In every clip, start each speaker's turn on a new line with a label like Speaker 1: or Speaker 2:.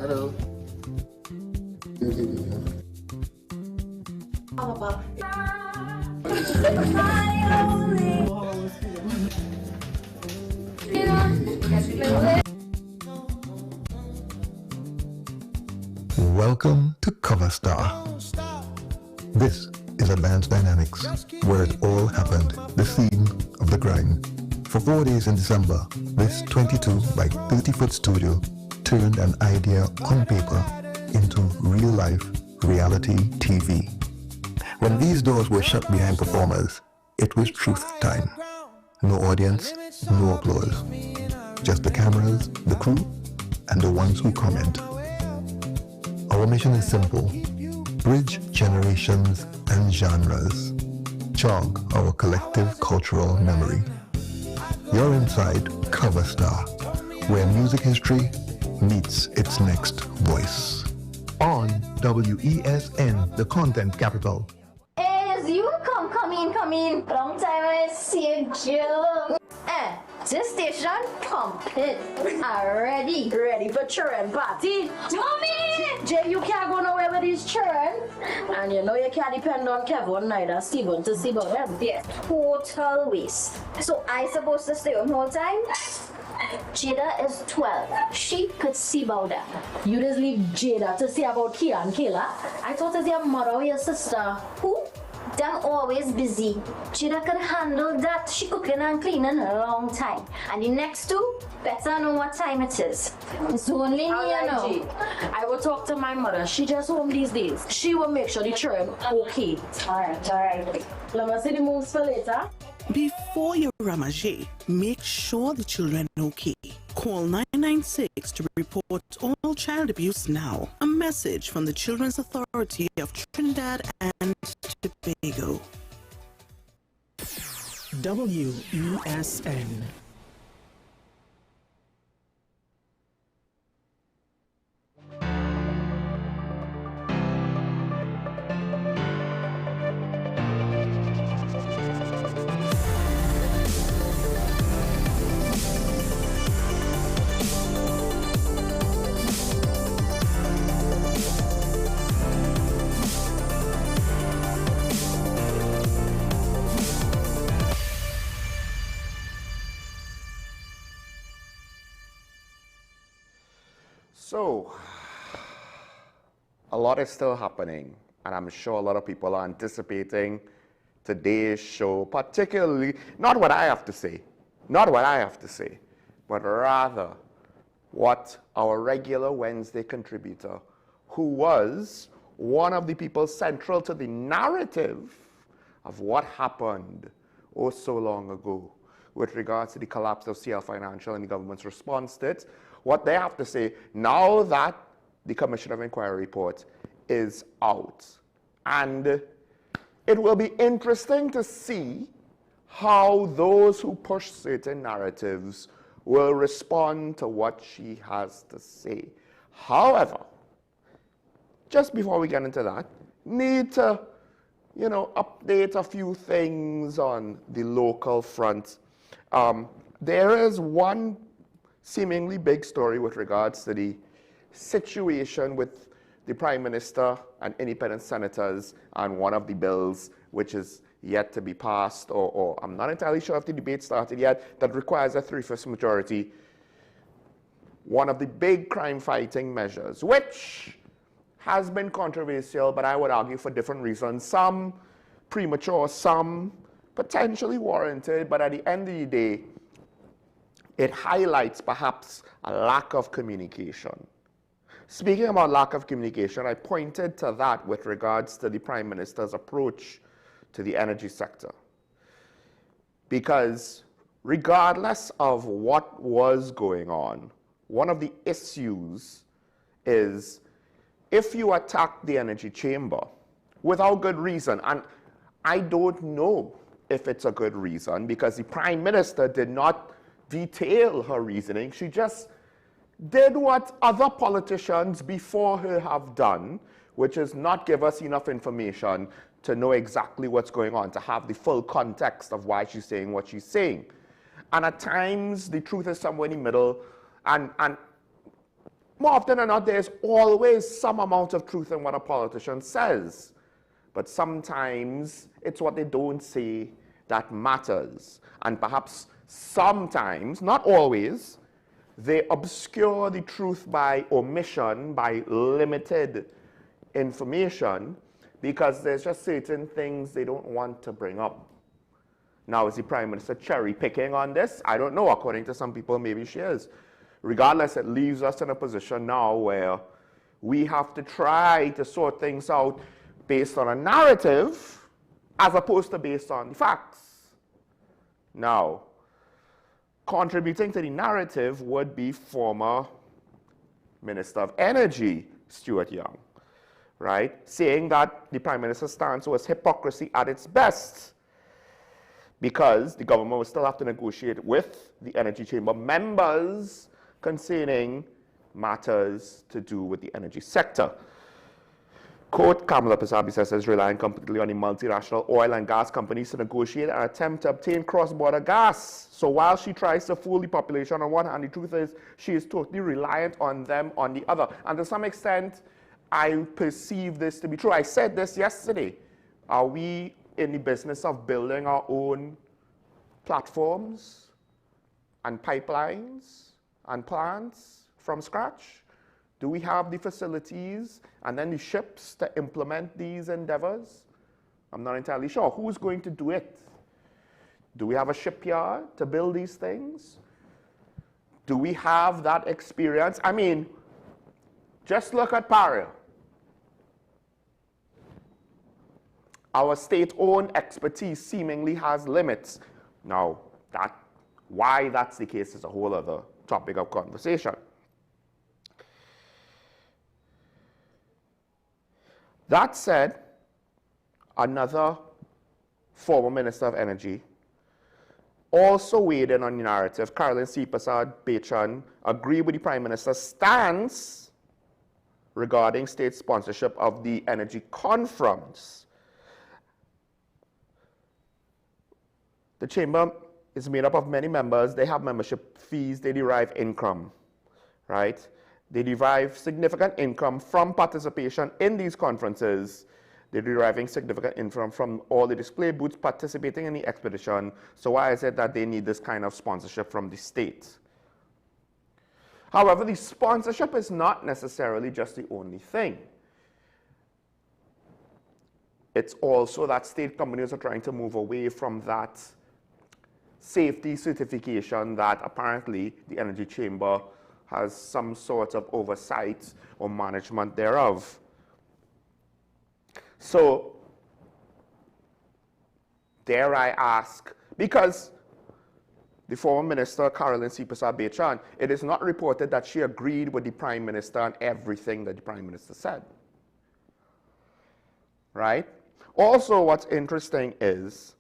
Speaker 1: Hello.
Speaker 2: Welcome to Cover Star. This is Advanced Dynamics, where it all happened, the scene of the crime. For 4 days in December, this 22 by 30-foot studio turned an idea on paper into real-life reality TV. When these doors were shut behind performers, it was truth time. No audience, no applause. Just the cameras, the crew, and the ones who comment. Our mission is simple: bridge generations and genres. Jog our collective cultural memory. You're inside Cover Star, where music history meets its next voice. On WESN, the content capital.
Speaker 3: As you come in. Long time I see you, Jill. This station complete. Ready for children party. Mommy! Jay, you can't go nowhere with these children. And you know you can't depend on Kevin neither Steven to see about them. Yeah, total waste. So I supposed to stay home whole time? Jada is 12. She could see about them. You just leave Jada to see about Kia and Kayla? I thought it's your mother or your sister. Who? Them always busy. Jada could handle that. She cooking and cleaning a long time. And the next two, better know what time it is. It's only me, you know. I will talk to my mother. She just home these days. She will make sure the children okay. Alright. Let me see the moves for later.
Speaker 4: Before you ramage, make sure the children are okay. Call 996 to report all child abuse now. A message from the Children's Authority of Trinidad and Tobago. WESN.
Speaker 5: So, a lot is still happening, and I'm sure a lot of people are anticipating today's show, particularly, not what I have to say, but rather what our regular Wednesday contributor, who was one of the people central to the narrative of what happened oh so long ago with regards to the collapse of CL Financial and the government's response to it, what they have to say now that the Commission of Inquiry report is out. And it will be interesting to see how those who push certain narratives will respond to what she has to say. However, just before we get into that, need to, update a few things on the local front. There is one seemingly big story with regards to the situation with the Prime Minister and independent senators and one of the bills which is yet to be passed, or I'm not entirely sure if the debate started yet, that requires a 3/5 majority. One of the big crime-fighting measures, which has been controversial, but I would argue for different reasons. Some premature, some potentially warranted, but at the end of the day, it highlights perhaps a lack of communication. Speaking about lack of communication, I pointed to that with regards to the Prime Minister's approach to the energy sector. Because regardless of what was going on, one of the issues is if you attack the energy chamber without good reason, and I don't know if it's a good reason because the Prime Minister did not detail her reasoning. She just did what other politicians before her have done, which is not give us enough information to know exactly what's going on, to have the full context of why she's saying what she's saying. And at times, the truth is somewhere in the middle, and more often than not, there's always some amount of truth in what a politician says. But sometimes it's what they don't say that matters. And perhaps sometimes, not always, they obscure the truth by omission, by limited information, because there's just certain things they don't want to bring up. Now, is the Prime Minister cherry picking on this? I don't know. According to some people, maybe she is. Regardless, it leaves us in a position now where we have to try to sort things out based on a narrative as opposed to based on the facts. Now, contributing to the narrative would be former Minister of Energy, Stuart Young, right? Saying that the Prime Minister's stance was hypocrisy at its best because the government will still have to negotiate with the Energy Chamber members concerning matters to do with the energy sector. Quote, Kamala Pasabi says, relying completely on the multinational oil and gas companies to negotiate and attempt to obtain cross-border gas. So while she tries to fool the population on one hand, the truth is she is totally reliant on them on the other. And to some extent, I perceive this to be true. I said this yesterday. Are we in the business of building our own platforms and pipelines and plants from scratch? Do we have the facilities and then the ships to implement these endeavors? I'm not entirely sure. Who's going to do it? Do we have a shipyard to build these things? Do we have that experience? I mean, just look at Paria. Our state-owned expertise seemingly has limits. Now, why that's the case is a whole other topic of conversation. That said, another former Minister of Energy also weighed in on the narrative. Caroline C. Prasad-Bechan agreed with the Prime Minister's stance regarding state sponsorship of the energy conference. The chamber is made up of many members. They have membership fees. They derive income, right? They derive significant income from participation in these conferences. They're deriving significant income from all the display booths participating in the expedition. So why is it that they need this kind of sponsorship from the state? However, the sponsorship is not necessarily just the only thing. It's also that state companies are trying to move away from that safety certification that apparently the Energy Chamber has some sort of oversight or management thereof. So, dare I ask, because the former minister, Caroline C. Prasad-Bechan, it is not reported that she agreed with the Prime Minister on everything that the Prime Minister said. Right? Also, what's interesting is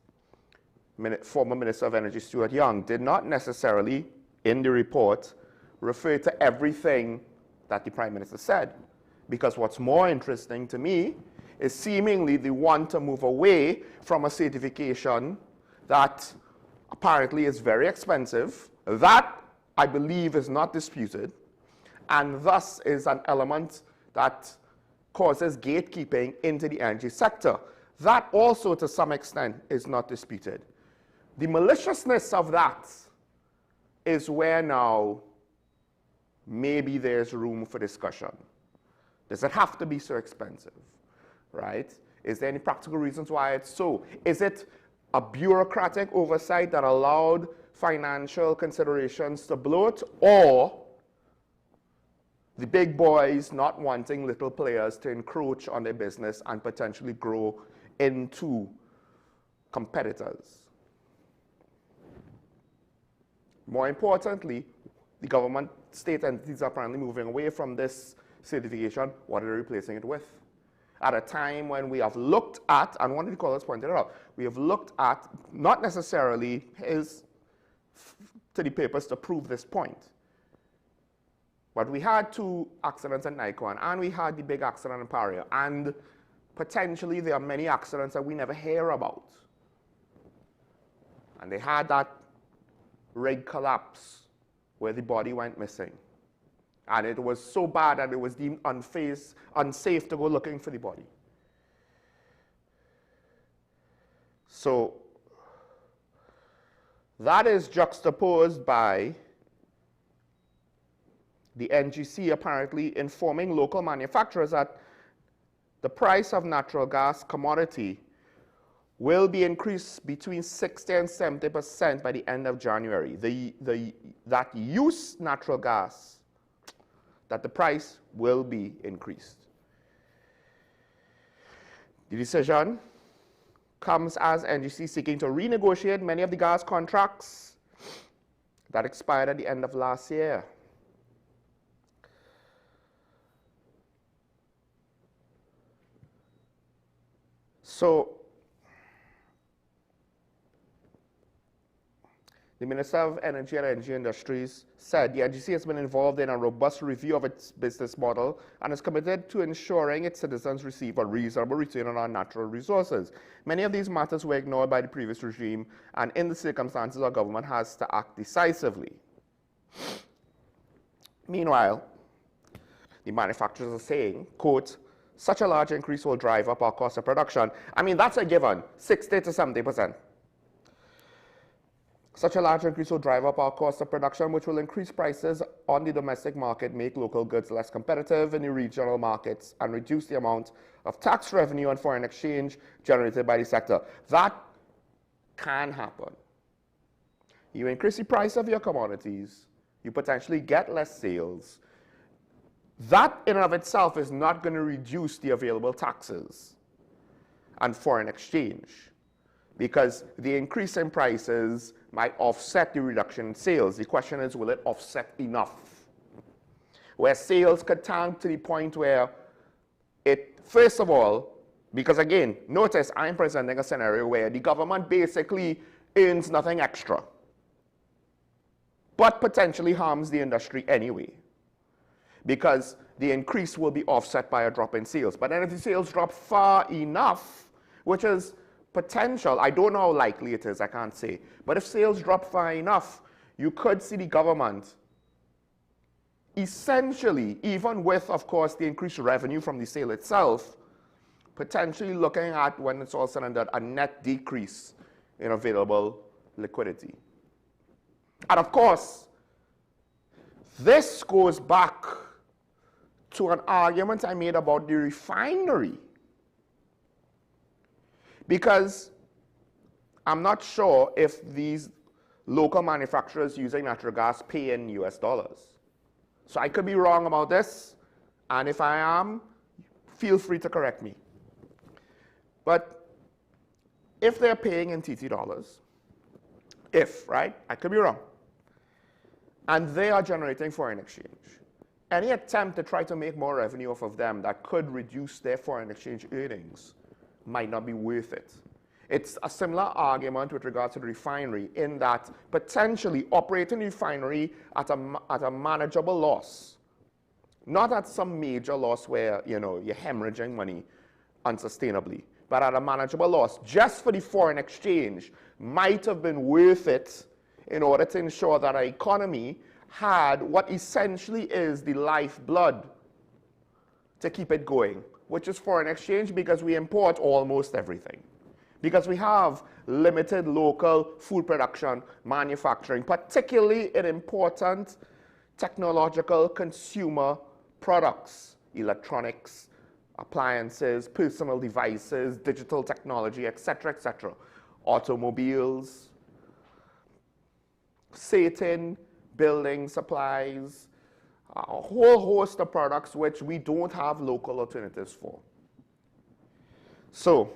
Speaker 5: former Minister of Energy Stuart Young did not necessarily, in the report, refer to everything that the Prime Minister said. Because what's more interesting to me is seemingly the want to move away from a certification that apparently is very expensive, that I believe is not disputed, and thus is an element that causes gatekeeping into the energy sector. That also, to some extent, is not disputed. The maliciousness of that is where now maybe there's room for discussion. Does it have to be so expensive, right? Is there any practical reasons why it's so? Is it a bureaucratic oversight that allowed financial considerations to bloat, or the big boys not wanting little players to encroach on their business and potentially grow into competitors? More importantly, the government state entities are apparently moving away from this certification. What are they replacing it with? At a time when we have looked at, and one of the callers pointed it out, we have looked at, not necessarily his to the papers to prove this point, but we had 2 accidents at Nikon, and we had the big accident in Paria, and potentially there are many accidents that we never hear about. And they had that rig collapse where the body went missing. And it was so bad that it was deemed unsafe to go looking for the body. So that is juxtaposed by the NGC apparently informing local manufacturers that the price of natural gas commodity will be increased between 60 and 70% by the end of January. That used natural gas, that the price will be increased. The decision comes as NGC seeking to renegotiate many of the gas contracts that expired at the end of last year. So, the Minister of Energy and Energy Industries said the NGC has been involved in a robust review of its business model and is committed to ensuring its citizens receive a reasonable return on our natural resources. Many of these matters were ignored by the previous regime, and in the circumstances, our government has to act decisively. Meanwhile, the manufacturers are saying, quote, such a large increase will drive up our cost of production. I mean, that's a given, 60 to 70%. Such a large increase will drive up our cost of production, which will increase prices on the domestic market, make local goods less competitive in the regional markets, and reduce the amount of tax revenue and foreign exchange generated by the sector. That can happen. You increase the price of your commodities, you potentially get less sales. That in and of itself is not going to reduce the available taxes and foreign exchange, because the increase in prices might offset the reduction in sales. The question is, will it offset enough? Where sales could tank to the point where it, first of all, because again, notice I'm presenting a scenario where the government basically earns nothing extra, but potentially harms the industry anyway, because the increase will be offset by a drop in sales. But then if the sales drop far enough, which is potential, I don't know how likely it is, I can't say, but if sales drop far enough, you could see the government essentially, even with, of course, the increased revenue from the sale itself, potentially looking at, when it's all said and done, a net decrease in available liquidity. And of course, this goes back to an argument I made about the refinery, because I'm not sure if these local manufacturers using natural gas pay in US dollars. So I could be wrong about this, and if I am, feel free to correct me. But if they're paying in TT dollars, right? I could be wrong. And they are generating foreign exchange. Any attempt to try to make more revenue off of them that could reduce their foreign exchange earnings might not be worth it. It's a similar argument with regard to the refinery, in that potentially operating the refinery at a manageable loss, not at some major loss where you're hemorrhaging money unsustainably, but at a manageable loss just for the foreign exchange might have been worth it in order to ensure that our economy had what essentially is the lifeblood to keep it going, which is foreign exchange, because we import almost everything. Because we have limited local food production, manufacturing, particularly in important technological consumer products, electronics, appliances, personal devices, digital technology, etc., etc., automobiles, certain building supplies, a whole host of products which we don't have local alternatives for. So,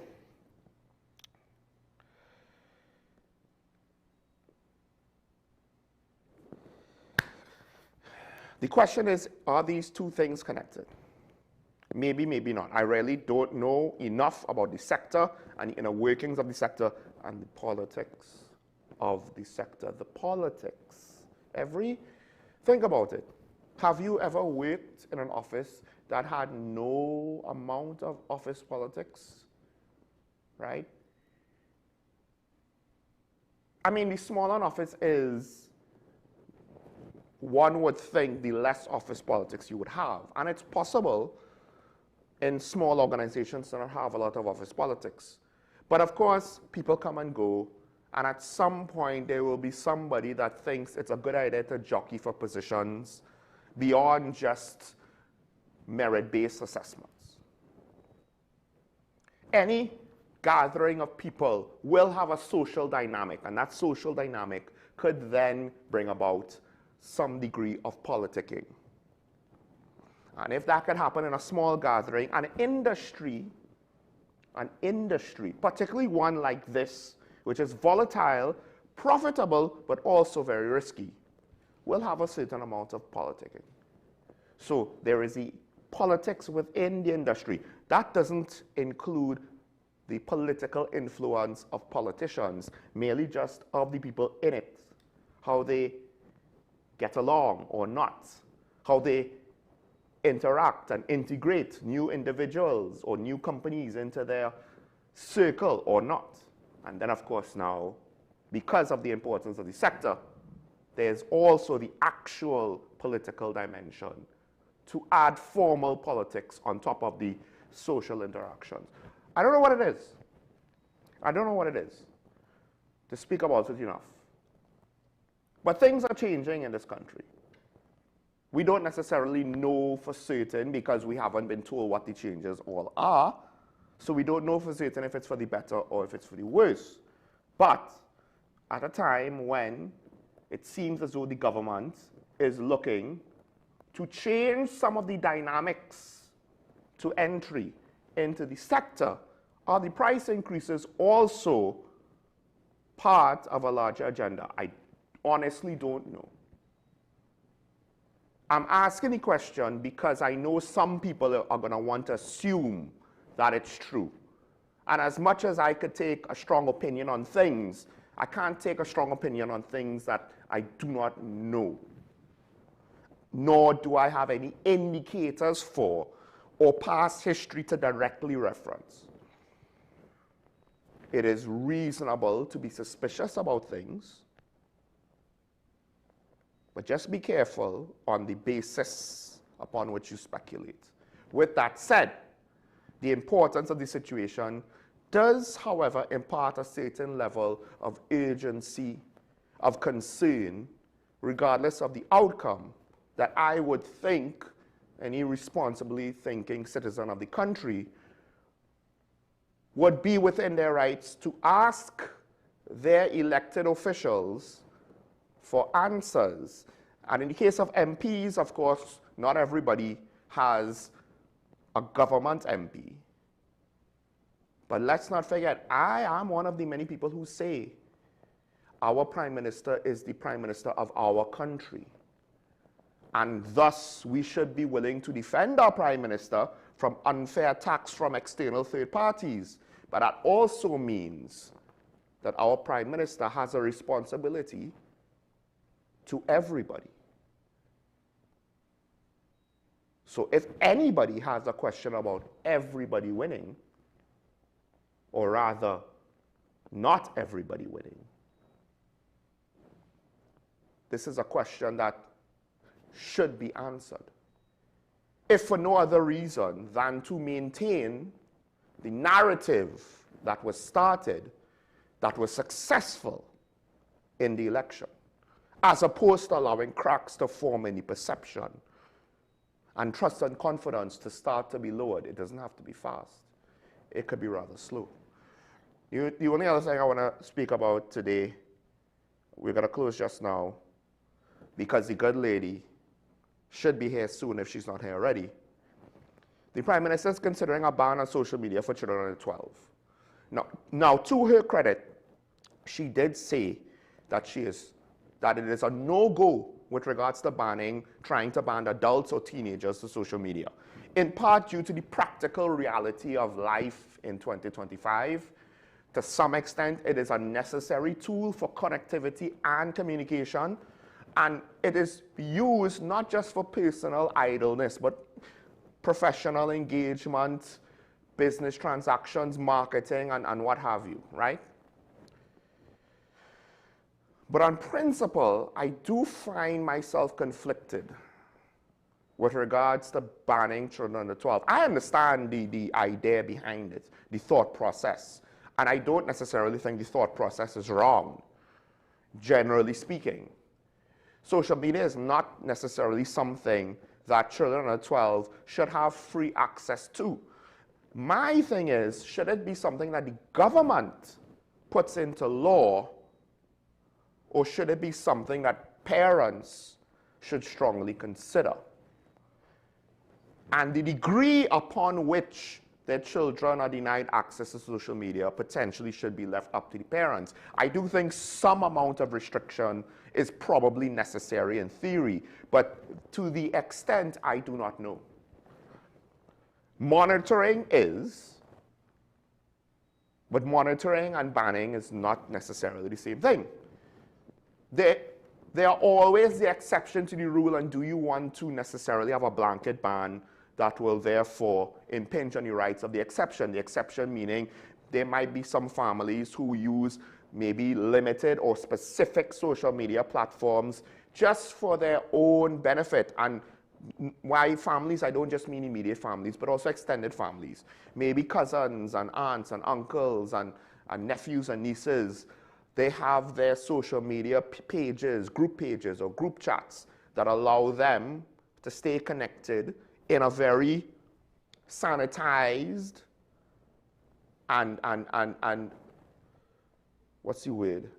Speaker 5: the question is, are these two things connected? Maybe, maybe not. I really don't know enough about the sector and the inner workings of the sector and the politics of the sector. The politics. Think about it. Have you ever worked in an office that had no amount of office politics? Right? I mean, the smaller an office is, one would think the less office politics you would have. And it's possible in small organizations to not have a lot of office politics. But of course, people come and go, and at some point there will be somebody that thinks it's a good idea to jockey for positions beyond just merit-based assessments. Any gathering of people will have a social dynamic, and that social dynamic could then bring about some degree of politicking. And if that could happen in a small gathering, an industry, particularly one like this, which is volatile, profitable, but also very risky, will have a certain amount of politicking. So there is the politics within the industry. That doesn't include the political influence of politicians, merely just of the people in it, how they get along or not, how they interact and integrate new individuals or new companies into their circle or not. And then, of course, now, because of the importance of the sector, there's also the actual political dimension to add formal politics on top of the social interactions. I don't know what it is. I don't know what it is to speak about it enough. But things are changing in this country. We don't necessarily know for certain because we haven't been told what the changes all are. So we don't know for certain if it's for the better or if it's for the worse. But at a time when it seems as though the government is looking to change some of the dynamics to entry into the sector, are the price increases also part of a larger agenda? I honestly don't know. I'm asking the question because I know some people are going to want to assume that it's true. And as much as I could take a strong opinion on things, I can't take a strong opinion on things that I do not know. Nor do I have any indicators for or past history to directly reference. It is reasonable to be suspicious about things, but just be careful on the basis upon which you speculate. With that said, the importance of the situation does, however, impart a certain level of urgency, of concern, regardless of the outcome, that I would think any responsibly thinking citizen of the country would be within their rights to ask their elected officials for answers. And in the case of MPs, of course, not everybody has a government MP. But let's not forget, I am one of the many people who say our Prime Minister is the Prime Minister of our country. And thus, we should be willing to defend our Prime Minister from unfair attacks from external third parties. But that also means that our Prime Minister has a responsibility to everybody. So if anybody has a question about everybody winning, or rather, not everybody winning, this is a question that should be answered. If for no other reason than to maintain the narrative that was started, that was successful in the election, as opposed to allowing cracks to form in the perception and trust and confidence to start to be lowered. It doesn't have to be fast. It could be rather slow. The only other thing I want to speak about today, we're going to close just now, because the good lady should be here soon if she's not here already. The Prime Minister is considering a ban on social media for children under 12. Now, to her credit, she did say that it is a no-go with regards to trying to ban adults or teenagers to social media, in part due to the practical reality of life in 2025. To some extent, it is a necessary tool for connectivity and communication, and it is used not just for personal idleness, but professional engagement, business transactions, marketing, and what have you, right? But on principle, I do find myself conflicted with regards to banning children under 12. I understand the idea behind it, the thought process. And I don't necessarily think the thought process is wrong, generally speaking. Social media is not necessarily something that children under 12 should have free access to. My thing is, should it be something that the government puts into law, or should it be something that parents should strongly consider? And the degree upon which their children are denied access to social media potentially should be left up to the parents. I do think some amount of restriction is probably necessary in theory, but to the extent, I do not know. Monitoring is, but monitoring and banning is not necessarily the same thing. There are always the exception to the rule, and do you want to necessarily have a blanket ban that will therefore impinge on the rights of the exception? The exception meaning there might be some families who use maybe limited or specific social media platforms just for their own benefit. And why families? I don't just mean immediate families, but also extended families. Maybe cousins and aunts and uncles and nephews and nieces. They have their social media pages, group pages or group chats that allow them to stay connected in a very sanitized and what's the word?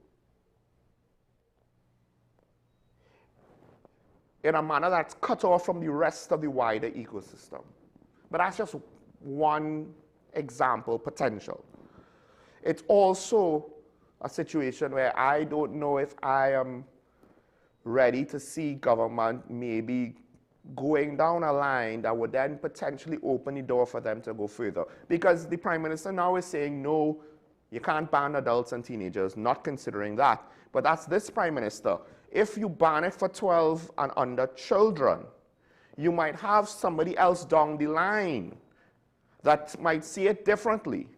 Speaker 5: In a manner that's cut off from the rest of the wider ecosystem. But that's just one example, potential. It's also a situation where I don't know if I am ready to see government maybe going down a line that would then potentially open the door for them to go further. Because the Prime Minister now is saying, no, you can't ban adults and teenagers, not considering that. But that's this Prime Minister. If you ban it for 12 and under children, you might have somebody else down the line that might see it differently.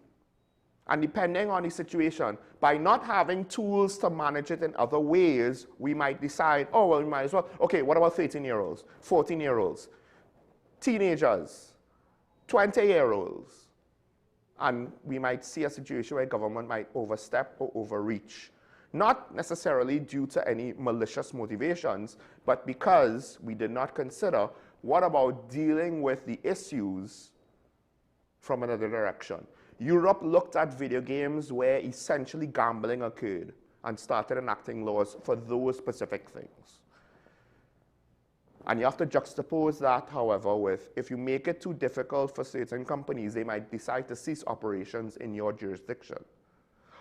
Speaker 5: And depending on the situation, by not having tools to manage it in other ways, we might decide, oh, well, we might as well. Okay, what about 13-year-olds, 14-year-olds, teenagers, 20-year-olds? And we might see a situation where government might overstep or overreach. Not necessarily due to any malicious motivations, but because we did not consider what about dealing with the issues from another direction. Europe looked at video games where essentially gambling occurred and started enacting laws for those specific things. And you have to juxtapose that, however, with if you make it too difficult for certain companies, they might decide to cease operations in your jurisdiction.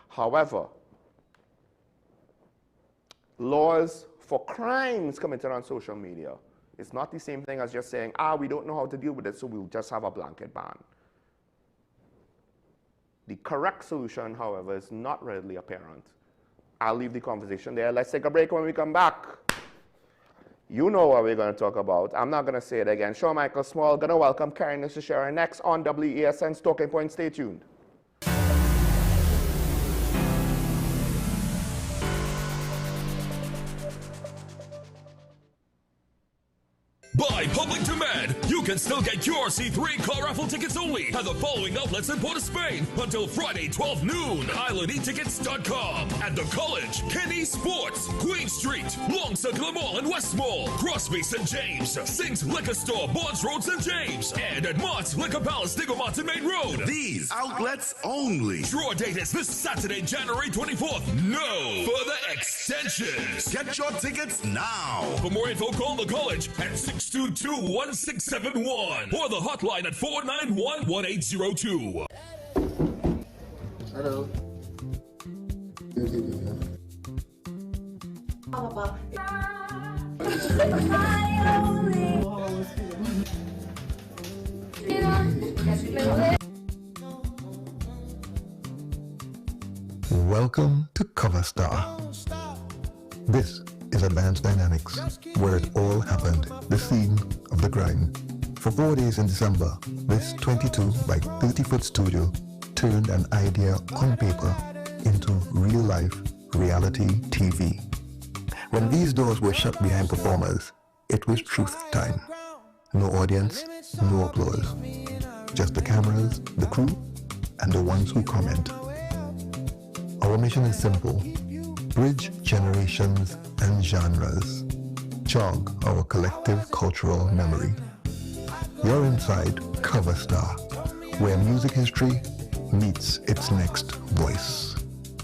Speaker 5: However, laws for crimes committed on social media, it's not the same thing as just saying, we don't know how to deal with it, so we'll just have a blanket ban. The correct solution, however, is not readily apparent. I'll leave the conversation there. Let's take a break. When we come back, you know what we're going to talk about. I'm not going to say it again. Sean Michael Small, going to welcome Karen Nishishera next on WESN's Talking Point. Stay tuned.
Speaker 1: By public demand, you can still get your C3 car raffle tickets only at the following outlets in Port of Spain until Friday, 12 noon. IslandEtickets.com. At the College, Kenny Sports, Queen Street, Long Circular Mall and West Mall, Crosby St. James, Sings Liquor Store, Bonds Road, St. James, and at Mart's Liquor Palace, Digger Martin Main Road.
Speaker 6: These outlets only.
Speaker 1: Draw date is this Saturday, January 24th. No further extensions.
Speaker 6: Get your tickets now.
Speaker 1: For more info, call the College at 622-1671 or the hotline at 491-1802.
Speaker 2: Hello. Welcome to Cover Star. This is Advanced Dynamics, where it all happened, the scene of the crime. For 4 days in December, this 22 by 30-foot studio turned an idea on paper into real-life reality TV. When these doors were shut behind performers, it was truth time. No audience, no applause. Just the cameras, the crew, and the ones who comment. Our mission is simple. Bridge generations and genres. Jog our collective cultural memory. You're inside Cover Star, where music history meets its next voice.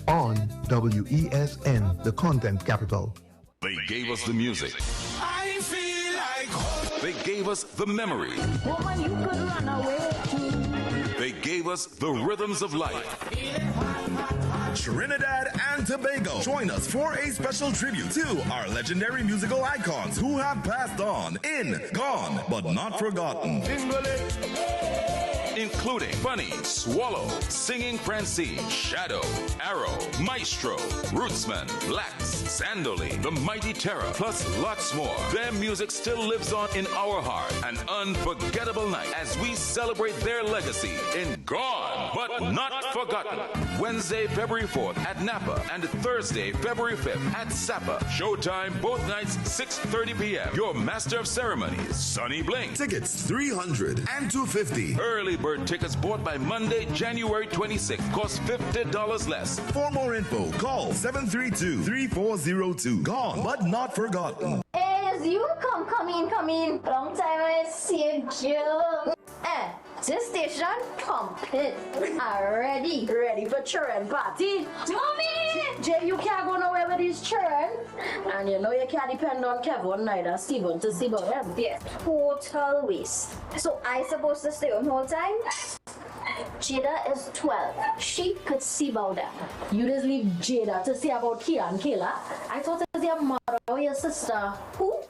Speaker 2: On WESN, the content capital.
Speaker 6: They gave us the music.
Speaker 1: I feel like home.
Speaker 6: They gave us the memory.
Speaker 3: Woman, you could run away too.
Speaker 6: They gave us the rhythms of life.
Speaker 7: Trinidad and Tobago, join us for a special tribute to our legendary musical icons who have passed on, gone, but not forgotten.
Speaker 6: Including Bunny, Swallow, Singing Francine, Shadow, Arrow, Maestro, Rootsman, Blacks, Sandoli, The Mighty Terror, plus lots more. Their music still lives on in our heart. An unforgettable night as we celebrate their legacy in Gone, but Not Forgotten. Wednesday, February 4th at Napa and Thursday, February 5th at Sapa. Showtime both nights, 6:30 p.m. Your master of ceremonies, Sonny Bling.
Speaker 7: Tickets $300 and $250.
Speaker 6: Early bird tickets bought by Monday, January 26th cost $50 less.
Speaker 7: For more info, call 732-3402. Gone, but not forgotten.
Speaker 3: As you come in. Long time I see you. This station complete. Ready for children party. Mommy! Jay, you can't go nowhere with these children. And you know you can't depend on Kevin neither Steven to see about them. Yes. Total waste. So I supposed to stay home whole time? Jada is 12. She could see about that. You just leave Jada to see about Kia and Kayla. I thought it was your mother or your sister. Who?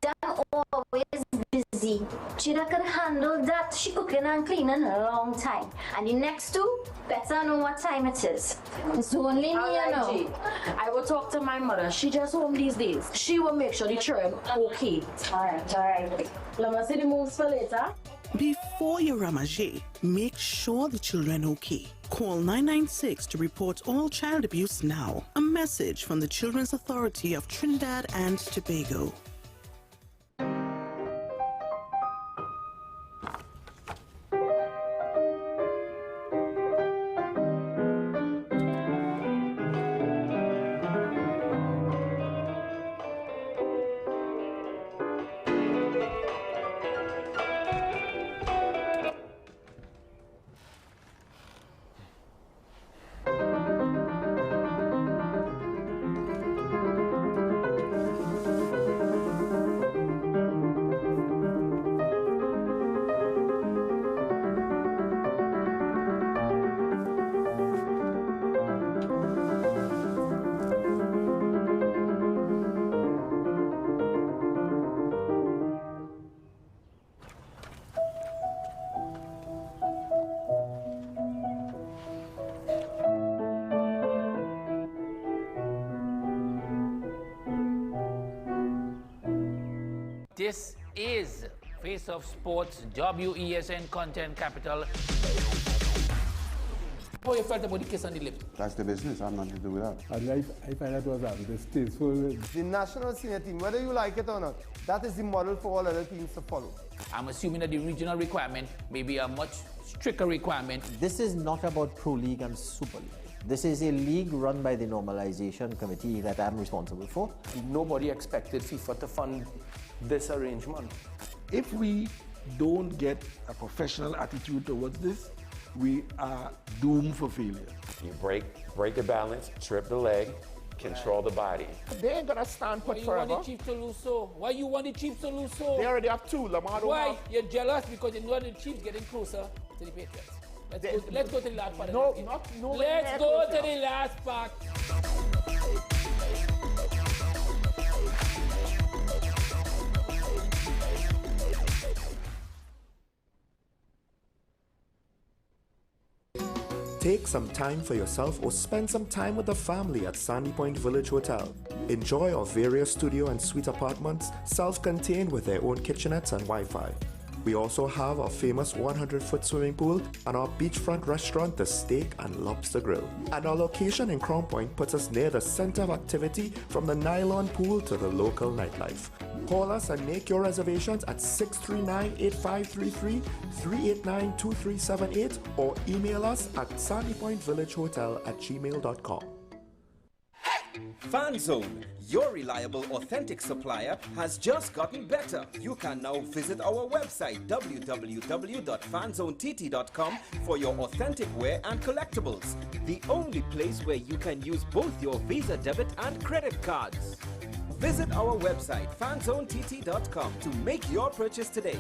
Speaker 3: Them always busy. Jada could handle that. She cooking and cleaning a long time. And the next two better know what time it is. It's only me, you know. I will talk to my mother. She just home these days. She will make sure the children okay. Alright. Let me see the moves for later.
Speaker 4: Before your Ramajé, make sure the children okay. Call 996 to report all child abuse now. A message from the Children's Authority of Trinidad and Tobago.
Speaker 8: This is Face of Sports, WESN Content Capital. How you felt about the kiss on the lip?
Speaker 9: That's the business. I'm nothing to do with that.
Speaker 10: I find that was distasteful.
Speaker 11: The national senior team, whether you like it or not, that is the model for all other teams to follow.
Speaker 8: I'm assuming that the regional requirement may be a much stricter requirement.
Speaker 12: This is not about Pro League and Super League. This is a league run by the Normalization Committee that I'm responsible for.
Speaker 13: Nobody expected FIFA to fund this arrangement.
Speaker 10: If we don't get a professional attitude towards this, we are doomed for failure.
Speaker 14: You break the balance, trip the leg, control the body.
Speaker 5: They ain't gonna stand put forever.
Speaker 8: Why you want the Chiefs to lose so? Why you want the Chiefs to lose so?
Speaker 5: They already have two. Lamar don't
Speaker 8: Why?
Speaker 5: have.
Speaker 8: You're jealous because you know the Chiefs getting closer to the Patriots. Let's go to the last part.
Speaker 5: No.
Speaker 8: Let's go to the last part.
Speaker 15: Take some time for yourself or spend some time with the family at Sandy Point Village Hotel. Enjoy our various studio and suite apartments, self-contained with their own kitchenettes and Wi-Fi. We also have our famous 100-foot swimming pool and our beachfront restaurant, the Steak and Lobster Grill. And our location in Crown Point puts us near the center of activity from the nylon pool to the local nightlife. Call us and make your reservations at 639-8533, 389-2378, or email us at sandypointvillagehotel@gmail.com.
Speaker 16: FanZone, your reliable, authentic supplier, has just gotten better. You can now visit our website www.fanzonett.com for your authentic wear and collectibles. The only place where you can use both your Visa debit and credit cards. Visit our website fanzonett.com to make your purchase today.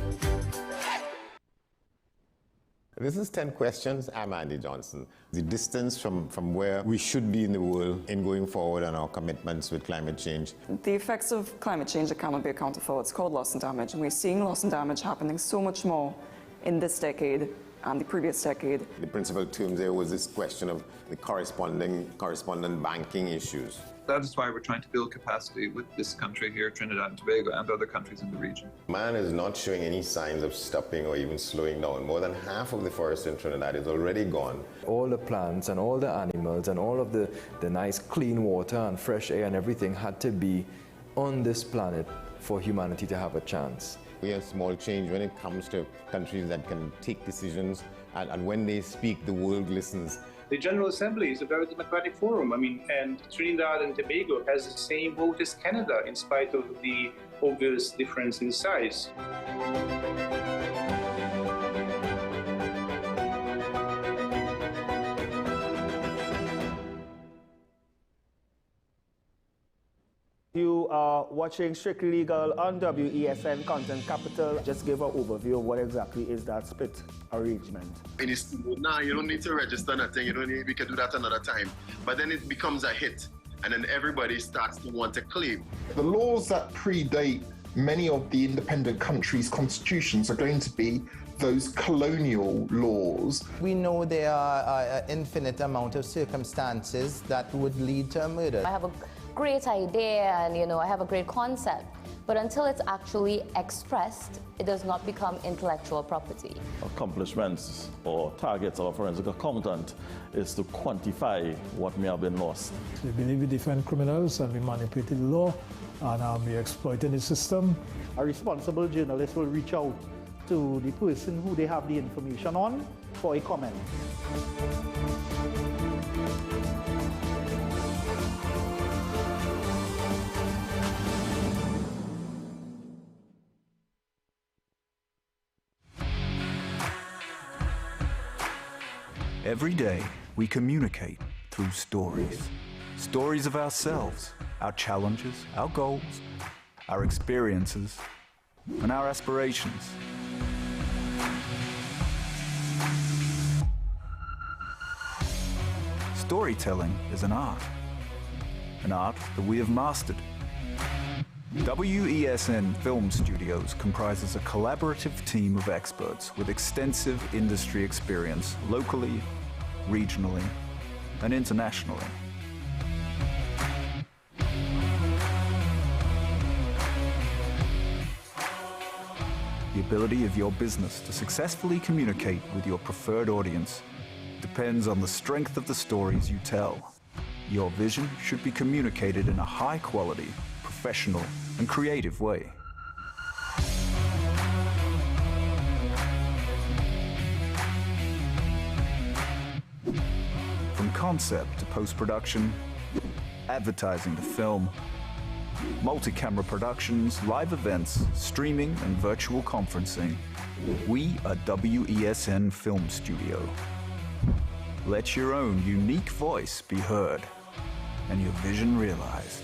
Speaker 14: This is 10 Questions. I'm Andy Johnson. The distance from where we should be in the world in going forward on our commitments with climate change.
Speaker 17: The effects of climate change that cannot be accounted for. It's called loss and damage, and we're seeing loss and damage happening so much more in this decade and the previous decade.
Speaker 14: The principal term there was this question of the correspondent banking issues.
Speaker 18: That is why we're trying to build capacity with this country here, Trinidad and Tobago, and other countries in the region. Man is not showing any signs of stopping or even slowing down. More than half of the forest in Trinidad is already gone.
Speaker 19: All the plants and all the animals and all of the nice clean water and fresh air and everything had to be on this planet for humanity to have a chance.
Speaker 14: We have small change when it comes to countries that can take decisions, and when they speak, the world listens.
Speaker 20: The General Assembly is a very democratic forum. And Trinidad and Tobago has the same vote as Canada, in spite of the obvious difference in size.
Speaker 21: You are watching Strictly Legal on WESN Content Capital. Just give an overview of what exactly is that split arrangement.
Speaker 22: Now you don't need to register nothing. We can do that another time. But then it becomes a hit, and then everybody starts to want to claim.
Speaker 23: The laws that predate many of the independent countries' constitutions are going to be those colonial laws.
Speaker 24: We know there are an infinite amount of circumstances that would lead to a murder.
Speaker 25: I have a great idea and I have a great concept, but until it's actually expressed, it does not become intellectual property.
Speaker 10: Accomplishments or targets of a forensic accountant is to quantify what may have been lost.
Speaker 26: They believe we defend criminals and we manipulated the law and we exploited the system.
Speaker 21: A responsible journalist will reach out to the person who they have the information on for a comment.
Speaker 27: Every day, we communicate through stories. Stories of ourselves, our challenges, our goals, our experiences, and our aspirations. Storytelling is an art that we have mastered. WESN Film Studios comprises a collaborative team of experts with extensive industry experience locally, regionally, and internationally. The ability of your business to successfully communicate with your preferred audience depends on the strength of the stories you tell. Your vision should be communicated in a high-quality, professional, and creative way. From concept to post-production, advertising to film, multi-camera productions, live events, streaming, and virtual conferencing, we are WESN Film Studio. Let your own unique voice be heard and your vision realized.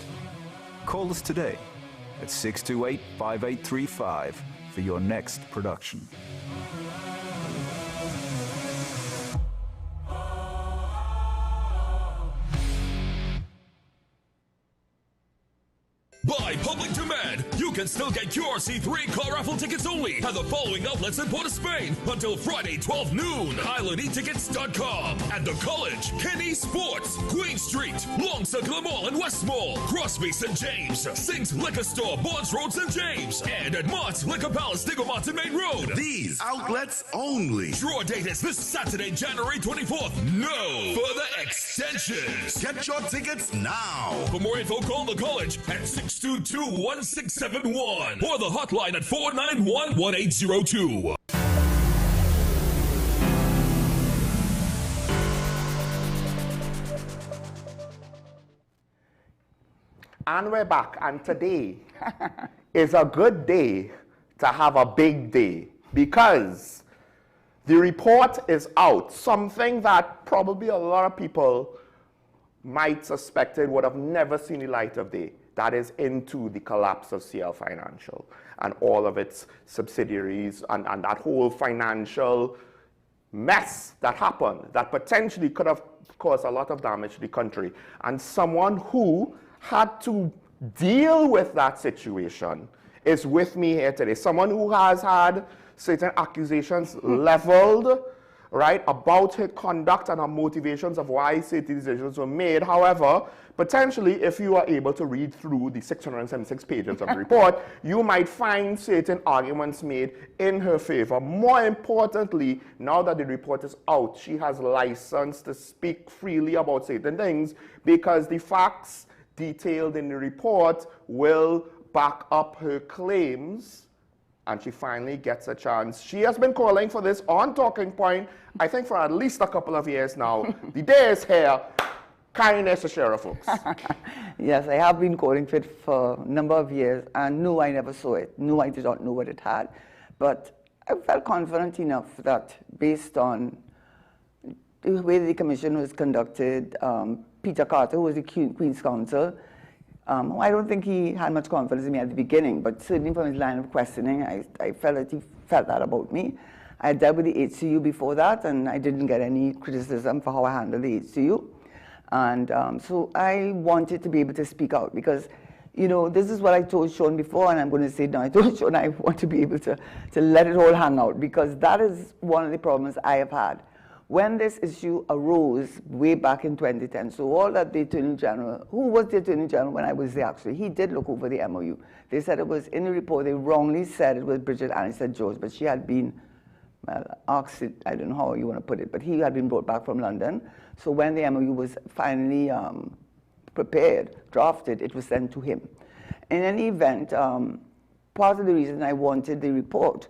Speaker 27: Call us today at 628-5835 for your next production.
Speaker 1: By public demand, you can can still get your C3 car raffle tickets only at the following outlets in Port of Spain until Friday, 12 noon. ICNTT.com. At the College, Kenny Sports, Queen Street, Long Circular Mall and West Mall, Crosby St. James, Sinks Liquor Store, Bonds Road, St. James, and at Mart's Liquor Palace, Digger Martin Main Road.
Speaker 2: These outlets only.
Speaker 1: Draw date is this Saturday, January 24th. No further extensions.
Speaker 2: Get your tickets now.
Speaker 1: For more info, call the College at 622-1671 or the hotline at 491-1802.
Speaker 5: And we're back, and today is a good day to have a big day because the report is out, something that probably a lot of people might suspected would have never seen the light of day. That is into the collapse of CL Financial and all of its subsidiaries and that whole financial mess that happened that potentially could have caused a lot of damage to the country. And someone who had to deal with that situation is with me here today. Someone who has had certain accusations leveled, right, about her conduct and her motivations of why certain decisions were made. However, potentially, if you are able to read through the 676 pages of the report, you might find certain arguments made in her favor. More importantly, now that the report is out, she has license to speak freely about certain things because the facts detailed in the report will back up her claims, and she finally gets a chance. She has been calling for this on Talking Point, I think, for at least a couple of years now. The day is here. Kindness to share, folks.
Speaker 3: Yes, I have been calling for it for a number of years, and no, I never saw it. No, I did not know what it had. But I felt confident enough that based on the way the commission was conducted, Peter Carter, who was the Queen's Counsel, I don't think he had much confidence in me at the beginning, but certainly from his line of questioning, I felt that he felt that about me. I had dealt with the HCU before that, and I didn't get any criticism for how I handled the HCU. And so I wanted to be able to speak out because, you know, this is what I told Sean before, and I'm going to say it now. I told Sean I want to be able to let it all hang out because that is one of the problems I have had. When this issue arose way back in 2010, so all that the Attorney General, who was the Attorney General when I was there actually, he did look over the MOU. They said it was in the report, they wrongly said it was Bridget Annison George, but she had been, well, asked, I don't know how you want to put it, but he had been brought back from London. So when the MOU was finally prepared, drafted, it was sent to him. In any event, part of the reason I wanted the report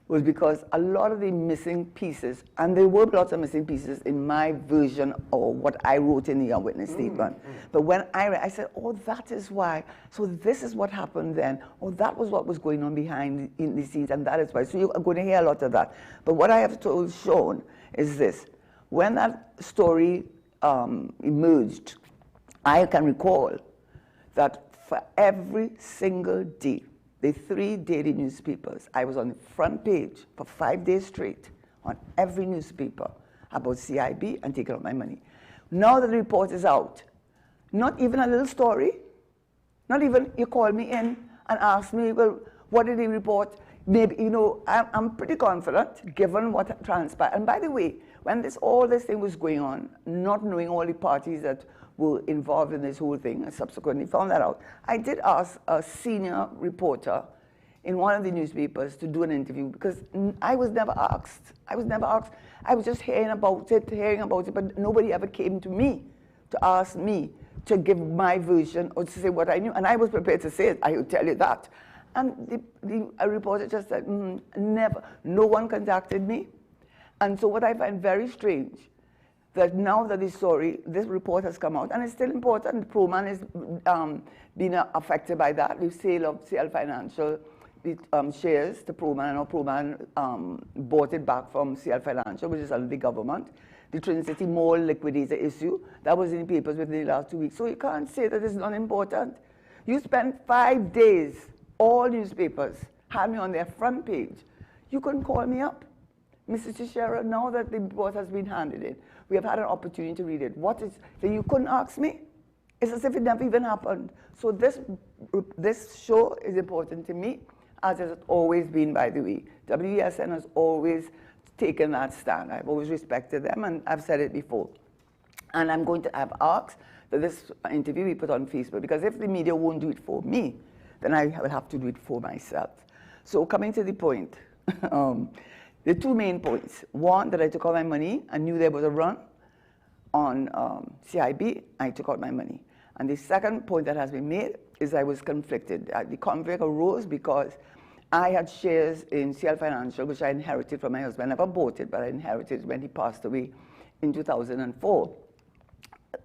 Speaker 3: was because a lot of the missing pieces, and there were lots of missing pieces in my version or what I wrote in the witness statement. But when I read, I said, oh, that is why. So this is what happened then. Oh, that was what was going on behind in the scenes, and that is why. So you're going to hear a lot of that. But what I have told Sean is this. When that story emerged, I can recall that for every single day, the 3 daily newspapers, I was on the front page for 5 days straight on every newspaper about CIB and taking out my money. Now that the report is out, not even a little story, not even you call me in and ask me, well, what did he report? Maybe, you know, I'm pretty confident given what transpired. And by the way, when all this thing was going on, not knowing all the parties that were involved in this whole thing, and subsequently found that out, I did ask a senior reporter in one of the newspapers to do an interview because I was never asked. I was never asked. I was just hearing about it, but nobody ever came to me to ask me to give my version or to say what I knew. And I was prepared to say it, I will tell you that. And the reporter just said, never, no one contacted me. And so what I find very strange, that now that this report has come out, and it's still important, Proman is being affected by that, the sale of CL Financial, the shares to Proman, and now Proman bought it back from CL Financial, which is under the government. The Trinity Mall liquidator issue, that was in the papers within the last 2 weeks. So you can't say that it's not important. You spent 5 days, all newspapers had me on their front page. You couldn't call me up. Mrs. Teixeira, now that the report has been handed in, we have had an opportunity to read it. So you couldn't ask me? It's as if it never even happened. So this this show is important to me, as it has always been, by the way. WESN has always taken that stand. I've always respected them, and I've said it before. And I'm going to have asked that this interview be put on Facebook, because if the media won't do it for me, then I will have to do it for myself. So coming to the point, the two main points. One, that I took out my money. I knew there was a run on CIB. I took out my money. And the second point that has been made is I was conflicted. The conflict arose because I had shares in CL Financial, which I inherited from my husband. I never bought it, but I inherited it when he passed away in 2004.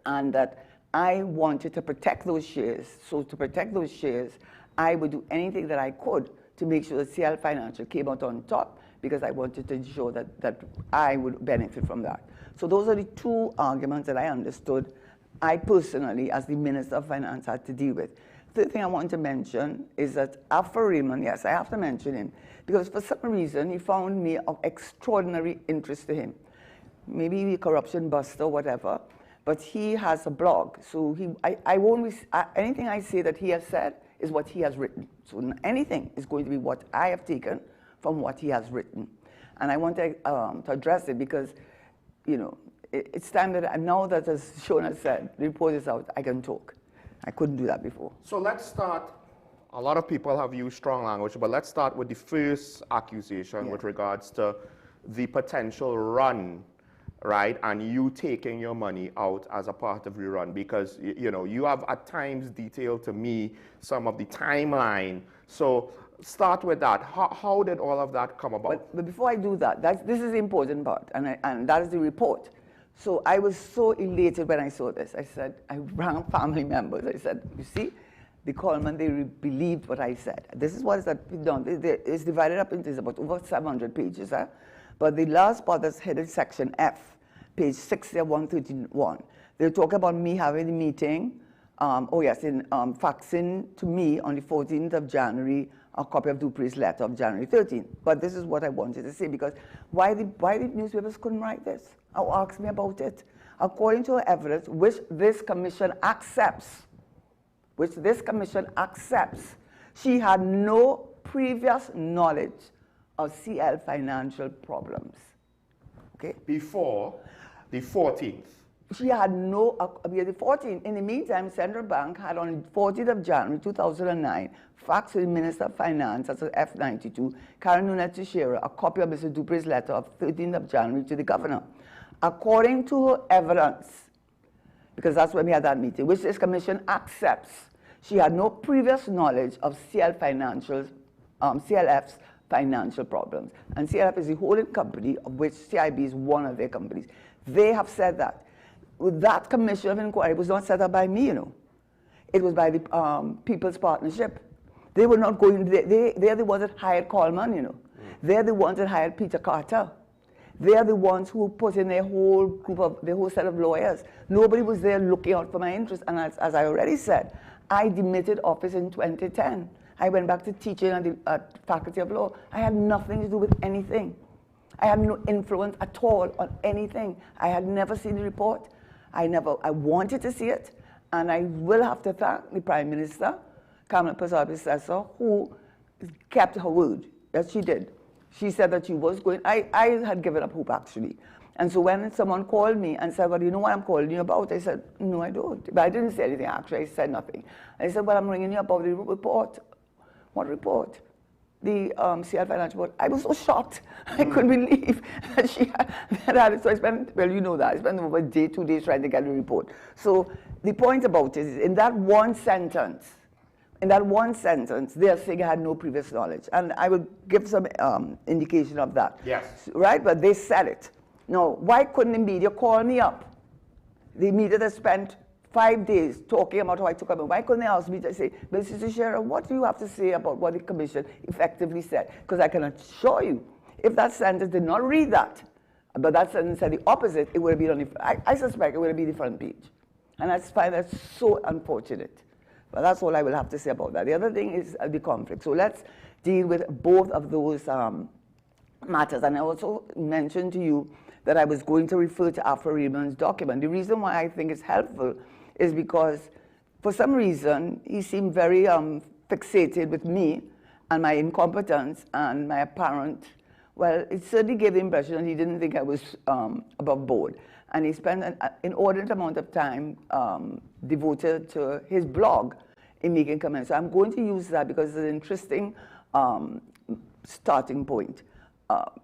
Speaker 3: And that I wanted to protect those shares. So to protect those shares, I would do anything that I could to make sure that CL Financial came out on top, because I wanted to ensure that I would benefit from that. So those are the two arguments that I understood I personally, as the Minister of Finance, had to deal with. The third thing I want to mention is that Alpha Raymond, yes, I have to mention him, because for some reason he found me of extraordinary interest to him. Maybe the corruption buster, whatever, but he has a blog. So I won't, anything I say that he has said is what he has written. So anything is going to be what I have taken from what he has written. And I want to address it because, you know, it's time that now that, as Shona said, the report is out, I can talk. I couldn't do that before.
Speaker 5: So let's start. A lot of people have used strong language, but let's start with the first accusation with regards to the potential run, right? And you taking your money out as a part of the run, because you know, you have at times detailed to me some of the timeline. So start with that. How did all of that come about?
Speaker 3: But before I do that, this is the important part, and that is the report. So I was so elated when I saw this. I said, I rang family members. I said, you see, the Coleman, they believed what I said. This is what is done. It's divided up into about over 700 pages. But the last part that's headed section F, page 60 of 131, they talk about me having a meeting, faxing to me on the 14th of January, a copy of Dupre's letter of January 13th. But this is what I wanted to say, because why the newspapers couldn't write this or ask me about it? According to evidence, which this commission accepts, she had no previous knowledge of CL financial problems. Okay?
Speaker 5: Before the 14th.
Speaker 3: She had no, the 14th. In the meantime, Central Bank had on the 14th of January 2009 faxed to the Minister of Finance, that's F92, Karen Nunes Teixeira, a copy of Mr. Dupre's letter of 13th of January to the Governor. According to her evidence, because that's when we had that meeting, which this commission accepts, she had no previous knowledge of CLF's financial problems. And CLF is the holding company of which CIB is one of their companies. They have said that. That commission of inquiry was not set up by me, you know. It was by the People's Partnership. They were not going, they're the ones that hired Coleman, you know. They're the ones that hired Peter Carter. They're the ones who put in their whole group their whole set of lawyers. Nobody was there looking out for my interests. And as I already said, I demitted office in 2010. I went back to teaching at the Faculty of Law. I had nothing to do with anything. I had no influence at all on anything. I had never seen the report. I wanted to see it. And I will have to thank the Prime Minister, Kamala Persad-Bissessor, who kept her word. Yes, she did. She said that she was going. I had given up hope, actually. And so when someone called me and said, well, you know what I'm calling you about? I said, no, I don't. But I didn't say anything, actually. I said nothing. I said, well, I'm ringing you about the report. What report? The CL Financial Board. I was so shocked. I couldn't believe that she had it. So I spent, well, you know that. I spent over a day, 2 days trying to get the report. So the point about it is, in that one sentence, they are saying I had no previous knowledge. And I will give some indication of that.
Speaker 5: Yes.
Speaker 3: Right? But they said it. Now, why couldn't the media call me up? The media that spent 5 days talking about how I took up. Why couldn't they ask me to say, Mrs. Teixeira, what do you have to say about what the commission effectively said? Because I can assure you, if that sentence did not read that, but that sentence said the opposite, it would have been on the, I suspect it would have been the front page. And that's fine, that's so unfortunate. But that's all I will have to say about that. The other thing is the conflict. So let's deal with both of those matters. And I also mentioned to you that I was going to refer to Alpha Raymond's document. The reason why I think it's helpful is because for some reason, he seemed very fixated with me and my incompetence and my apparent, well, it certainly gave the impression that he didn't think I was above board. And he spent an inordinate amount of time devoted to his blog in making comments. So I'm going to use that because it's an interesting starting point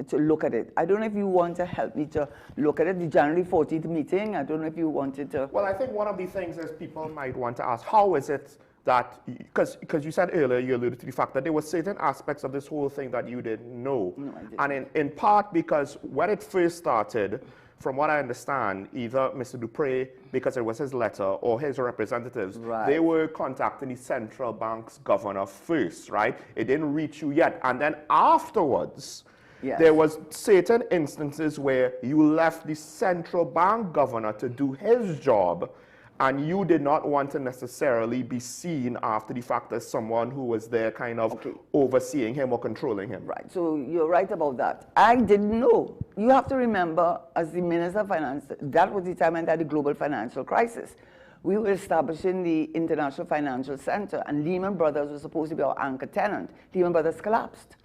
Speaker 3: to look at it. I don't know if you want to help me to look at it, the January 14th meeting. I don't know if you wanted to.
Speaker 5: Well, I think one of the things is people might want to ask, how is it that, because you said earlier, you alluded to the fact that there were certain aspects of this whole thing that you didn't know.
Speaker 3: No, I didn't.
Speaker 5: And in part because when it first started, from what I understand, either Mr. Dupree, because it was his letter, or his representatives, they were contacting the central bank's governor first, right? It didn't reach you yet. And then afterwards, there was certain instances where you left the central bank governor to do his job, and you did not want to necessarily be seen after the fact as someone who was there kind of overseeing him or controlling him.
Speaker 3: Right, so you're right about that. I didn't know. You have to remember, as the Minister of Finance, that was the time I had the global financial crisis. We were establishing the International Financial Center, and Lehman Brothers was supposed to be our anchor tenant. Lehman Brothers collapsed.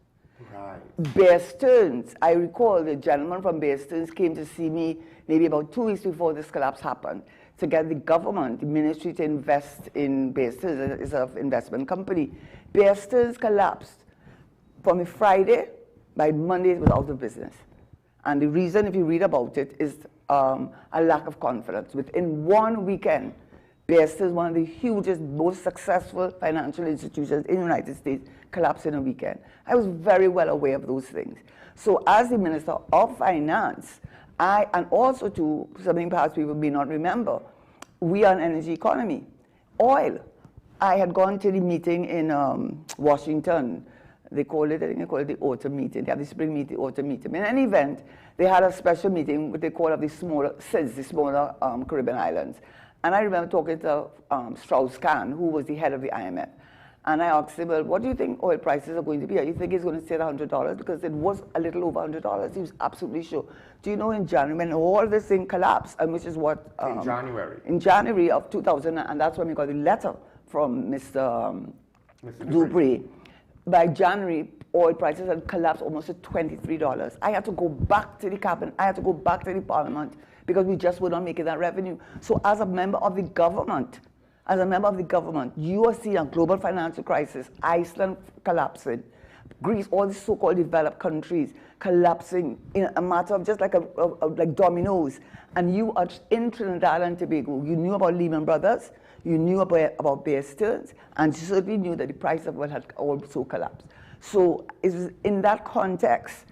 Speaker 5: Right.
Speaker 3: Bear Stearns, I recall the gentleman from Bear Stearns came to see me maybe about 2 weeks before this collapse happened to get the government, the ministry, to invest in Bear Stearns. It's an investment company. Bear Stearns collapsed from a Friday. By Monday, it was out of business. And the reason, if you read about it, is a lack of confidence. Within one weekend, Bear Stearns, one of the hugest, most successful financial institutions in the United States, collapsed in a weekend. I was very well aware of those things. So as the Minister of Finance, and also to something perhaps people may not remember, we are an energy economy. Oil. I had gone to the meeting in Washington. They call it, I think they call it the autumn meeting. They have the spring meeting, autumn meeting. In any event, they had a special meeting, what they call of the smaller SIDS, the smaller Caribbean islands. And I remember talking to Strauss-Kahn, who was the head of the IMF. And I asked him, well, what do you think oil prices are going to be? Do you think it's going to stay at $100? Because it was a little over $100. He was absolutely sure. Do you know in January, when all this thing collapsed, and which is what...
Speaker 5: in January?
Speaker 3: In January of 2000, and that's when we got the letter from Mr. Dupree. By January, oil prices had collapsed almost to $23. I had to go back to the cabinet. I had to go back to the parliament because we just were not making that revenue. So as a member of the government, you are seeing a global financial crisis, Iceland collapsing, Greece, all the so-called developed countries collapsing in a matter of just like like dominoes. And you are in Trinidad and Tobago. You knew about Lehman Brothers, you knew about Bear Stearns, and you certainly knew that the price of oil had also collapsed. So it was in that context,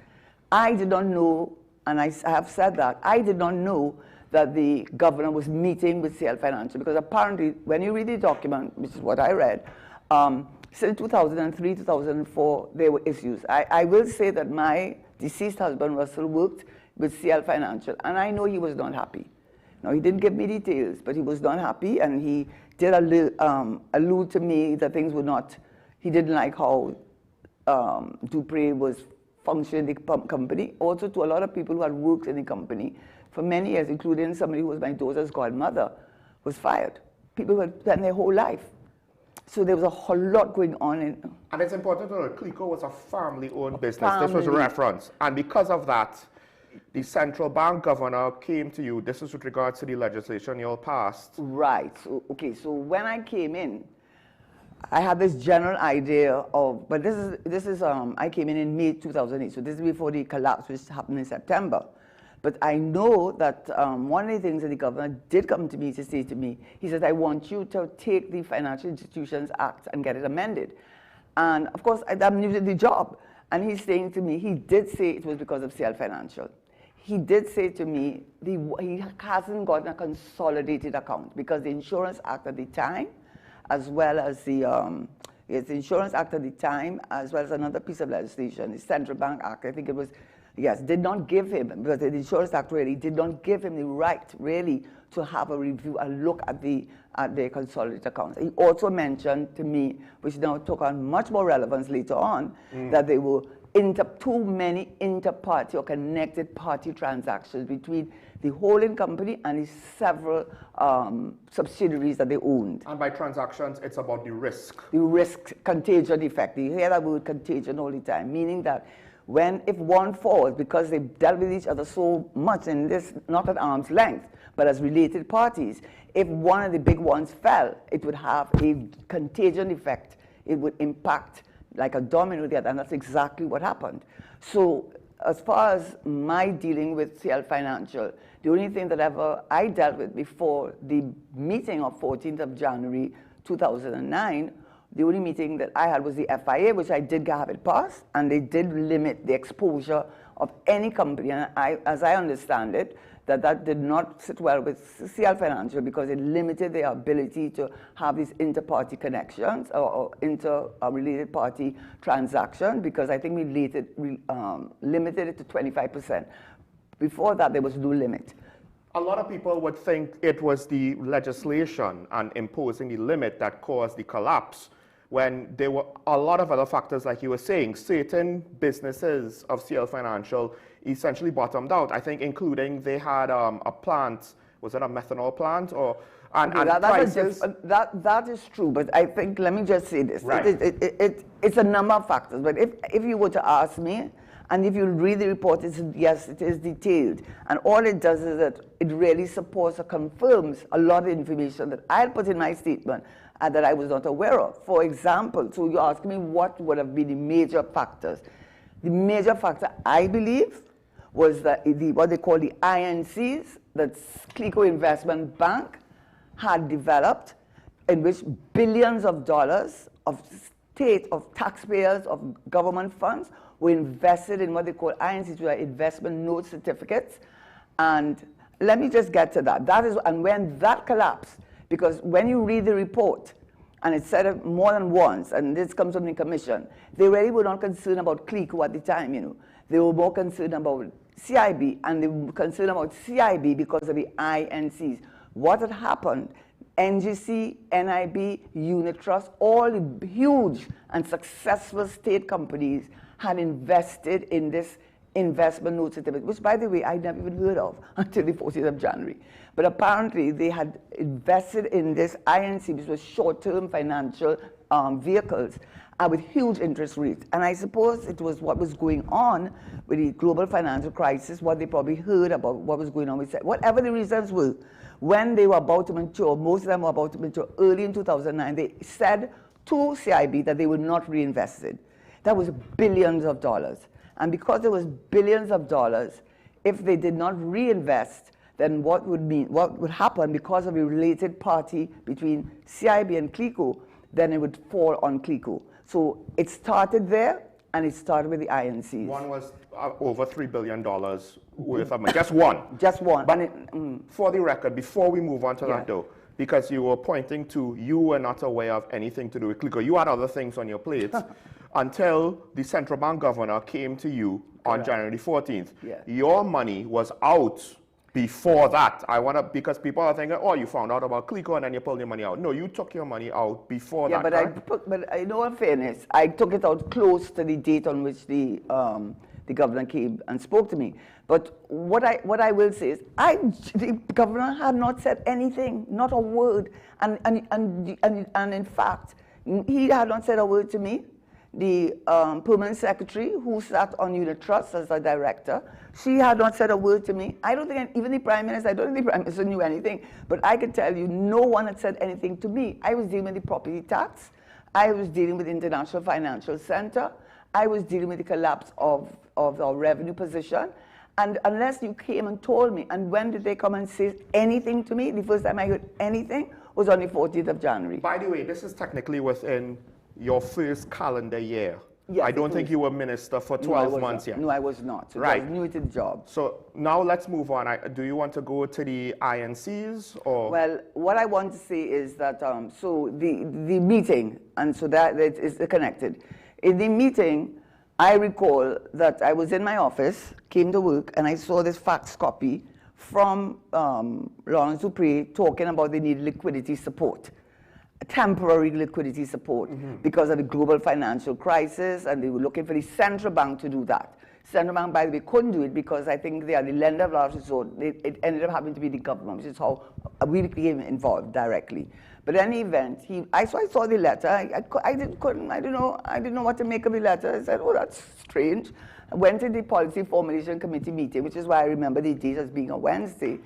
Speaker 3: I did not know, and I have said that, I did not know that the governor was meeting with CL Financial, because apparently, when you read the document, which is what I read, since 2003, 2004, there were issues. I will say that my deceased husband, Russell, worked with CL Financial, and I know he was not happy. Now, he didn't give me details, but he was not happy, and he did allude to me that things were not, he didn't like how Dupree was functioning in the company. Also, to a lot of people who had worked in the company for many years, including somebody who was my daughter's godmother, was fired. People who had spent their whole life. So there was a whole lot going on.
Speaker 5: And it's important to know that Clico was a family-owned business. This was a reference. And because of that, the central bank governor came to you. This is with regards to the legislation you all passed.
Speaker 3: Right. So, okay, so when I came in, I had this general idea of, but this is I came in May 2008, so this is before the collapse, which happened in September. But I know that one of the things that the governor did come to me to say to me, he said, I want you to take the Financial Institutions Act and get it amended. And of course, I'm new to the job. And he's saying to me, he did say it was because of CL Financial. He did say to me, he hasn't gotten a consolidated account because the Insurance Act at the time, as well as the Insurance Act at the time, as well as another piece of legislation, the Central Bank Act, I think it was, yes, did not give him, because the Insurance Act really did not give him the right, really, to have a review and look at their consolidated accounts. He also mentioned to me, which now took on much more relevance later on, that they were too many inter-party or connected party transactions between the holding company and the several subsidiaries that they owned.
Speaker 5: And by transactions, it's about the risk.
Speaker 3: The risk contagion effect. You hear that word contagion all the time, meaning that if one falls, because they've dealt with each other so much in this, not at arm's length, but as related parties, if one of the big ones fell, it would have a contagion effect. It would impact like a domino there, and that's exactly what happened. So as far as my dealing with CL Financial, the only thing that ever I dealt with before the meeting of 14th of January 2009, the only meeting that I had was the FIA, which I did have it passed, and they did limit the exposure of any company. And as I understand it, that did not sit well with CL Financial because it limited their ability to have these inter-party connections or inter-related party transactions, because I think we limited it to 25%. Before that, there was no limit.
Speaker 5: A lot of people would think it was the legislation and imposing the limit that caused the collapse, when there were a lot of other factors, like you were saying. Certain businesses of CL Financial essentially bottomed out, I think, including they had a plant, was it a methanol plant?
Speaker 3: That is true, but I think, let me just say this.
Speaker 5: Right.
Speaker 3: It's a number of factors, but if you were to ask me, and if you read the report, yes, it is detailed. And all it does is that it really supports or confirms a lot of information that I had put in my statement and that I was not aware of. For example, so you ask me what would have been the major factors. The major factor, I believe, was that what they call the INCs, that Clico Investment Bank had developed, in which billions of dollars of taxpayers, of government funds were invested in what they call INCs, which are investment note certificates. And let me just get to that. And when that collapsed, because when you read the report, and it said it more than once, and this comes from the commission, they really were not concerned about Clico at the time, you know. They were more concerned about CIB, and they were concerned about CIB because of the INCs. What had happened, NGC, NIB, Unit Trust, all the huge and successful state companies had invested in this investment note certificate, which, by the way, I never even heard of until the 14th of January. But apparently, they had invested in this INC, which was short-term financial vehicles, with huge interest rates. And I suppose it was what was going on with the global financial crisis, what they probably heard about what was going on with, whatever the reasons were. When they were about to mature, most of them were about to mature early in 2009, they said to CIB that they would not reinvest it. That was billions of dollars. And because there was billions of dollars, if they did not reinvest, then what would happen, because of a related party between CIB and Clico, then it would fall on Clico. So it started there, and it started with the INCs.
Speaker 5: One was over $3 billion worth of money. Just one.
Speaker 3: Just one.
Speaker 5: But for the record, before we move on to that though, because you were pointing to you were not aware of anything to do with Clico. You had other things on your plate until the central bank governor came to you on January 14th.
Speaker 3: Yeah.
Speaker 5: Your money was out before that. Because people are thinking, oh, you found out about Clico and then you pulled your money out. No, you took your money out before that.
Speaker 3: But in all fairness, I took it out close to the date on which the governor came and spoke to me. But what I will say is, the governor had not said anything, not a word, and in fact, he had not said a word to me. The permanent secretary, who sat on Unit Trust as a director, she had not said a word to me. I don't think even the Prime Minister, I don't think the Prime Minister knew anything, but I can tell you no one had said anything to me. I was dealing with the property tax. I was dealing with the International Financial Center. I was dealing with the collapse of our revenue position. And unless you came and told me, and when did they come and say anything to me? The first time I heard anything was on the 14th of January.
Speaker 5: By the way, this is technically within your first calendar year.
Speaker 3: Yes,
Speaker 5: I don't think you were minister for 12 months yet.
Speaker 3: No, I was not. So
Speaker 5: right.
Speaker 3: I was new to the job.
Speaker 5: So now let's move on. Do you want to go to the INCs or?
Speaker 3: Well, what I want to say is that, so the meeting, and so that is connected. In the meeting, I recall that I was in my office, came to work, and I saw this fax copy from Lawrence Dupree talking about the need liquidity support. temporary liquidity support because of the global financial crisis, and they were looking for the central bank to do that. Central bank, by the way, couldn't do it because I think they are the lender of last resort. It ended up having to be the government, which is how we became involved directly. But in any event, so I saw the letter. I didn't know what to make of the letter. I said, oh, that's strange. I went to the Policy Formulation Committee meeting, which is why I remember the date as being a Wednesday.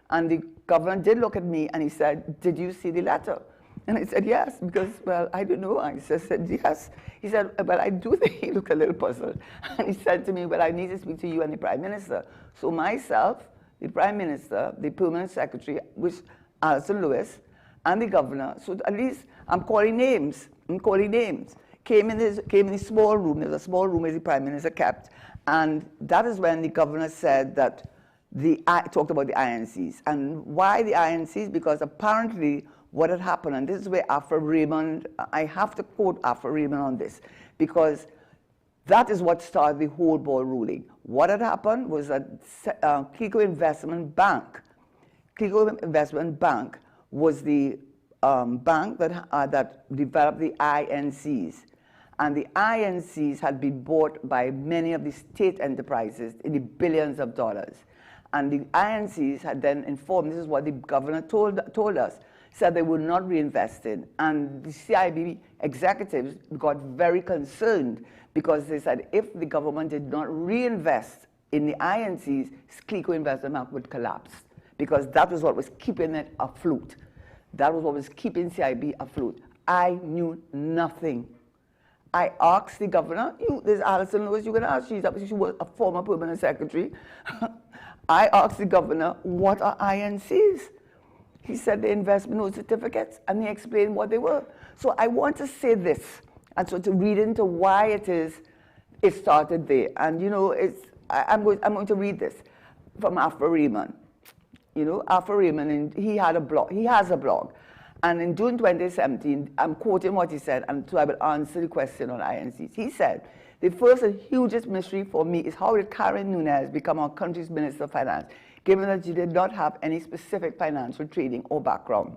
Speaker 3: And the governor did look at me and he said, did you see the letter? And I said, yes, because, well, I don't know. I just said, yes. He said, well, I do think he looked a little puzzled. And he said to me, well, I need to speak to you and the Prime Minister. So myself, the Prime Minister, the Permanent Secretary, which Alison Lewis, and the governor, so at least I'm calling names, came in this small room. There was a small room where the Prime Minister kept. And that is when the governor said that talked about the INCs. And why the INCs? Because apparently what had happened, and this is where Afra Raymond, I have to quote Afra Raymond on this, because that is what started the whole ball ruling. What had happened was that Clico Investment Bank was the bank that developed the INCs. And the INCs had been bought by many of the state enterprises in the billions of dollars. And the INCs had then informed, this is what the governor told us, said they would not reinvest in. And the CIB executives got very concerned because they said if the government did not reinvest in the INCs, Clico Investment Bank would collapse, because that was what was keeping it afloat. That was what was keeping CIB afloat. I knew nothing. I asked the governor, there's Alison Lewis, you can ask, she was a former permanent secretary. I asked the governor, what are INCs? He said the investment note certificates, and he explained what they were. So I want to say this, and so to read into why it started there. And I'm going to read this from Afra Raymond. Afra Raymond, and he has a blog. And in June 2017, I'm quoting what he said, and so I will answer the question on INCs. He said, the first and hugest mystery for me is how did Karen Nunes become our country's Minister of Finance, given that she did not have any specific financial training or background.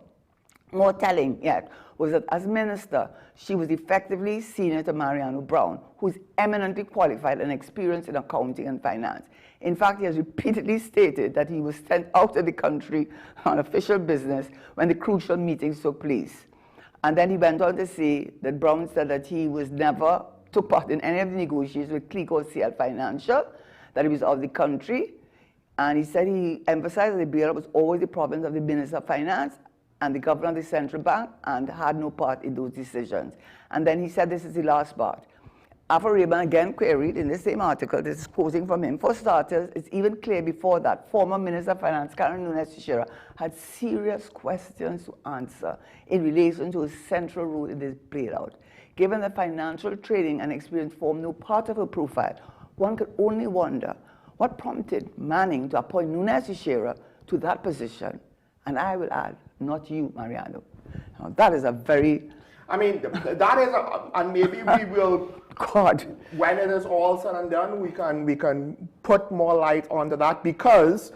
Speaker 3: More telling yet was that as minister, she was effectively senior to Mariano Brown, who is eminently qualified and experienced in accounting and finance. In fact, he has repeatedly stated that he was sent out of the country on official business when the crucial meetings took place. And then he went on to say that Brown said that he was never took part in any of the negotiations with Clico CL Financial, that he was out of the country. And he said he emphasized that the bailout was always the province of the Minister of Finance and the governor of the central bank, and had no part in those decisions. And then he said, this is the last part. Afra Raymond again queried in the same article, this is quoting from him, for starters, it's even clear before that former Minister of Finance Karen Nunes had serious questions to answer in relation to a central role in this bailout. Given that financial training and experience form no part of her profile, one could only wonder what prompted Manning to appoint Nunes to that position. And I will add, not you, Mariano. Now, that is a very...
Speaker 5: I mean, that is, and maybe we will...
Speaker 3: God.
Speaker 5: When it is all said and done, we can put more light onto that, because...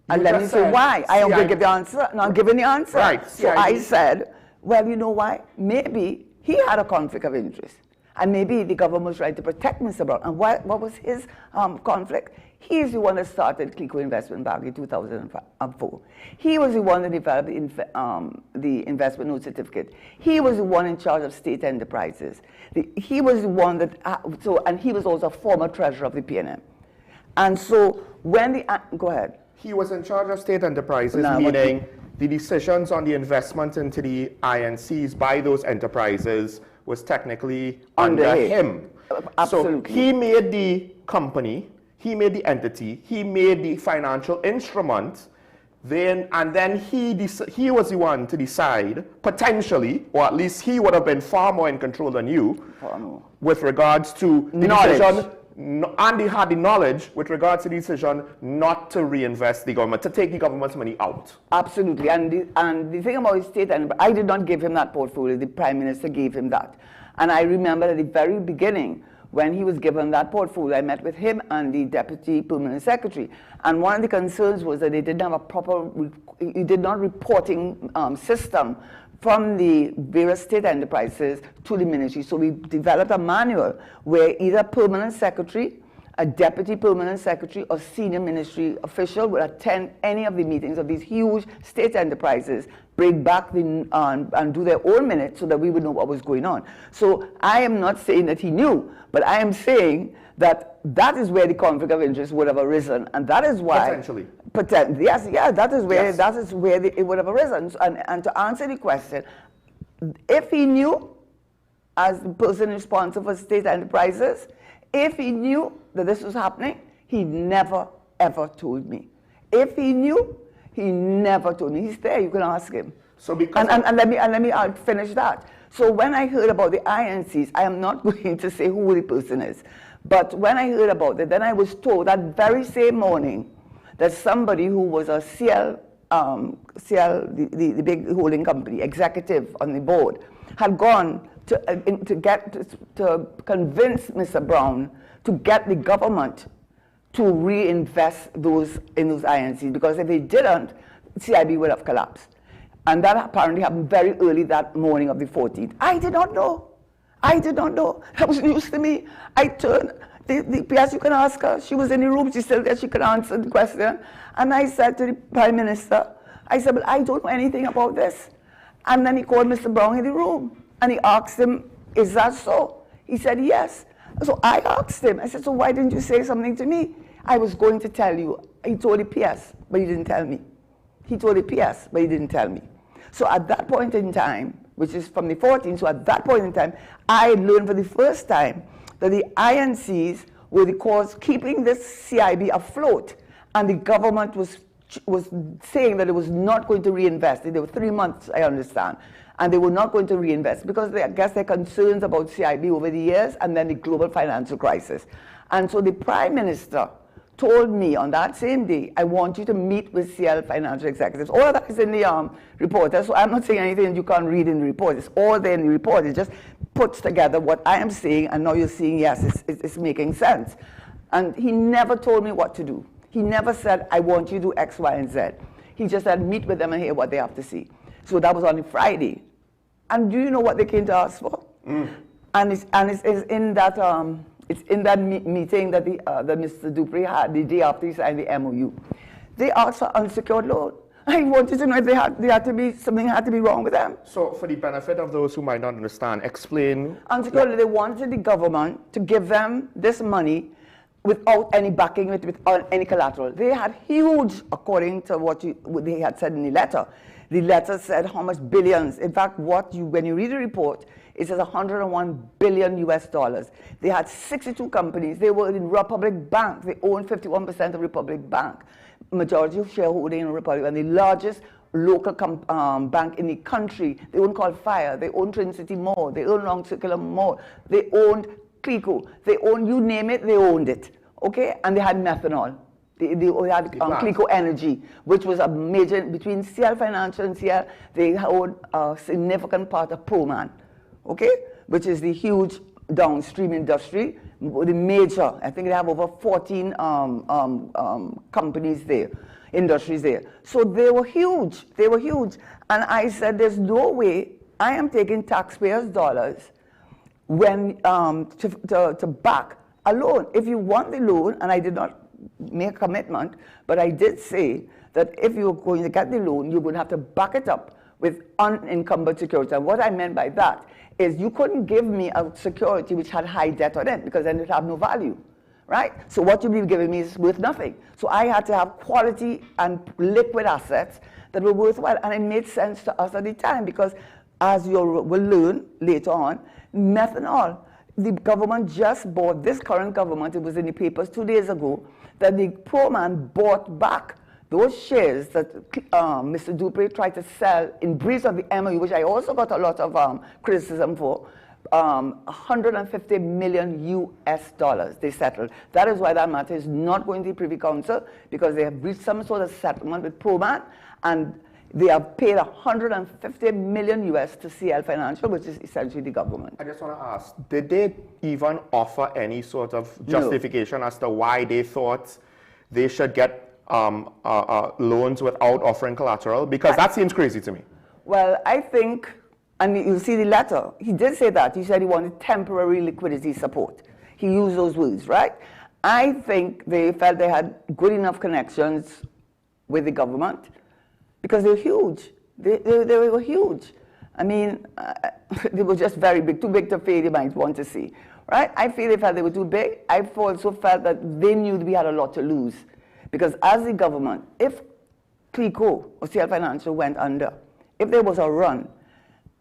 Speaker 3: And let me say why. I am going to give the answer. No, I'm giving the answer.
Speaker 5: Right.
Speaker 3: So I said, well, you know why? Maybe he had a conflict of interest. And maybe the government was trying to protect Mr. Brown. And what was his conflict? He's the one that started Clico Investment Bank in 2004. He was the one that developed the investment note certificate. He was the one in charge of state enterprises. He was the one that, and he was also a former treasurer of the PNM. And so when go ahead.
Speaker 5: He was in charge of state enterprises, meaning the decisions on the investment into the INCs by those enterprises was technically under him.
Speaker 3: Absolutely.
Speaker 5: So he made the company, he made the entity, he made the financial instrument, and then he was the one to decide, potentially, or at least he would have been far more in control than you, with regards to the decision, and he had the knowledge with regards to the decision not to reinvest the government, to take the government's money out.
Speaker 3: Absolutely, and the thing about his state, and I did not give him that portfolio, the Prime Minister gave him that. And I remember at the very beginning, when he was given that portfolio, I met with him and the Deputy Permanent Secretary. And one of the concerns was that they didn't have a proper, reporting system from the various state enterprises to the ministry. So we developed a manual where either permanent secretary, a deputy permanent secretary, or senior ministry official would attend any of the meetings of these huge state enterprises, bring back and do their own minutes so that we would know what was going on. So I am not saying that he knew, but I am saying that that is where the conflict of interest would have arisen, and that is why
Speaker 5: potentially.
Speaker 3: Yes, yeah, that is where it would have arisen. And to answer the question, if he knew, as the person responsible for state enterprises, if he knew that this was happening, he never ever told me. If he knew, he never told me. He's there. You can ask him.
Speaker 5: So because
Speaker 3: and let me finish that. So when I heard about the INCs, I am not going to say who the person is, but when I heard about it, then I was told that very same morning that somebody who was a CL, the big holding company executive on the board, had gone to convince Mr. Brown to get the government to reinvest in those INCs, because if they didn't, CIB would have collapsed. And that apparently happened very early that morning of the 14th. I did not know. I did not know. That was news to me. I turned, the PS, you can ask her. She was in the room. She's still there. She could answer the question. And I said to the Prime Minister, I said, well, I don't know anything about this. And then he called Mr. Brown in the room. And he asked him, is that so? He said, yes. So I asked him. I said, so why didn't you say something to me? I was going to tell you. He told the PS, but he didn't tell me. He told the PS, but he didn't tell me. So at that point in time, which is from the 14th, so at that point in time, I learned for the first time that the INCs were the cause keeping this CIB afloat, and the government was saying that it was not going to reinvest. There were 3 months, I understand, and they were not going to reinvest because I guess their concerns about CIB over the years and then the global financial crisis. And so the Prime Minister told me on that same day, I want you to meet with CL financial executives. All of that is in the report. So I'm not saying anything that you can't read in the report. It's all there in the report. It just puts together what I am saying, and now you're seeing, yes, it's making sense. And he never told me what to do. He never said, I want you to do X, Y, and Z. He just said, meet with them and hear what they have to see. So that was on a Friday. And do you know what they came to ask for? And it's in that... It's in that meeting that that Mr. Dupree had the day after he signed the MOU. They asked for unsecured loan. I wanted to know if something had to be wrong with them.
Speaker 5: So for the benefit of those who might not understand, explain.
Speaker 3: Unsecured, they wanted the government to give them this money without any backing, without any collateral. They had huge, according to what they had said in the letter. The letter said how much billions. In fact, when you read the report, it says 101 billion US dollars. They had 62 companies. They were in Republic Bank. They owned 51% of Republic Bank. Majority of shareholding in Republic, and the largest local bank in the country. They owned called Fire. They owned Trinity Mall. They owned Long Circular Mall. They owned Clico. They owned, you name it, they owned it. Okay? And they had methanol. They had Clico Energy, which was a major, between CL Financial and CL, they owned a significant part of Proman. Okay, which is the huge downstream industry, the major, I think they have over 14 companies there, industries there. So they were huge, And I said, there's no way I am taking taxpayers' dollars when, to back a loan. If you want the loan, and I did not make a commitment, but I did say that if you're going to get the loan, you're going to have to back it up with unencumbered security. And what I meant by that is you couldn't give me a security which had high debt on it, because then it would have no value, right? So what you'd be giving me is worth nothing. So I had to have quality and liquid assets that were worthwhile, and it made sense to us at the time, because as you will learn later on, methanol, the government just bought, this current government, it was in the papers 2 days ago, that the Proman bought back those shares that Mr. Dupree tried to sell in breach of the MOU, which I also got a lot of criticism for, 150 million US dollars they settled. That is why that matter is not going to the Privy Council, because they have reached some sort of settlement with Proman, and they have paid 150 million US to CL Financial, which is essentially the government.
Speaker 5: I just want to ask, did they even offer any sort of justification as to why they thought they should get loans without offering collateral? Because that seems crazy to me.
Speaker 3: Well, I think, and you see the letter, he did say that. He said he wanted temporary liquidity support. He used those words, right? I think they felt they had good enough connections with the government because they were huge. They were huge. I mean, they were just very big, too big to fail, you might want to see, right? I feel they felt they were too big. I also felt that they knew we had a lot to lose because as the government, if CLICO or CL Financial went under, if there was a run,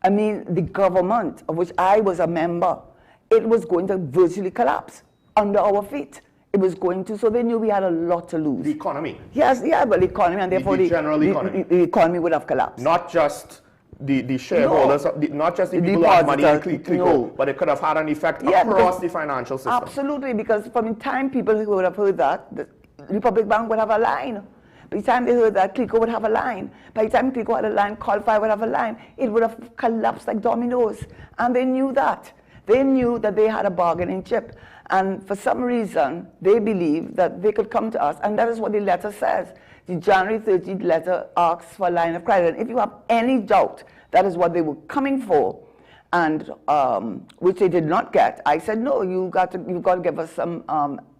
Speaker 3: I mean, the government, of which I was a member, it was going to virtually collapse under our feet. It was going to, so they knew we had a lot to lose.
Speaker 5: The economy.
Speaker 3: Yes, yeah, but the economy, and therefore
Speaker 5: the general economy.
Speaker 3: The economy would have collapsed.
Speaker 5: Not just the shareholders, not just the people who have money in CLICO, but it could have had an effect across the financial system.
Speaker 3: Absolutely, because from the time people who would have heard that, the Republic Bank would have a line. By the time they heard that, CLICO would have a line. By the time CLICO had a line, Qualify would have a line. It would have collapsed like dominoes. And they knew that. They knew that they had a bargaining chip. And for some reason, they believed that they could come to us. And that is what the letter says. The January 13th letter asks for a line of credit. And if you have any doubt that is what they were coming for, and which they did not get, I said, no, you've got to give us some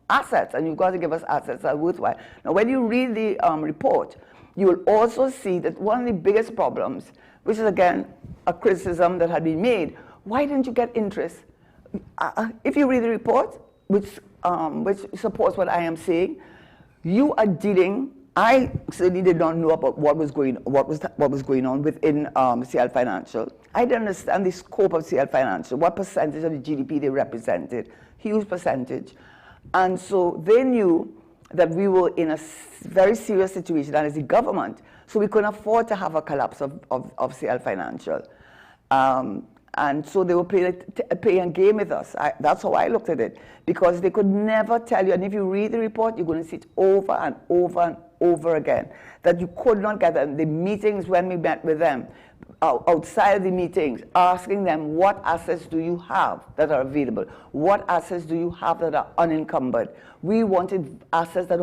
Speaker 3: assets, and you've got to give us assets that are worthwhile. Now, when you read the report, you will also see that one of the biggest problems, which is, again, a criticism that had been made, why didn't you get interest? If you read the report, which supports what I am saying, you are dealing. I certainly did not know about what was going on within CL Financial. I didn't understand the scope of CL Financial, what percentage of the GDP they represented, huge percentage. And so they knew that we were in a very serious situation as the government, so we couldn't afford to have a collapse of CL Financial. And so they were playing a game with us. That's how I looked at it, because they could never tell you, and if you read the report, you're going to see it over and over and over again, that you could not get them. The meetings when we met with them, outside of the meetings, asking them, what assets do you have that are available? What assets do you have that are unencumbered? We wanted assets that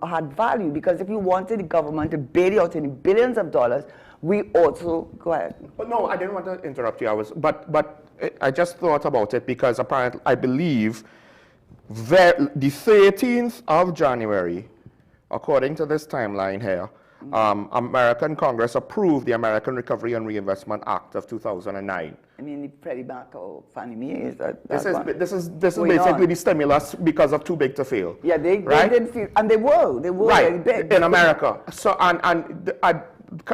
Speaker 3: had value, because if you wanted the government to bail you out in billions of dollars, we also, go ahead.
Speaker 5: But no, I didn't want to interrupt you. But I just thought about it because apparently, I believe the 13th of January, according to this timeline here, American Congress approved the American Recovery and Reinvestment Act of 2009.
Speaker 3: I mean, the Freddie Mac or Fannie Mae is that.
Speaker 5: This is basically the stimulus because of too big to fail.
Speaker 3: Yeah, they did feel, and they were very big
Speaker 5: in America. So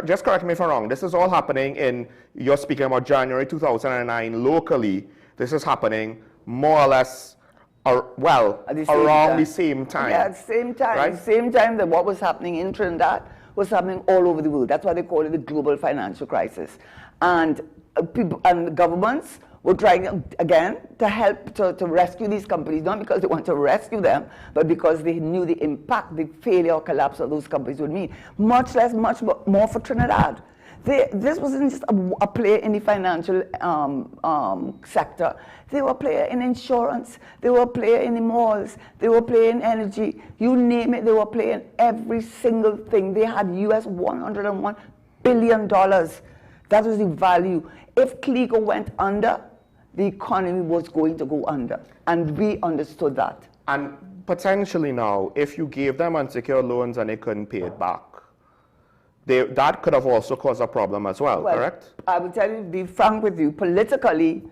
Speaker 5: just correct me if I'm wrong. This is all happening in, you're speaking about January 2009 locally. This is happening more or less, around the same time.
Speaker 3: Yeah, at the same time.
Speaker 5: Right?
Speaker 3: At the same time that what was happening in Trinidad was happening all over the world. That's why they call it the global financial crisis. And people and governments were trying, again, to help to rescue these companies, not because they want to rescue them, but because they knew the impact, the failure or collapse of those companies would mean. Much more for Trinidad. This wasn't just a player in the financial sector. They were a player in insurance. They were a player in the malls. They were a player in energy. You name it, they were playing every single thing. They had US $101 billion. That was the value. If CLICO went under, the economy was going to go under. And we understood that.
Speaker 5: And potentially now, if you gave them unsecured loans and they couldn't pay it back, that could have also caused a problem as well, correct?
Speaker 3: I will tell you, be frank with you, politically,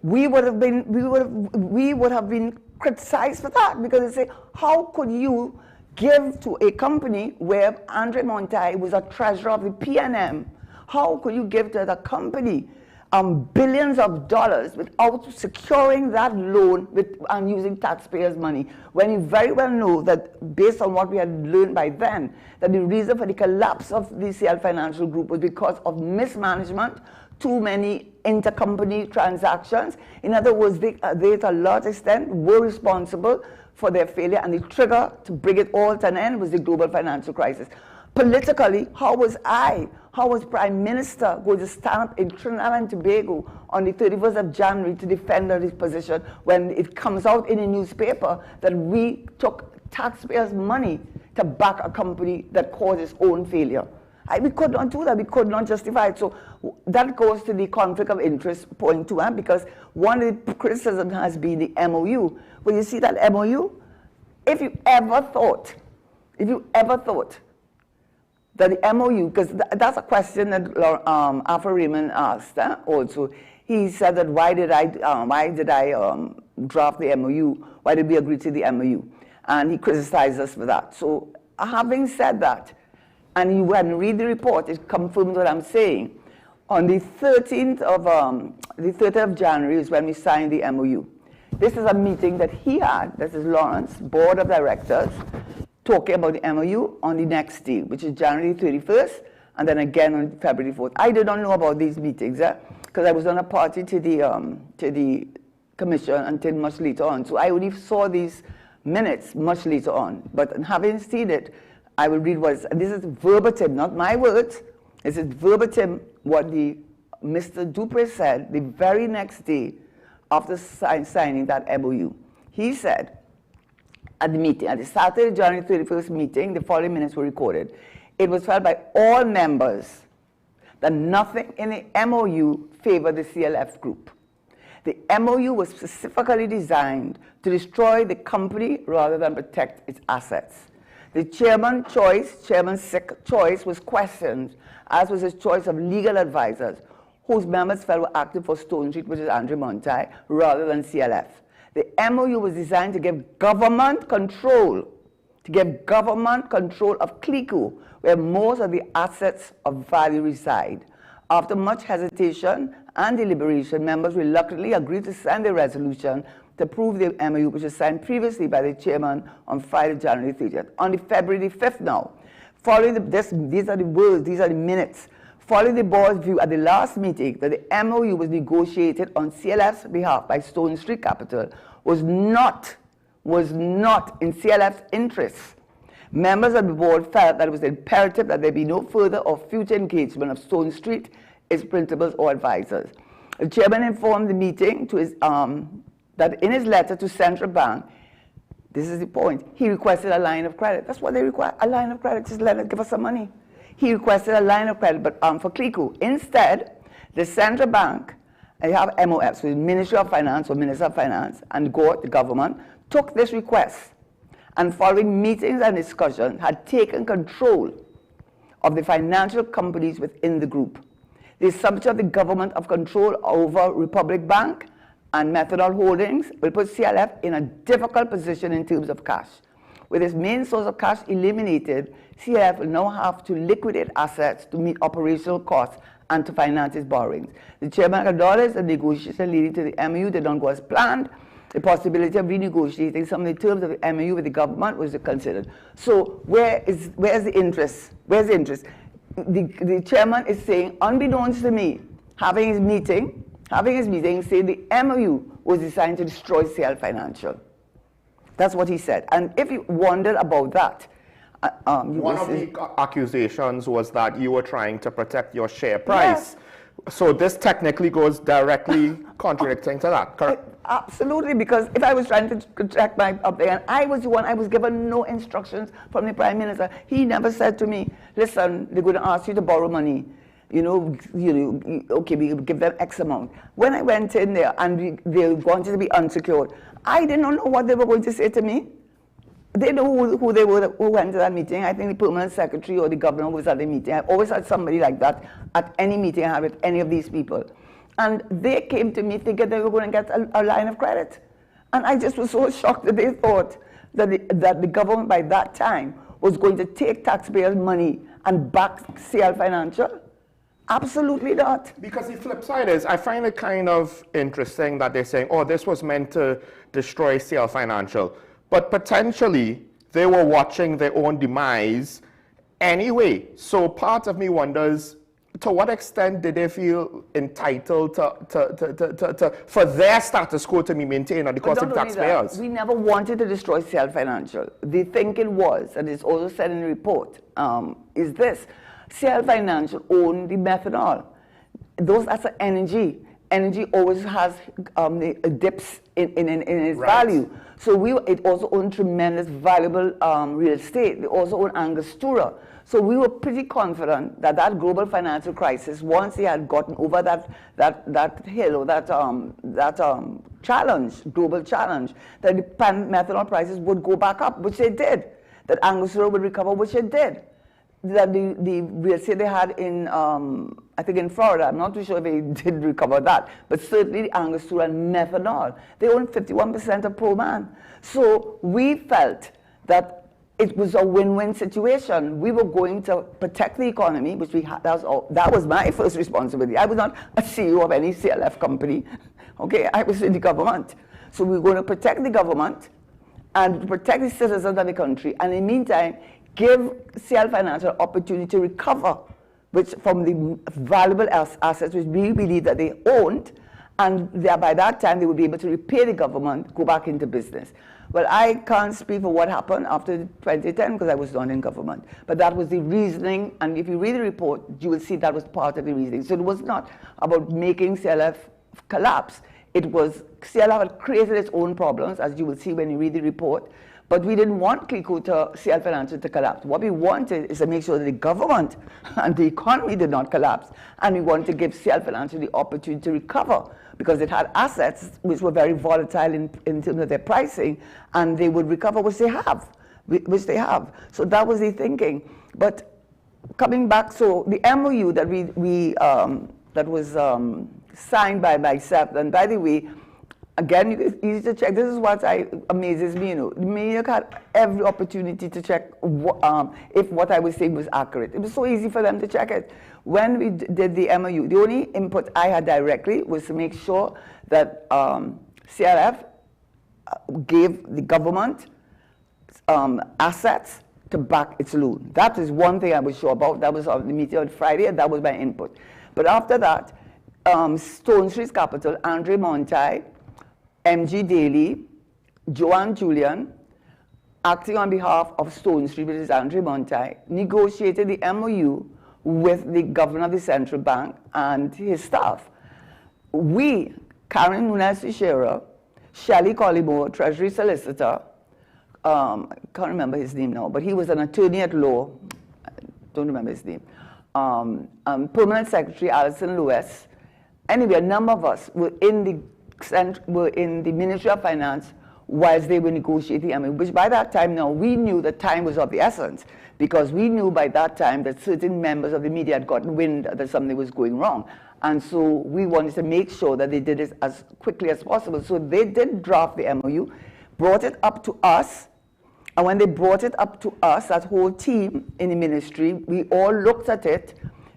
Speaker 3: we would have been criticized for that, because they say, how could you give to a company where Andre Montai was a treasurer of the PNM? How could you give to the company billions of dollars without securing that loan and using taxpayers' money, when you very well know that, based on what we had learned by then, that the reason for the collapse of the CL Financial Group was because of mismanagement, too many intercompany transactions. In other words, they to a large extent were responsible for their failure, and the trigger to bring it all to an end was the global financial crisis. Politically, how was Prime Minister going to stand up in Trinidad and Tobago on the 31st of January to defend his position when it comes out in a newspaper that we took taxpayers' money to back a company that caused its own failure? We could not do that. We could not justify it. So that goes to the conflict of interest point too, because one of the criticisms has been the MOU. When you see that MOU, if you ever thought that the MOU, because that's a question that Alpha Raymond asked also. He said that why did I draft the MOU? Why did we agree to the MOU? And he criticized us for that. So having said that, and you went and read the report, it confirms what I'm saying. On the 13th of January is when we signed the MOU. This is a meeting that he had, this is Lawrence, Board of Directors, talking about the MOU on the next day, which is January 31st, and then again on February 4th. I did not know about these meetings, because I was on a party to the commission until much later on. So I only saw these minutes much later on. But having seen it, I will read what and this is verbatim, not my words. This is verbatim what the Mr. Dupre said the very next day after signing that MOU. He said at the meeting, at the Saturday, January 31st meeting, the following minutes were recorded. It was felt by all members that nothing in the MOU favored the CLF group. The MOU was specifically designed to destroy the company rather than protect its assets. The chairman's choice was questioned, as was his choice of legal advisors, whose members felt were acting for Stone Street, which is Andre Monti, rather than CLF. The MOU was designed to give government control, of CLICO, where most of the assets of value reside. After much hesitation and deliberation, members reluctantly agreed to sign the resolution to approve the MOU, which was signed previously by the chairman on Friday, January 30th. On the February 5th now, following these are the words, these are the minutes, following the board's view at the last meeting that the MOU was negotiated on CLF's behalf by Stone Street Capital was not in CLF's interests. Members of the board felt that it was imperative that there be no further or future engagement of Stone Street, its principals or advisors. The chairman informed the meeting to his, that in his letter to Central Bank, this is the point, he requested a line of credit. That's what they require, a line of credit, just give us some money. He requested a line of credit, but for CLICO. Instead, the Central Bank, they have MOF, so the Ministry of Finance or Minister of Finance, and the government took this request, and following meetings and discussions, had taken control of the financial companies within the group. The subject of the government of control over Republic Bank and Methanol Holdings will put CLF in a difficult position in terms of cash. With its main source of cash eliminated, CLF will now have to liquidate assets to meet operational costs and to finance its borrowings. The chairman acknowledged the negotiation leading to the MOU did not go as planned. The possibility of renegotiating some of the terms of the MOU with the government was considered. So where's the interest? Where's the interest? The chairman is saying, unbeknownst to me, having his meeting, saying the MOU was designed to destroy CL Financial. That's what he said. And if you wondered about that,
Speaker 5: one of the accusations was that you were trying to protect your share price. Yes. So this technically goes directly contradicting to that, correct?
Speaker 3: Absolutely, because if I was trying to protect my up there, and I was the one, I was given no instructions from the Prime Minister. He never said to me, listen, they're going to ask you to borrow money. Okay, we give them X amount. When I went in there and they wanted to be unsecured, I did not know what they were going to say to me. They know who they were who went to that meeting. I think the permanent secretary or the governor was at the meeting. I always had somebody like that at any meeting I had with any of these people. And they came to me thinking they were going to get a line of credit. And I just was so shocked that they thought that the government by that time was going to take taxpayers' money and back CL Financial. Absolutely not.
Speaker 5: Because the flip side is, I find it kind of interesting that they're saying, oh, this was meant to destroy CL Financial. But potentially, they were watching their own demise anyway. So part of me wonders, to what extent did they feel entitled for their status quo to be maintained at the cost of taxpayers?
Speaker 3: We never wanted to destroy CL Financial. The thinking was, and it's also said in the report, is this. CL Financial owned the methanol. That's energy. Energy always has dips in its value. So it also owned tremendous valuable real estate. They also owned Angostura. So we were pretty confident that that global financial crisis, once they had gotten over that hill or that challenge, global challenge, that the methanol prices would go back up, which they did. That Angostura would recover, which it did. That the real estate they had in, I think in Florida, I'm not too sure if they did recover that, but certainly the Angostura and methanol, they own 51% of ProMan. So we felt that it was a win-win situation. We were going to protect the economy, which we had, that was my first responsibility. I was not a CEO of any CLF company, okay? I was in the government. So we were going to protect the government and protect the citizens of the country, and in the meantime, give CL Financial opportunity to recover which from the valuable assets which we believe that they owned, and by that time they would be able to repay the government, go back into business. Well, I can't speak for what happened after 2010 because I was not in government. But that was the reasoning, and if you read the report, you will see that was part of the reasoning. So it was not about making CLF collapse. It was CLF had created its own problems, as you will see when you read the report. But we didn't want CLICO to CL Financial to collapse. What we wanted is to make sure that the government and the economy did not collapse. And we wanted to give CL Financial the opportunity to recover because it had assets which were very volatile in terms of their pricing, and they would recover, which they have. So that was the thinking. But coming back, so the MOU that that was signed by myself, and by the way, again, it's easy to check. This is what amazes me, you know. The media had every opportunity to check if what I was saying was accurate. It was so easy for them to check it. When we did the MOU, the only input I had directly was to make sure that CLF gave the government assets to back its loan. That is one thing I was sure about. That was on the meeting on Friday, and that was my input. But after that, Stone Street Capital, Andre Monti, MG Daly, Joanne Julian, acting on behalf of Stone Street, which is Andre Monti, negotiated the MOU with the governor of the central bank and his staff. We, Karen Nunes Teixeira, Shelley Collymore, Treasury Solicitor, I can't remember his name now, but he was an attorney at law, I don't remember his name, Permanent Secretary Alison Lewis. Anyway, a number of us were in the Ministry of Finance whilst they were negotiating, which by that time now, we knew that time was of the essence, because we knew by that time that certain members of the media had gotten wind that something was going wrong. And so we wanted to make sure that they did it as quickly as possible. So they did draft the MOU, brought it up to us, and when they brought it up to us, that whole team in the ministry, we all looked at it,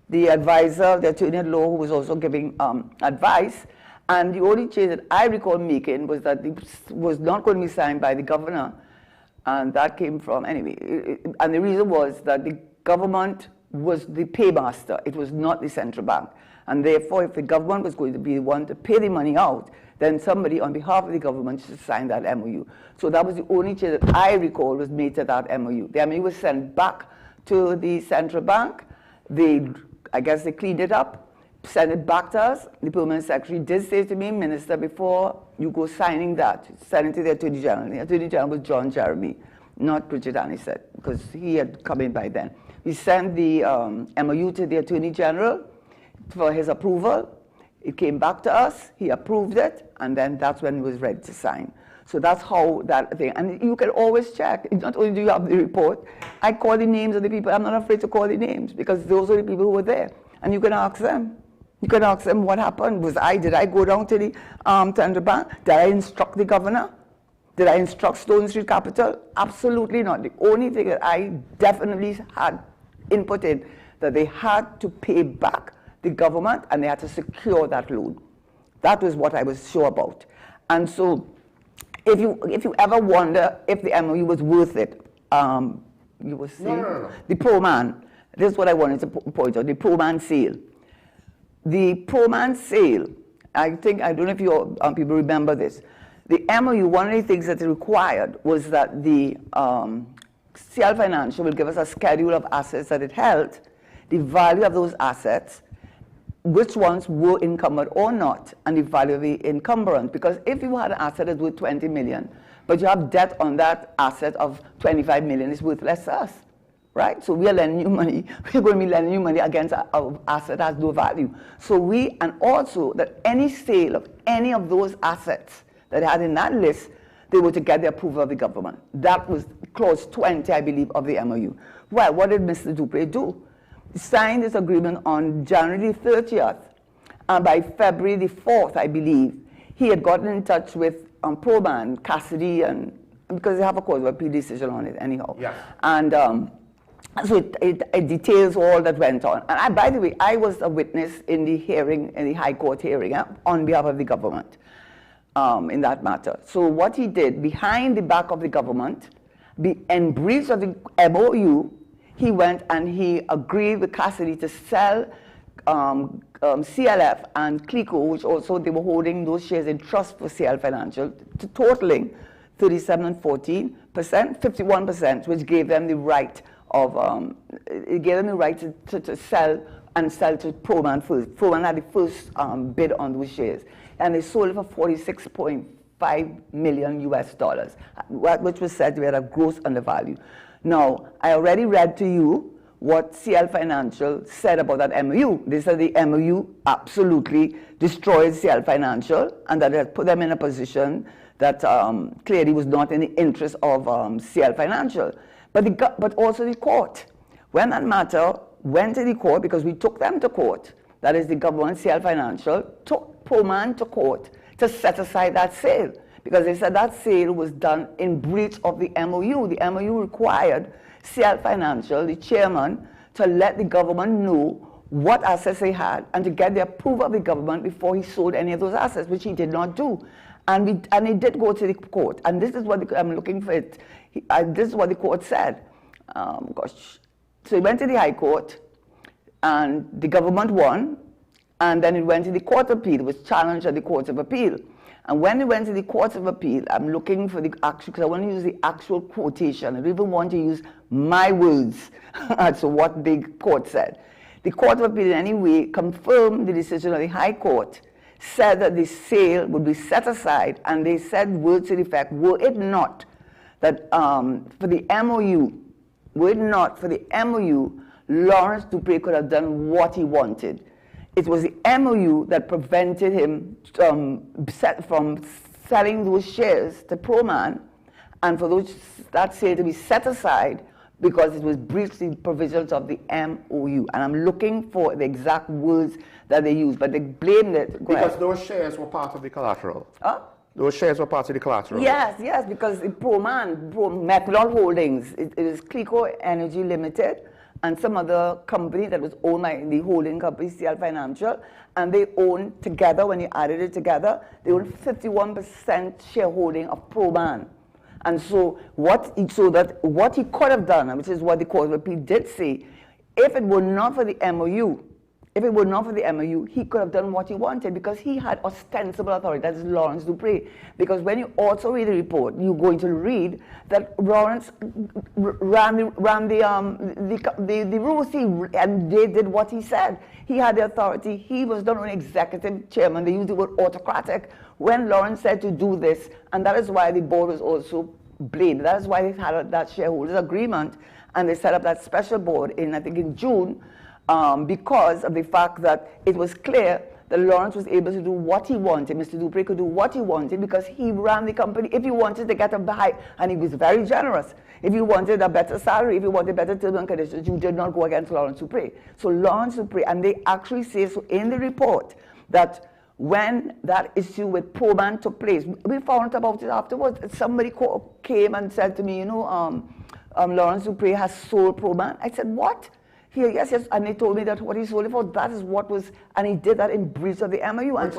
Speaker 3: the advisor, the attorney at law who was also giving advice, and the only change that I recall making was that it was not going to be signed by the governor, and that came from, anyway, and the reason was that the government was the paymaster, it was not the central bank. And therefore, if the government was going to be the one to pay the money out, then somebody on behalf of the government should sign that MOU. So that was the only change that I recall was made to that MOU. The MOU was sent back to the central bank. I guess they cleaned it up, sent it back to us. The permanent secretary did say to me, Minister, before you go signing that, send it to the Attorney General. The Attorney General was John Jeremy, not Bridget Anisette, because he had come in by then. We sent the MOU to the Attorney General for his approval. It came back to us, he approved it, and then that's when he was ready to sign. So that's how that thing, and you can always check. Not only do you have the report, I call the names of the people. I'm not afraid to call the names because those are the people who were there. And you can ask them. You can ask them what happened. Did I go down to the central bank? Did I instruct the governor? Did I instruct Stone Street Capital? Absolutely not. The only thing that I definitely had input in, that they had to pay back the government and they had to secure that loan. That was what I was sure about. And so if you ever wonder if the MOU was worth it, you will see the ProMan. This is what I wanted to point out, the ProMan sale. The ProMan sale, I don't know if you people remember this. The MOU, one of the things that it required was that the CL Financial will give us a schedule of assets that it held, the value of those assets, which ones were encumbered or not, and the value of the encumbrance. Because if you had an asset that's worth 20 million, but you have debt on that asset of 25 million, it's worth less to us. right? So we are lending you money. We're going to be lending you money against an asset that has no value. So and also that any sale of any of those assets that they had in that list, they were to get the approval of the government. That was clause 20, I believe, of the MOU. Well, what did Mr. Dupré do? He signed this agreement on January 30th, and by February the 4th, I believe, he had gotten in touch with Proman, Cassidy, and because they have a court of appeal decision on it anyhow.
Speaker 5: Yeah.
Speaker 3: And so it details all that went on. And by the way, I was a witness in the hearing, in the High Court hearing, on behalf of the government in that matter. So what he did, behind the back of the government, in breach of the MOU, he went and he agreed with Cassidy to sell CLF and Clico, which also they were holding those shares in trust for CL Financial, totaling 37 and 14%, 51%, which gave them the right of it gave them the right to sell and sell to Proman first. Proman had the first bid on those shares, and they sold it for $46.5 million US, which was said to be at a gross undervalue. Now, I already read to you what CL Financial said about that MOU. They said the MOU absolutely destroyed CL Financial and that it had put them in a position that clearly was not in the interest of CL Financial. But also the court. When that matter went to the court, because we took them to court, that is the government, CL Financial, took Proman to court to set aside that sale. Because they said that sale was done in breach of the MOU. The MOU required CL Financial, the chairman, to let the government know what assets they had and to get the approval of the government before he sold any of those assets, which he did not do. And he did go to the court. And this is what I'm looking for it. This is what the court said. Gosh. So he went to the High Court, and the government won, and then it went to the Court of Appeal. It was challenged at the Court of Appeal. And when it went to the Court of Appeal, I'm looking for the actual, because I want to use the actual quotation. I don't even want to use my words as to what the court said. The Court of Appeal, in any way, confirmed the decision of the High Court, said that the sale would be set aside, and they said words to the effect, were it not that for the MOU, Lawrence Dupré could have done what he wanted. It was the MOU that prevented him from selling those shares to Proman, and for that sale to be set aside because it was breached the provisions of the MOU. And I'm looking for the exact words that they used, but they blamed it.
Speaker 5: Because those shares were part of the collateral.
Speaker 3: Huh?
Speaker 5: Those shares were part of the collateral.
Speaker 3: Yes, because Methanol Holdings, it is Clico Energy Limited, and some other company that was owned by the holding company, CL Financial, and they owned together, when you added it together, they owned 51% shareholding of Proman. And so what he could have done, which is what the Court of Appeal did say, if it were not for the MOU, he could have done what he wanted because he had ostensible authority. That is Lawrence Dupré. Because when you also read the report, you're going to read that Lawrence ran the rules, and they did what he said. He had the authority. He was not only executive chairman, they used the word autocratic when Lawrence said to do this, and that is why the board was also blamed. That is why they had that shareholders agreement, and they set up that special board in, I think, in June, because of the fact that it was clear that Lawrence was able to do what he wanted. Mr. Dupré could do what he wanted because he ran the company. If he wanted to get a high, and he was very generous, if you wanted a better salary, if you wanted better terms and conditions, you did not go against Lawrence Dupré. So Lawrence Dupré, and they actually say so in the report that when that issue with Proman took place, we found out about it afterwards. Somebody came and said to me, Lawrence Dupré has sold Proman. I said, what? Yes, and they told me that what he sold it for, that is what was, and he did that in breach of the MOU. And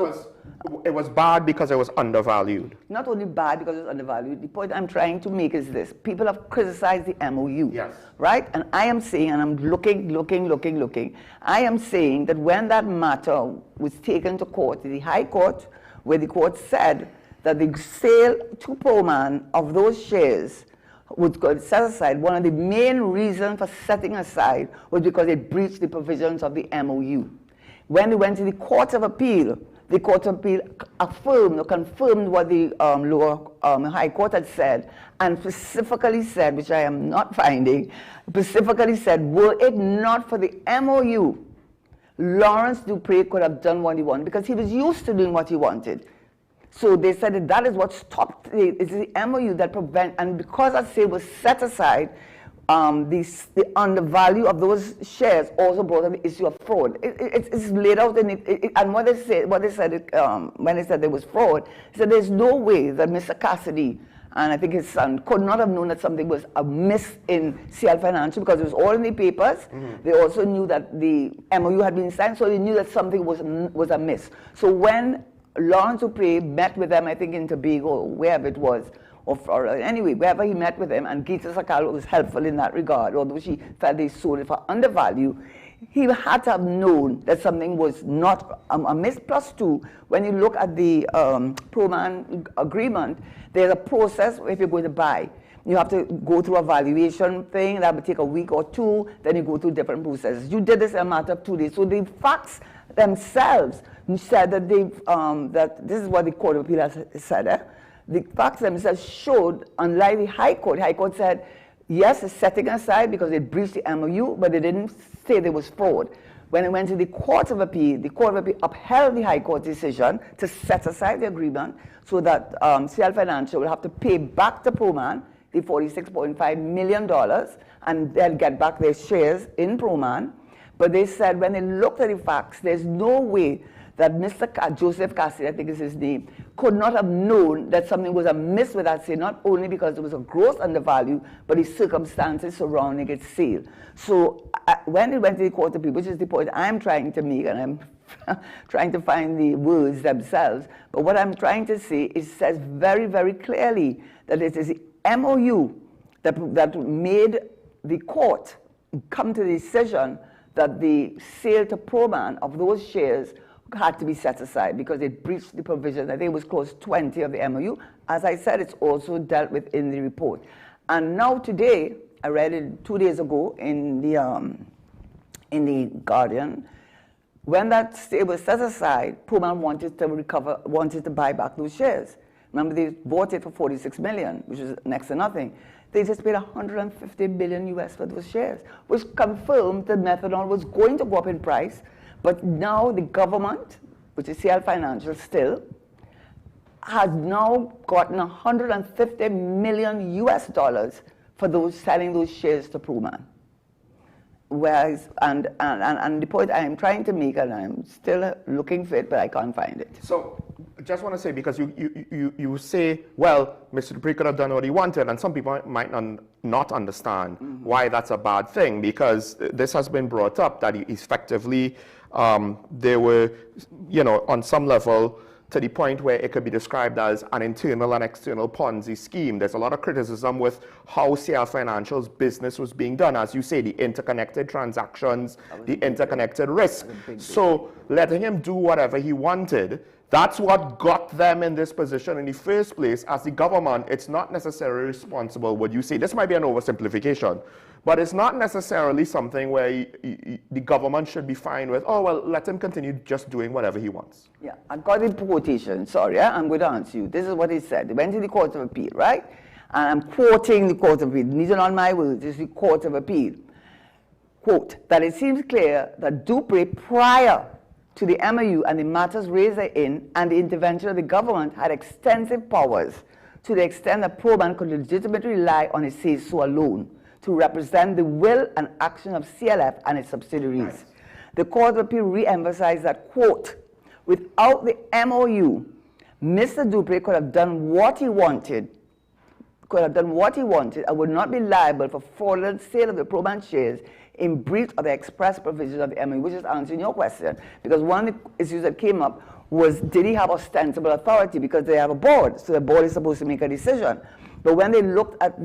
Speaker 5: it was bad because it was undervalued.
Speaker 3: Not only bad because it was undervalued, the point I'm trying to make is this. People have criticized the MOU,
Speaker 5: yes,
Speaker 3: right? And I am saying, and I'm looking, I am saying that when that matter was taken to court, the High Court, where the court said that the sale to Proman of those shares was set aside, one of the main reasons for setting aside was because it breached the provisions of the MOU. When they went to the Court of Appeal, the Court of Appeal affirmed or confirmed what the High Court had said, and specifically said, which I am not finding, specifically said, were it not for the MOU, Lawrence Dupre could have done what he wanted because he was used to doing what he wanted. So they said that that is what stopped it's the MOU that prevent, and because that sale was set aside, the undervalue of those shares also brought up the issue of fraud. It's laid out in it, and what they said when they said there was fraud, they said there's no way that Mr. Cassidy and I think his son could not have known that something was amiss in CL Financial because it was all in the papers. They also knew that the MOU had been signed, so they knew that something was amiss. So when Lawrence Dupre met with them, I think in Tobago, wherever it was, or anyway, wherever he met with them, and Gita Sakal was helpful in that regard, although she felt they sold it for undervalue, he had to have known that something was not amiss. Plus two, when you look at the Proman agreement, there's a process if you're going to buy. You have to go through a valuation thing, that would take a week or two, then you go through different processes. You did this in a matter of 2 days. So the facts themselves said that that this is what the Court of Appeal has said. The facts themselves showed, unlike the High Court said, yes, it's setting aside because it breached the MOU, but they didn't say there was fraud. When it went to the Court of Appeal upheld the High Court decision to set aside the agreement so that CL Financial will have to pay back to Proman the $46.5 million and then get back their shares in Proman. But they said when they looked at the facts, there's no way that Mr. Joseph Cassidy, I think is his name, could not have known that something was amiss with that sale, not only because there was a gross undervalue, but the circumstances surrounding its sale. So when it went to the Court of Appeal, which is the point I'm trying to make, and I'm trying to find the words themselves, but what I'm trying to say is it says very, very clearly that it is the MOU that made the court come to the decision that the sale to Proman of those shares had to be set aside because it breached the provision. I think it was clause 20 of the MOU. As I said, it's also dealt with in the report. And now today, I read it 2 days ago in the Guardian, when that sale was set aside, Proman wanted to buy back those shares. Remember, they bought it for $46 million, which is next to nothing. They just paid $150 billion US for those shares, which confirmed that methanol was going to go up in price. But now the government, which is CL Financial still, has now gotten $150 million US for selling those shares to Proman. Whereas, and the point I am trying to make, and I'm still looking for it, but I can't find it.
Speaker 5: So, I just want to say, because you say, well, Mr. Dupre could have done what he wanted, and some people might not understand why that's a bad thing, because this has been brought up that effectively there were, on some level, to the point where it could be described as an internal and external Ponzi scheme. There's a lot of criticism with how CL Financial's business was being done. As you say, the interconnected transactions, the interconnected risk. So letting him do whatever he wanted, that's what got them in this position in the first place. As the government, it's not necessarily responsible, what you say. This might be an oversimplification, but it's not necessarily something where the government should be fine with, oh, well, let him continue just doing whatever he wants.
Speaker 3: Yeah, I got the quotation, sorry, I'm going to answer you. This is what he said. He went to the Court of Appeal, right? And I'm quoting the Court of Appeal. These are not my words, it's the Court of Appeal. Quote, that it seems clear that Dupre, prior to the MOU and the matters raised therein and the intervention of the government, had extensive powers to the extent that Proman could legitimately rely on his say-so alone to represent the will and action of CLF and its subsidiaries. Right. The Court of Appeal re-emphasized that, quote, without the MOU, Mr. Dupre could have done what he wanted, and would not be liable for fraudulent sale of the Proman shares in breach of the express provision of the MOU, which is answering your question. Because one of the issues that came up was, did he have ostensible authority? Because they have a board, so the board is supposed to make a decision. But when they looked at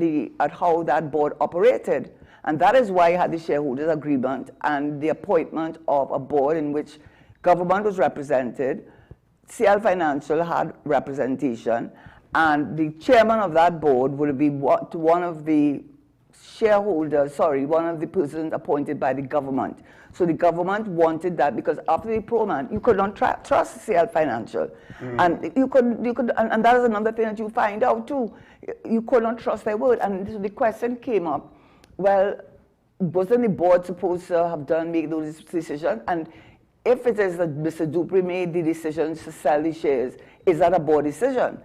Speaker 3: how that board operated, and that is why you had the shareholders agreement and the appointment of a board in which government was represented, CL Financial had representation, and the chairman of that board would be one of the shareholders, sorry, one of the persons appointed by the government. So the government wanted that because after the program, you could not trust CL Financial. And you could, and that is another thing that you find out too. You could not trust their word. And so the question came up, well, wasn't the board supposed to have make those decisions? And if it is that Mr. Dupree made the decision to sell the shares, is that a board decision?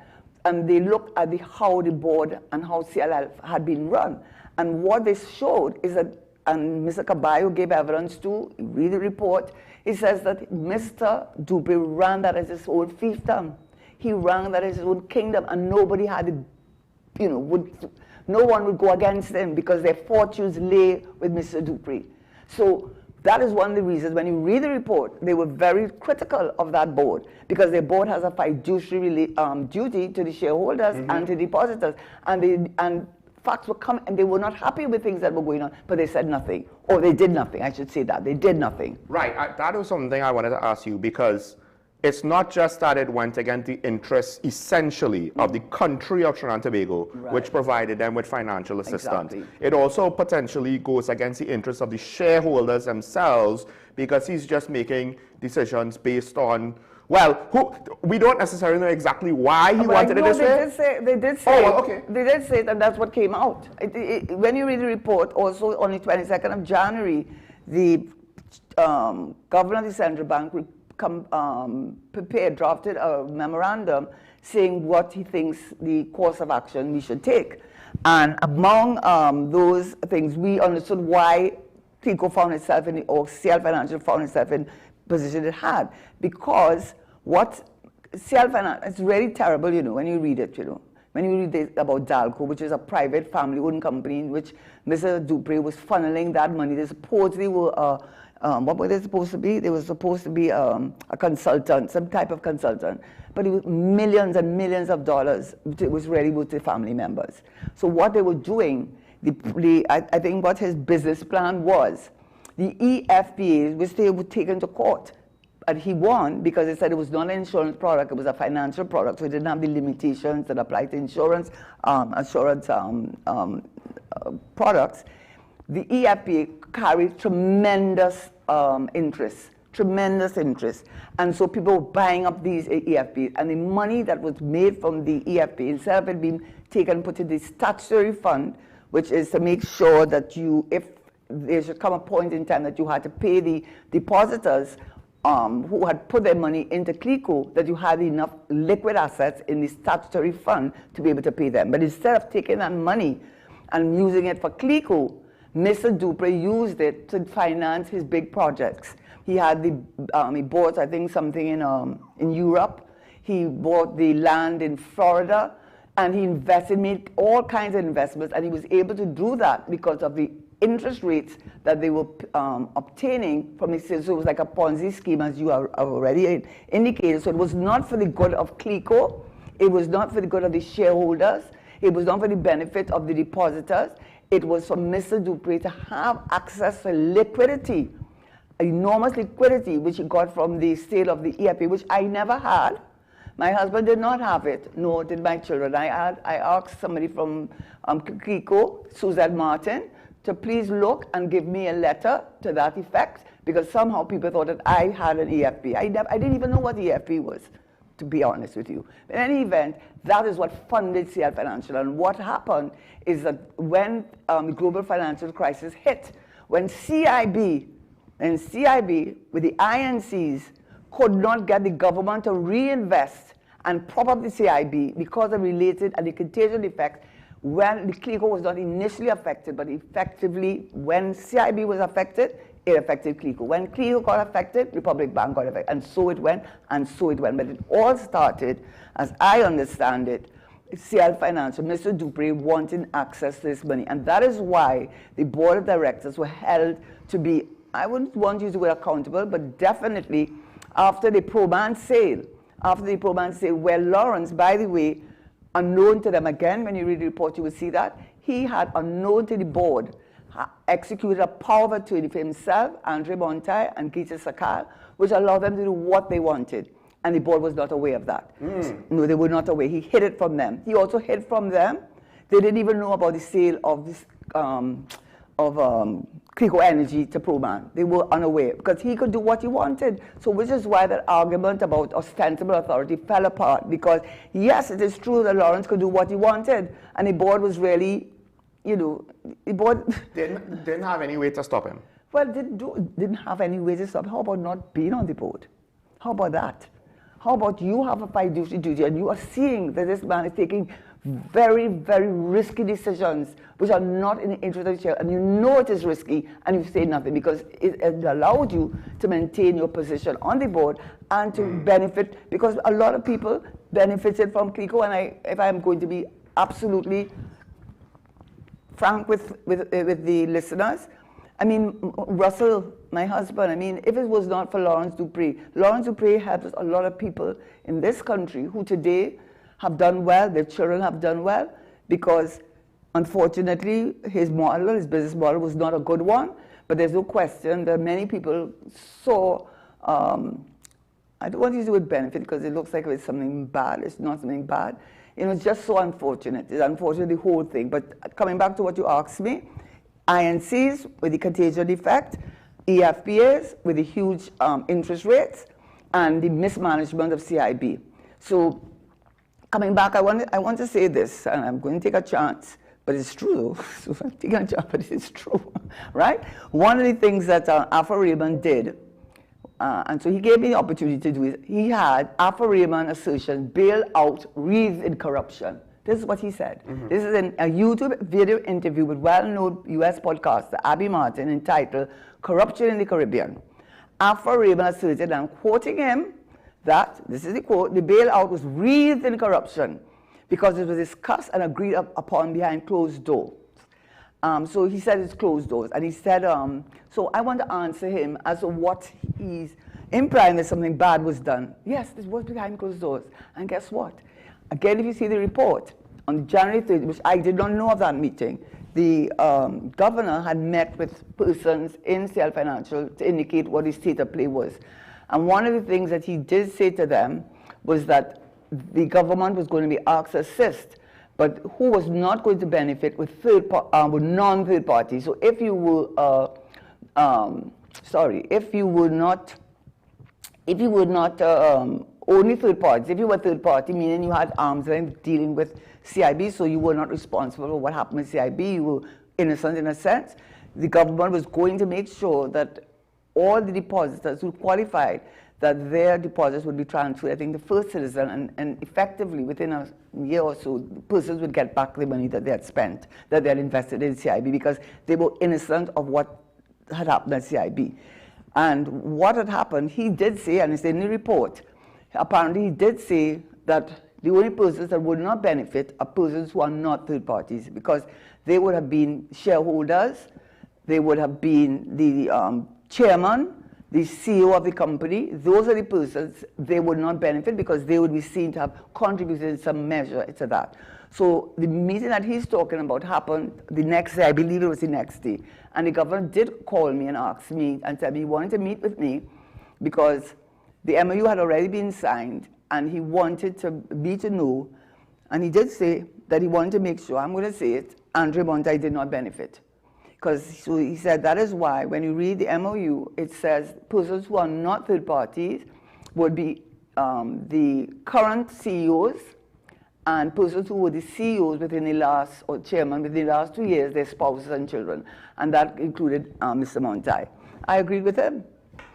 Speaker 3: And they looked at how the board and how CLL had been run. And what they showed is that, and Mr. Caballo gave evidence to, read the report, he says that Mr. Dupree ran that as his own fiefdom. He ran that as his own kingdom, and nobody had, no one would go against him because their fortunes lay with Mr. Dupree. So that is one of the reasons when you read the report, they were very critical of that board because their board has a fiduciary duty to the shareholders and to depositors. And facts were coming, and they were not happy with things that were going on, but they said nothing. Or they did nothing, I should say that. They did nothing.
Speaker 5: Right, that was something I wanted to ask you because it's not just that it went against the interests, essentially, of the country of Trinidad and Tobago, which provided them with financial assistance. Exactly. It also potentially goes against the interests of the shareholders themselves because he's just making decisions based on, well, we don't necessarily know exactly why he wanted it this way.
Speaker 3: They did say, they did say it, and that's what came out. When you read the report, also on the 22nd of January, the governor of the central bank drafted a memorandum saying what he thinks the course of action we should take. And among those things, we understood why CLICO found itself in or CL Financial found itself in position it had. Because what CL Financial, it's really terrible, when you read it, When you read about Dalco, which is a private family-owned company in which Mr. Dupree was funneling that money. They supposedly were what were they supposed to be? They were supposed to be a consultant, some type of consultant. But it was millions and millions of dollars. It was really with the family members. So what they were doing, I think what his business plan was, the EFPAs, which they were taken to court. And he won because they said it was not an insurance product, it was a financial product, so it didn't have the limitations that apply to insurance, products. The EFPA carried tremendous interest. And so people were buying up these EFPs, and the money that was made from the EFP, instead of it being taken and put in the statutory fund, which is to make sure that if there should come a point in time that you had to pay the depositors who had put their money into CLICO, that you had enough liquid assets in the statutory fund to be able to pay them. But instead of taking that money and using it for CLICO, Mr. Dupree used it to finance his big projects. He had he bought, I think, something in Europe. He bought the land in Florida, and he made all kinds of investments, and he was able to do that because of the interest rates that they were obtaining from the sales. So it was like a Ponzi scheme, as you have already indicated. So it was not for the good of CLICO. It was not for the good of the shareholders. It was not for the benefit of the depositors. It was for Mr. Dupree to have access to liquidity, enormous liquidity, which he got from the sale of the EFP, which I never had. My husband did not have it, nor did my children. I asked somebody from CLICO, Suzette Martin, to please look and give me a letter to that effect, because somehow people thought that I had an EFP. I didn't even know what EFP was, to be honest with you. In any event, that is what funded CL Financial. And what happened is that when the global financial crisis hit, when CIB with the INCs could not get the government to reinvest and prop up the CIB because of related and the contagion effect, when the CLICO was not initially affected, but effectively when CIB was affected, it affected CLICO. When CLICO got affected, Republic Bank got affected, and so it went, and so it went. But it all started, as I understand it, CL Financial, Mr. Dupree wanting access to this money. And that is why the board of directors were held to be, I wouldn't want to use the word accountable, but definitely after the Proban sale, where Lawrence, by the way, unknown to them again, when you read the report, you will see that, he had, unknown to the board, executed a power of attorney for himself, Andre Montai, and Gita Sakal, which allowed them to do what they wanted. And the board was not aware of that. No, they were not aware. He hid it from them. He also hid from them. They didn't even know about the sale of this Crico Energy to ProMan. They were unaware because he could do what he wanted. So which is why that argument about ostensible authority fell apart, because yes, it is true that Lawrence could do what he wanted, and the board was really, you know, the board
Speaker 5: didn't have any way to stop him.
Speaker 3: Well, didn't have any way to stop. How about not being on the board? How about that? How about you have a fiduciary duty and you are seeing that this man is taking very, very risky decisions which are not in the interest of the child, and you know it is risky, and you say nothing because it allowed you to maintain your position on the board and to benefit, because a lot of people benefited from Crico, and if I'm going to be absolutely frank with the listeners, I mean, Russell, my husband, I mean, if it was not for Lawrence Dupree helps a lot of people in this country who today have done well, their children have done well, because unfortunately his business model was not a good one, but there's no question that many people saw, I don't want to use the word benefit because it looks like it's something bad. It's not something bad. You know, it's just so unfortunate. It's unfortunate, the whole thing. But coming back to what you asked me, INCs with the contagion effect, EFPAs with the huge interest rates, and the mismanagement of CIB. So coming back, I want to say this, and I'm going to take a chance, but it's true. So I'm taking a chance, but it's true, right? One of the things that Alpha Raymond did, and so he gave me the opportunity to do it, he had Alpha Raymond assertion, bail out, wreathed in corruption. This is what he said. This is a YouTube video interview with well-known US podcaster Abby Martin entitled Corruption in the Caribbean. Alpha Raymond asserted, and I'm quoting him, that, this is the quote, the bailout was wreathed in corruption because it was discussed and agreed upon behind closed doors. So he said it's closed doors. And he said, so I want to answer him as to what he's implying that something bad was done. Yes, this was behind closed doors. And guess what? Again, if you see the report, on January 30th, which I did not know of that meeting, the governor had met with persons in CL Financial to indicate what his state of play was. And one of the things that he did say to them was that the government was going to be asked to assist, but who was not going to benefit with non-third parties. So if you were, if you were not only third parties, if you were third party, meaning you had arm's length dealing with CIB, so you were not responsible for what happened with CIB, you were innocent in a sense, the government was going to make sure that all the depositors who qualified, that their deposits would be transferred, I think, the first citizen, and effectively within a year or so, persons would get back the money that they had spent, that they had invested in CIB, because they were innocent of what had happened at CIB. And what had happened, he did say, and it's in the report, apparently he did say that the only persons that would not benefit are persons who are not third parties, because they would have been shareholders, they would have been the chairman, the CEO of the company. Those are the persons they would not benefit because they would be seen to have contributed in some measure to that. So the meeting that he's talking about happened the next day, I believe it was the next day. And the governor did call me and ask me and said he wanted to meet with me because the MOU had already been signed and he wanted me to know, and he did say that he wanted to make sure, I'm going to say it, Andre Montai did not benefit. So he said that is why when you read the MOU, it says persons who are not third parties would be the current CEOs and persons who were the CEOs within the last, or chairman within the last 2 years, their spouses and children. And that included Mr. Montai. I agreed with him.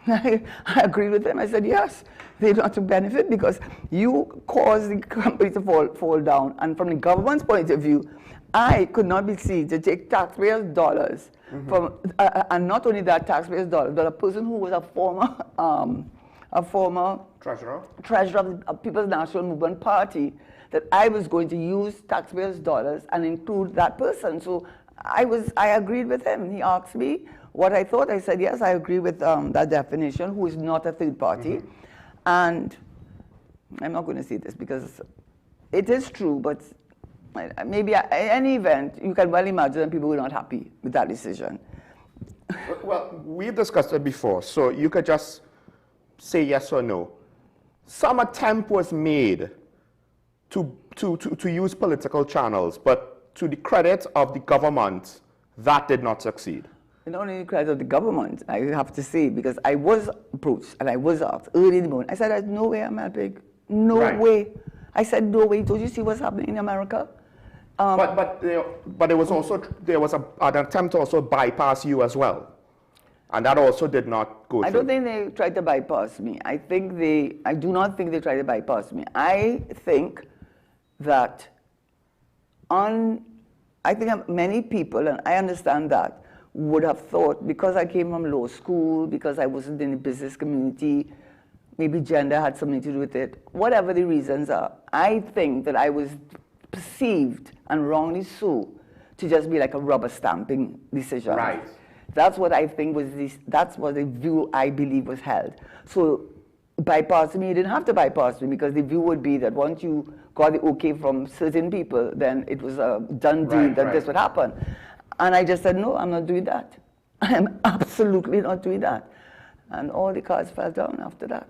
Speaker 3: I agreed with him. I said, yes, they don't have to benefit because you caused the company to fall down. And from the government's point of view, I could not be seen to take taxpayers' dollars from, and not only that, taxpayers' dollars, but a person who was a former treasurer of the People's National Movement Party, that I was going to use taxpayers' dollars and include that person. So I agreed with him. He asked me what I thought. I said, yes, I agree with that definition, who is not a third party. And I'm not going to say this because it is true, but maybe in any event, you can well imagine that people were not happy with that decision.
Speaker 5: Well, we've discussed it before, so you could just say yes or no. Some attempt was made to use political channels, but to the credit of the government, That did not succeed.
Speaker 3: And not only credit of the government, I have to say, because I was approached and I was asked early in the morning. I said, there's no way I'm helping. No way. I said, no way. Don't you see what's happening in America?
Speaker 5: But there was also an attempt to also bypass you as well. And that also did not go through.
Speaker 3: I don't think they tried to bypass me. I do not think they tried to bypass me. I think that I think many people, and I understand that, would have thought, because I came from law school, because I wasn't in the business community, maybe gender had something to do with it, whatever the reasons are, I think that I was perceived, and wrongly so, to just be like a rubber stamping decision.
Speaker 5: Right.
Speaker 3: That's what I think was that's what the view I believe was held. So bypassing me, you didn't have to bypass me, because the view would be that once you got the okay from certain people, then it was a done deal that this would happen. And I just said, no, I'm not doing that. I am absolutely not doing that. And all the cards fell down after that.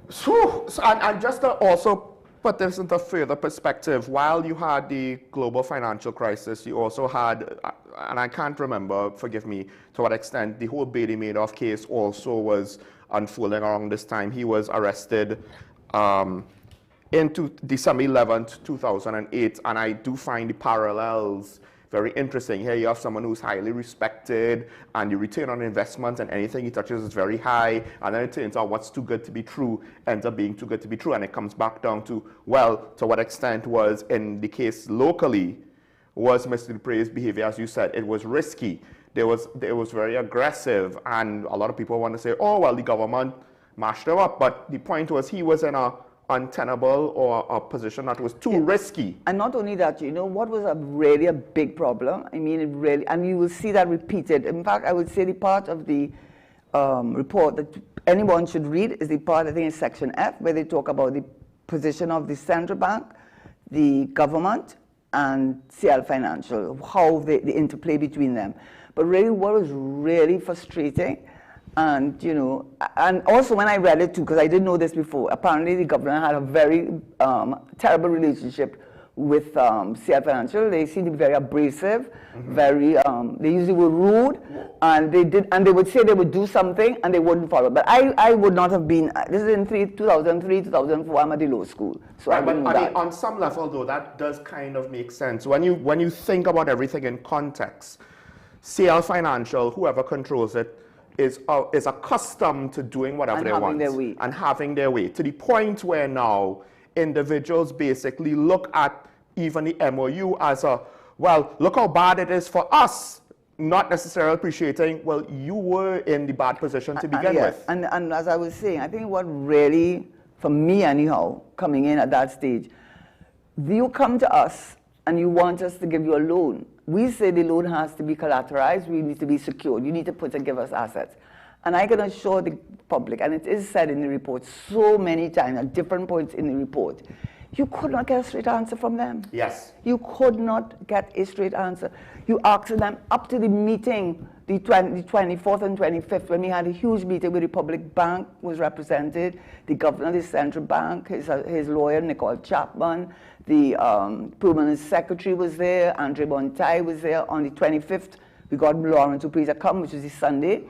Speaker 5: So, and just to also put this into further perspective, while you had the global financial crisis, you also had, and I can't remember, forgive me, to what extent the whole Bailey Madoff case also was unfolding around this time. He was arrested into December 11th, 2008, and I do find the parallels very interesting. Here you have someone who's highly respected, and the return on investment and anything he touches is very high, and then it turns out what's too good to be true ends up being too good to be true, and it comes back down to, well, to what extent was, in the case locally, was Mr. Dupre's behavior, as you said, it was risky. It was very aggressive, and a lot of people want to say, oh, well, the government mashed him up, but the point was he was in a untenable or a position that was too risky.
Speaker 3: And not only that, you know, what was really a big problem, I mean, it really, and you will see that repeated. In fact, I would say the part of the report that anyone should read is the part, I think, in section F, where they talk about the position of the central bank, the government, and CL Financial, how the interplay between them. But really, what was really frustrating, and you know, and also when I read it too, because I didn't know this before, apparently the governor had a very terrible relationship with CL Financial. They seemed to be very abrasive, very, they usually were rude, and they would say they would do something and they wouldn't follow. But I would not have been, this is in 2003, 2004, I'm at the law school. So
Speaker 5: right, but I mean, on some level though, that does kind of make sense. When you think about everything in context, CL Financial, whoever controls it, is accustomed to doing whatever they want and having their way, to the point where now individuals basically look at even the MOU as a, well, look how bad it is for us, not necessarily appreciating, well, you were in the bad position to begin with.
Speaker 3: And as I was saying, I think what really, for me anyhow, coming in at that stage, you come to us and you want us to give you a loan. We say the loan has to be collateralized, we need to be secured, you need to put and give us assets. And I can assure the public, and it is said in the report so many times at different points in the report, you could not get a straight answer from them.
Speaker 5: Yes.
Speaker 3: You could not get a straight answer. You asked them up to the meeting, the 24th and 25th, when we had a huge meeting where the Public Bank was represented, the governor of the central bank, his lawyer, Nicole Chapman, the permanent secretary was there, Andre Bontai was there. On the 25th, we got Lawrence Dupree to come, which was the Sunday.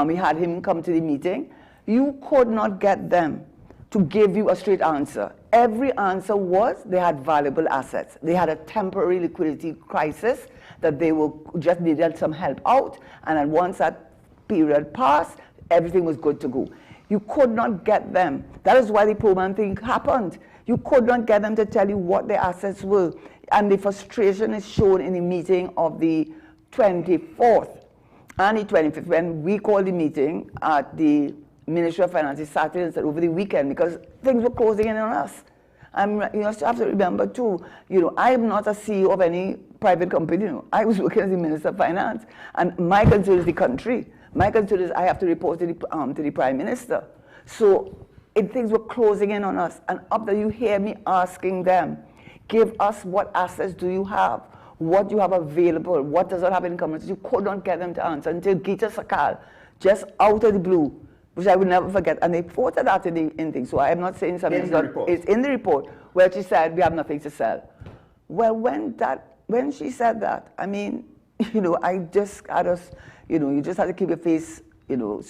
Speaker 3: We had him come to the meeting. You could not get them to give you a straight answer. Every answer was they had valuable assets. They had a temporary liquidity crisis that they were just needed some help out, and then once that period passed, everything was good to go. You could not get them. That is why the Pullman thing happened. You could not get them to tell you what their assets were. And the frustration is shown in the meeting of the 24th and the 25th, when we called the meeting at the Ministry of Finance Saturday and said over the weekend, because things were closing in on us. You have to remember too, you know, I am not a CEO of any private company. You know. I was working as the Minister of Finance, and my concern is the country. My concern is I have to report to the Prime Minister. So things were closing in on us, and up there you hear me asking them, give us what assets do you have, what you have available, what does not have in common. You could not get them to answer until Gita Sakal, just out of the blue, which I will never forget, and they quoted that in things, so I am not saying something. It's in the report, where she said, we have nothing to sell. Well, when she said that, I mean, you know, I just had us, you know, you just had to keep your face, you know,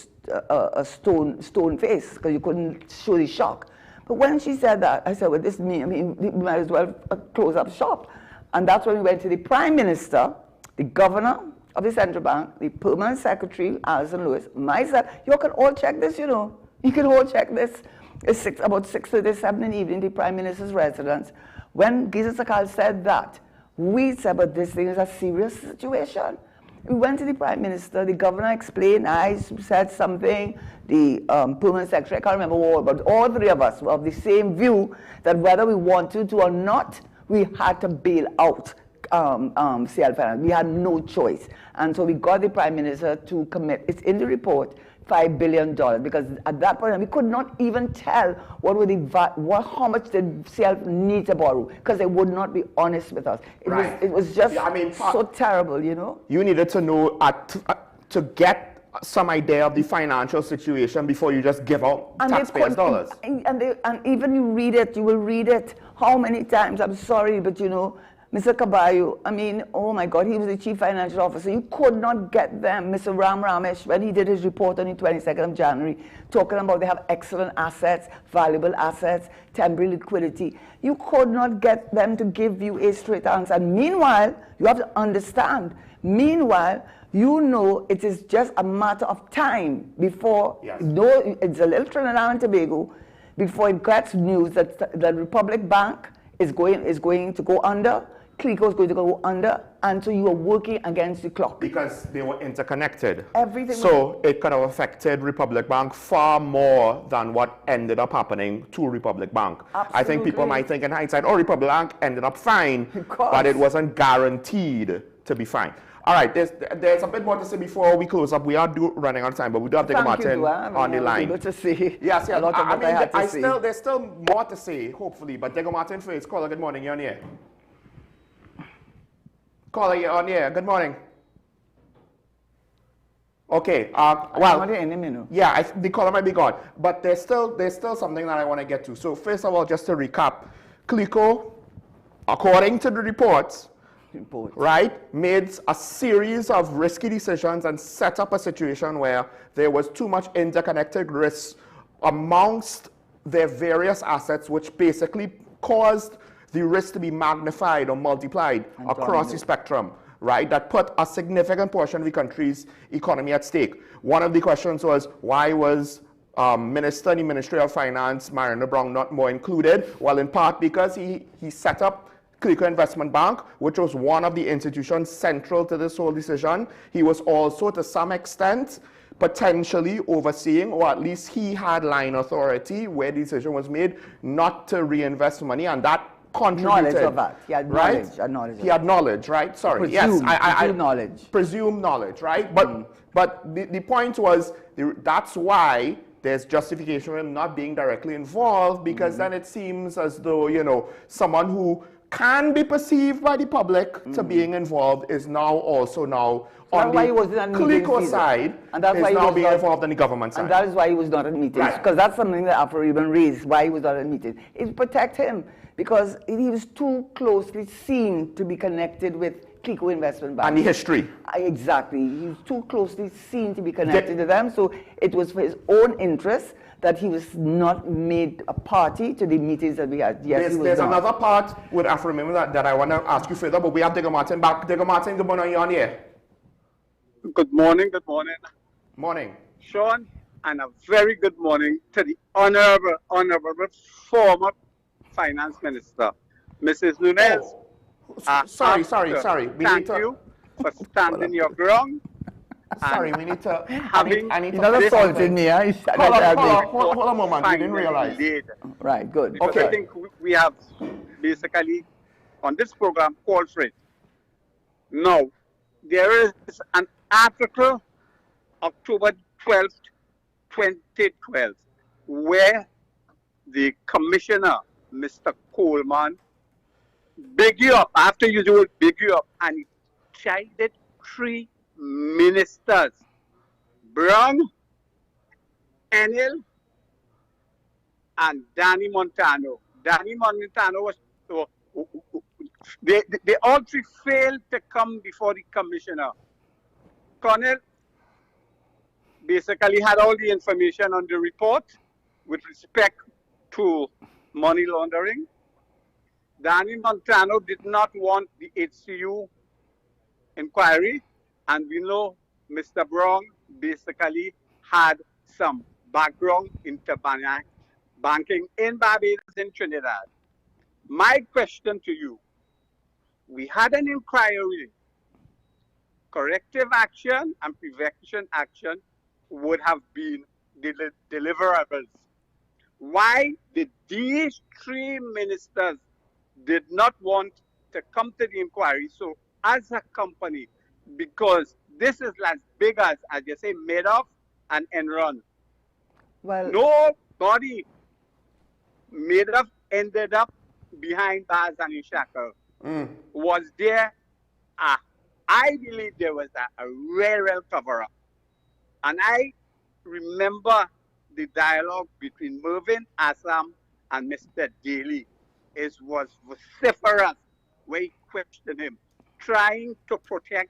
Speaker 3: a stone face, because you couldn't show the shock. But when she said that, I said, well, this me, I mean, we might as well close up shop. And that's when we went to the Prime Minister, the Governor of the Central Bank, the Permanent Secretary, Alison Lewis, myself. You can all check this, you know. You can all check this. It's about 6:37 in the evening, the Prime Minister's residence. When Giza Sakal said that, we said, but this thing is a serious situation. We went to the Prime Minister, the Governor explained, I said something, the Permanent Secretary, I can't remember all, but all three of us were of the same view that whether we wanted to or not, we had to bail out CL Finance. We had no choice. And so we got the Prime Minister to commit, it's in the report, $5 billion, because at that point we could not even tell how much did CL need to borrow, because they would not be honest with us. It was just so terrible, you know.
Speaker 5: You needed to know to get some idea of the financial situation before you just give out taxpayers' dollars.
Speaker 3: And even you read it, you will read it how many times. I'm sorry, but you know, Mr. Caballo, I mean, oh my God, he was the chief financial officer. You could not get them. Mr. Ram Ramesh, when he did his report on the 22nd of January, talking about they have excellent assets, valuable assets, temporary liquidity. You could not get them to give you a straight answer. And meanwhile, you have to understand, meanwhile, you know it is just a matter of time before, it's a little Trinidad and Tobago, before it gets news that the Republic Bank is going to go under, Clico is going to go under, and so you are working against the clock.
Speaker 5: Because they were interconnected.
Speaker 3: Everything.
Speaker 5: So it could have affected Republic Bank far more than what ended up happening to Republic Bank.
Speaker 3: Absolutely.
Speaker 5: I think people might think in hindsight, oh, Republic Bank ended up fine, but it wasn't guaranteed to be fine. All right, there's a bit more to say before we close up. We are running out of time, but we do have Digger Martin on the line.
Speaker 3: Good to see.
Speaker 5: Yes,
Speaker 3: a lot of what I had to say.
Speaker 5: There's still more to say, hopefully, but Digger Martin first. Caller, good morning, you're on the air. Caller, you're on the air. Good morning. Okay, well, yeah, the caller might be gone, but there's still something that I want to get to. So first of all, just to recap, Clico, according to the reports, right, made a series of risky decisions and set up a situation where there was too much interconnected risk amongst their various assets, which basically caused the risk to be magnified or multiplied across the spectrum, right? That put a significant portion of the country's economy at stake. One of the questions was, why was Minister in the Ministry of Finance, Marina Brown, not more included? Well, in part because he set up Clico Investment Bank, which was one of the institutions central to this whole decision. He was also, to some extent, potentially overseeing, or at least he had line authority where the decision was made not to reinvest money, and that contributed.
Speaker 3: Knowledge of that. He had knowledge.
Speaker 5: He had knowledge, right? Sorry.
Speaker 3: Presumed knowledge.
Speaker 5: Presumed knowledge, right? But the point was, that's why there's justification for him not being directly involved, because then it seems as though, you know, someone who can be perceived by the public to being involved is now also on the Clico side, and that's why now being involved in the government side.
Speaker 3: And that is why he was not at meetings, because that's something that Afro even raised, why he was not at meetings. It protect him, because he was too closely seen to be connected with Clico Investment Bank.
Speaker 5: And the history.
Speaker 3: Exactly. He was too closely seen to be connected to them, so it was for his own interest that he was not made a party to the meetings that we had. Yes,
Speaker 5: there's another part with Afro that I want to ask you further, but we have Digger Martin back. Digger Martin, good morning, you're on here.
Speaker 4: Good morning, good morning.
Speaker 5: Morning.
Speaker 4: Sean, and a very good morning to the honorable former Finance Minister, Mrs. Nunes.
Speaker 5: Sorry.
Speaker 4: Thank you for standing your ground.
Speaker 5: Sorry, we need to. I need
Speaker 3: to. You're not assaulting me, huh?
Speaker 5: Hold on a moment. We didn't realize.
Speaker 3: Right, good.
Speaker 4: Because I think we have basically on this program called for it. Now, there is an article, October 12th, 2012, where the commissioner, Mr. Coleman, big you up, after you do it, big you up, and he chided 3 ministers, Brown, Enel, and Danny Montano. Danny Montano was They all three failed to come before the commissioner. Colonel basically had all the information on the report with respect to money laundering. Danny Montano did not want the HCU inquiry, and we know Mr. Brown basically had some background into banking in Barbados and Trinidad. My question to you, we had an inquiry. Corrective action and prevention action would have been deliverables. Why did these three ministers did not want to come to the inquiry? So as a company, because this is as big as you say, Madoff and Enron.
Speaker 3: Well,
Speaker 4: nobody Madoff ended up behind bars and in shackles. Was there I believe there was a real cover-up. And I remember the dialogue between Mervyn Assam and Mr. Daly. It was vociferous where he questioned him, trying to protect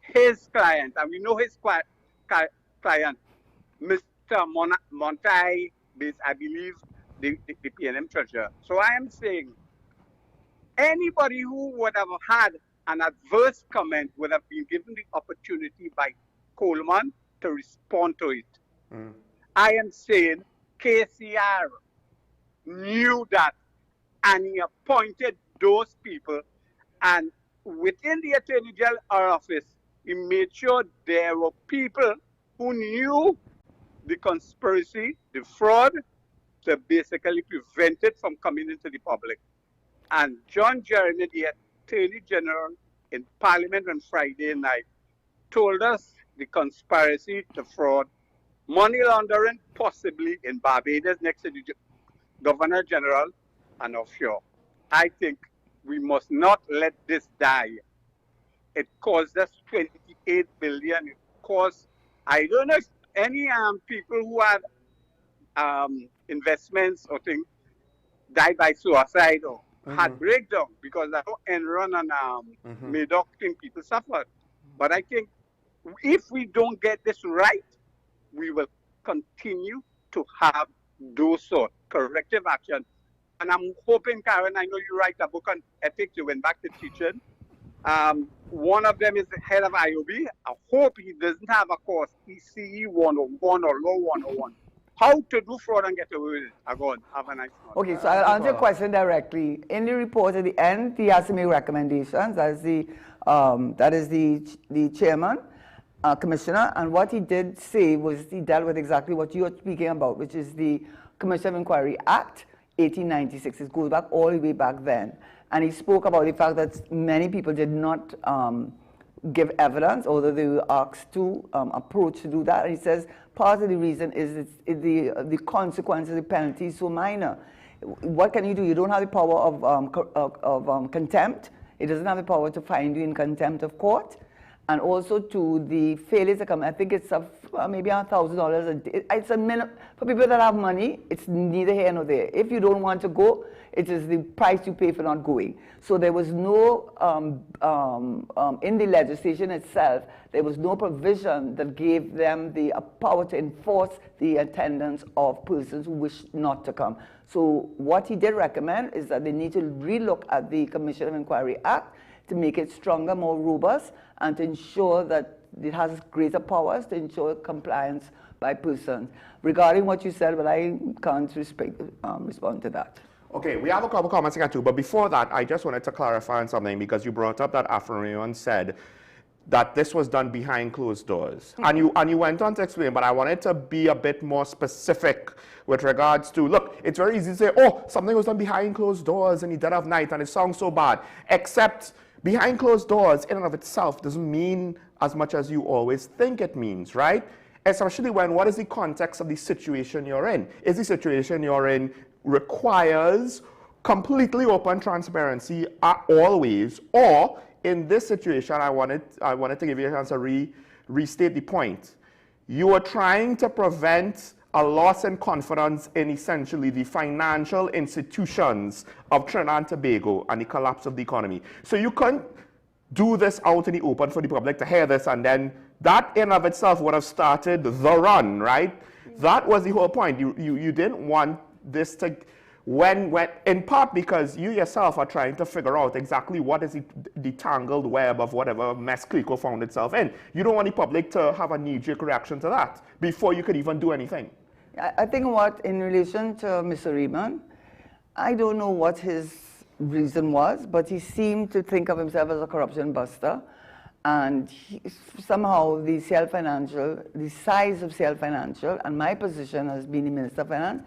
Speaker 4: his client. And we know his client, Mr. Montai, is, I believe, the PNM treasurer. So I am saying anybody who would have had an adverse comment would have been given the opportunity by Coleman to respond to it. I am saying KCR knew that and he appointed those people, and within the Attorney General office, he made sure there were people who knew the conspiracy, the fraud, to basically prevent it from coming into the public. And John Jeremy, the Attorney General in Parliament on Friday night, told us the conspiracy to fraud, money laundering, possibly in Barbados next to the Governor General and offshore. I think we must not let this die. It cost us 28 billion. It cost, I don't know if any people who had investments or things died by suicide or had breakdown, because I know Enron and Madoff people suffered. But I think if we don't get this right, we will continue to have those sort of corrective action. And I'm hoping, Karen, I know you write a book on ethics, you went back to teaching. One of them is the head of IOB. I hope he doesn't have a course, ECE 101 or Law 101. How to do fraud and get away with it. Go on, have a nice one.
Speaker 3: Okay, so I'll answer your question directly. In the report at the end, he has to make recommendations. That is the chairman, commissioner, and what he did say was he dealt with exactly what you are speaking about, which is the Commission of Inquiry Act 1896. It goes back all the way back then. And he spoke about the fact that many people did not give evidence, although they were asked to approach to do that. And he says part of the reason is the consequences, the penalties so minor. What can you do? You don't have the power of contempt. It doesn't have the power to find you in contempt of court. And also to the failure to come, I think it's maybe $1,000 a day. It's a minimum. For people that have money, it's neither here nor there. If you don't want to go, it is the price you pay for not going. So there was no, in the legislation itself, there was no provision that gave them the power to enforce the attendance of persons who wish not to come. So what he did recommend is that they need to relook at the Commission of Inquiry Act to make it stronger, more robust, and to ensure that it has greater powers to ensure compliance by persons. Regarding what you said, but I can't respond to that.
Speaker 5: Okay, we have a couple comments to get to, but before that, I just wanted to clarify on something, because you brought up that Afro said that this was done behind closed doors. And you went on to explain, but I wanted to be a bit more specific with regards to, look, it's very easy to say, oh, something was done behind closed doors in the dead of night, and it sounds so bad, except behind closed doors in and of itself doesn't mean as much as you always think it means, right? Especially when, what is the context of the situation you're in? Is the situation you're in requires completely open transparency always, or in this situation, I wanted to give you a chance to restate the point. You are trying to prevent a loss in confidence in essentially the financial institutions of Trinidad and Tobago and the collapse of the economy. So you couldn't do this out in the open for the public to hear this, and then that in of itself would have started the run, right? That was the whole point. You didn't want this to, when in part because you yourself are trying to figure out exactly what is the tangled web of whatever mess CLICO found itself in. You don't want the public to have a knee-jerk reaction to that before you could even do anything.
Speaker 3: I think in relation to Mr. Raymond, I don't know what his reason was, but he seemed to think of himself as a corruption buster. And somehow the size of self-financial, and my position as being the Minister of Finance,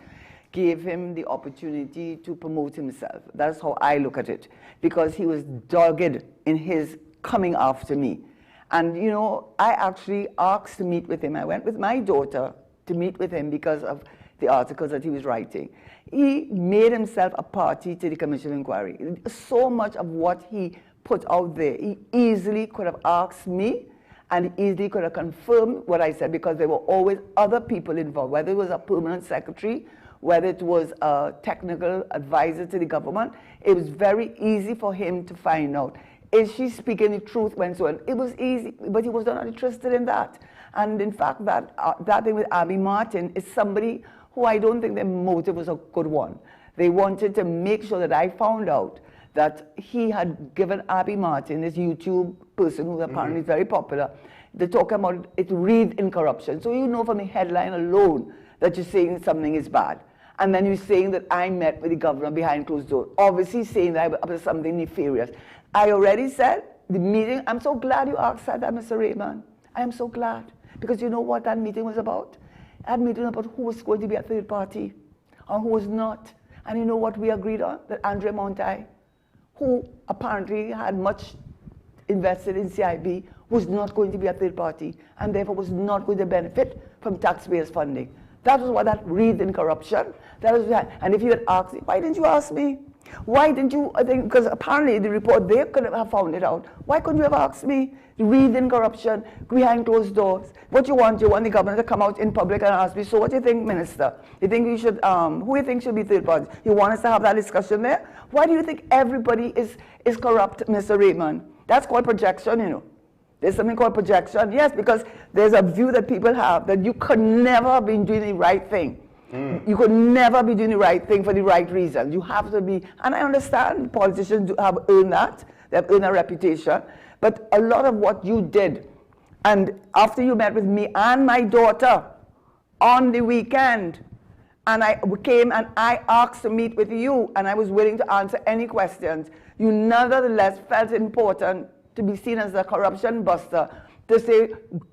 Speaker 3: gave him the opportunity to promote himself. That's how I look at it, because he was dogged in his coming after me. And you know, I actually asked to meet with him. I went with my daughter to meet with him because of the articles that he was writing. He made himself a party to the Commission of Inquiry. So much of what he put out there, he easily could have asked me, and he easily could have confirmed what I said, because there were always other people involved, whether it was a permanent secretary, whether it was a technical advisor to the government. It was very easy for him to find out, is she speaking the truth when so on? It was easy, but he was not interested in that. And in fact, that thing with Abby Martin is somebody who I don't think their motive was a good one. They wanted to make sure that I found out that he had given Abby Martin, this YouTube person who apparently is very popular, to talk about it read in corruption. So you know from the headline alone that you're saying something is bad. And then you're saying that I met with the governor behind closed doors, obviously saying that I was something nefarious. I already said, the meeting, I'm so glad you asked that, Mr. Raymond. I am so glad. Because you know what that meeting was about? That meeting was about who was going to be a third party and who was not. And you know what we agreed on? That Andre Montai, who apparently had much invested in CIB, was not going to be a third party and therefore was not going to benefit from taxpayers' funding. That was what that read in corruption. That was that. And if you had asked me, why didn't you ask me? Why didn't you, I think, because apparently the report, they could have found it out. Why couldn't you have asked me? Read in corruption, behind closed doors. What you want the governor to come out in public and ask me, so what do you think, Minister? You think we should, who do you think should be third party? You want us to have that discussion there? Why do you think everybody is corrupt, Mr. Raymond? That's called projection, you know. There's something called projection. Yes, because there's a view that people have that you could never have been doing the right thing. You could never be doing the right thing for the right reason. You have to be, and I understand politicians have earned that. They have earned a reputation. But a lot of what you did, and after you met with me and my daughter on the weekend, and I came and I asked to meet with you, and I was willing to answer any questions, you nonetheless felt important to be seen as a corruption buster, to say,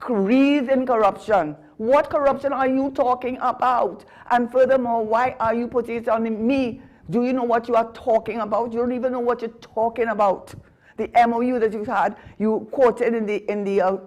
Speaker 3: read in corruption. What corruption are you talking about? And furthermore, why are you putting it on me? Do you know what you are talking about? You don't even know what you're talking about. The MOU that you had, you quoted in your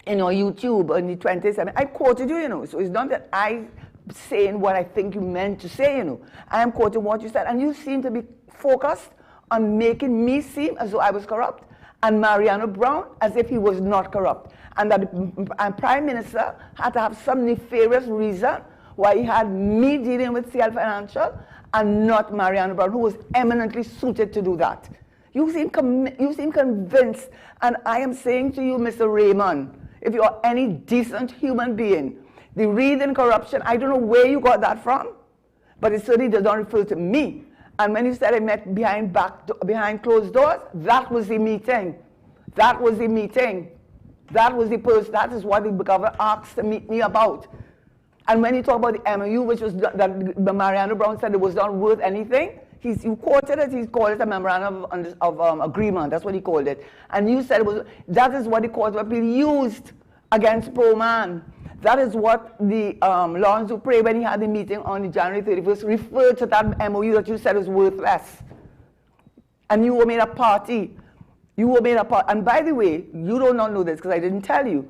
Speaker 3: YouTube in the 27. I quoted you, you know. So it's not that I saying what I think you meant to say, you know. I am quoting what you said, and you seem to be focused on making me seem as though I was corrupt, and Mariano Brown as if he was not corrupt, and that the Prime Minister had to have some nefarious reason why he had me dealing with CL Financial and not Mariano Brown, who was eminently suited to do that. You seem convinced, and I am saying to you, Mr. Raymond, if you are any decent human being, the read in corruption, I don't know where you got that from, but it certainly does not refer to me. And when you said I met behind closed doors, that was the meeting. That was the meeting. That was the person. That is what the governor asked to meet me about. And when you talk about the MOU, which was that Mariano Brown said it was not worth anything, you quoted it. He called it a memorandum of agreement. That's what he called it. And you said that is what the court will be used against Pro Man. That is what the Lawrence Dupre, when he had the meeting on January 31st, referred to that MOU that you said was worthless. And you were made a party. You were made a party. And by the way, you do not know this because I didn't tell you.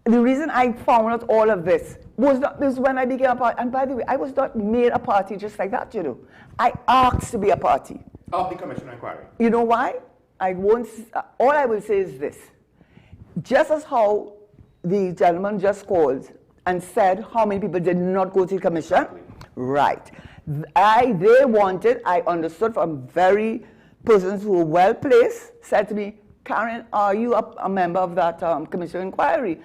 Speaker 3: The reason I found out all of this was not this when I became a party. And by the way, I was not made a party just like that, you know. I asked to be a party.
Speaker 5: Of the Commission of Inquiry.
Speaker 3: You know why? I won't. All I will say is this. Just as how the gentleman just called and said how many people did not go to the commission? Right. They wanted, I understood from very persons who were well placed, said to me, Karen, are you a member of that commission inquiry?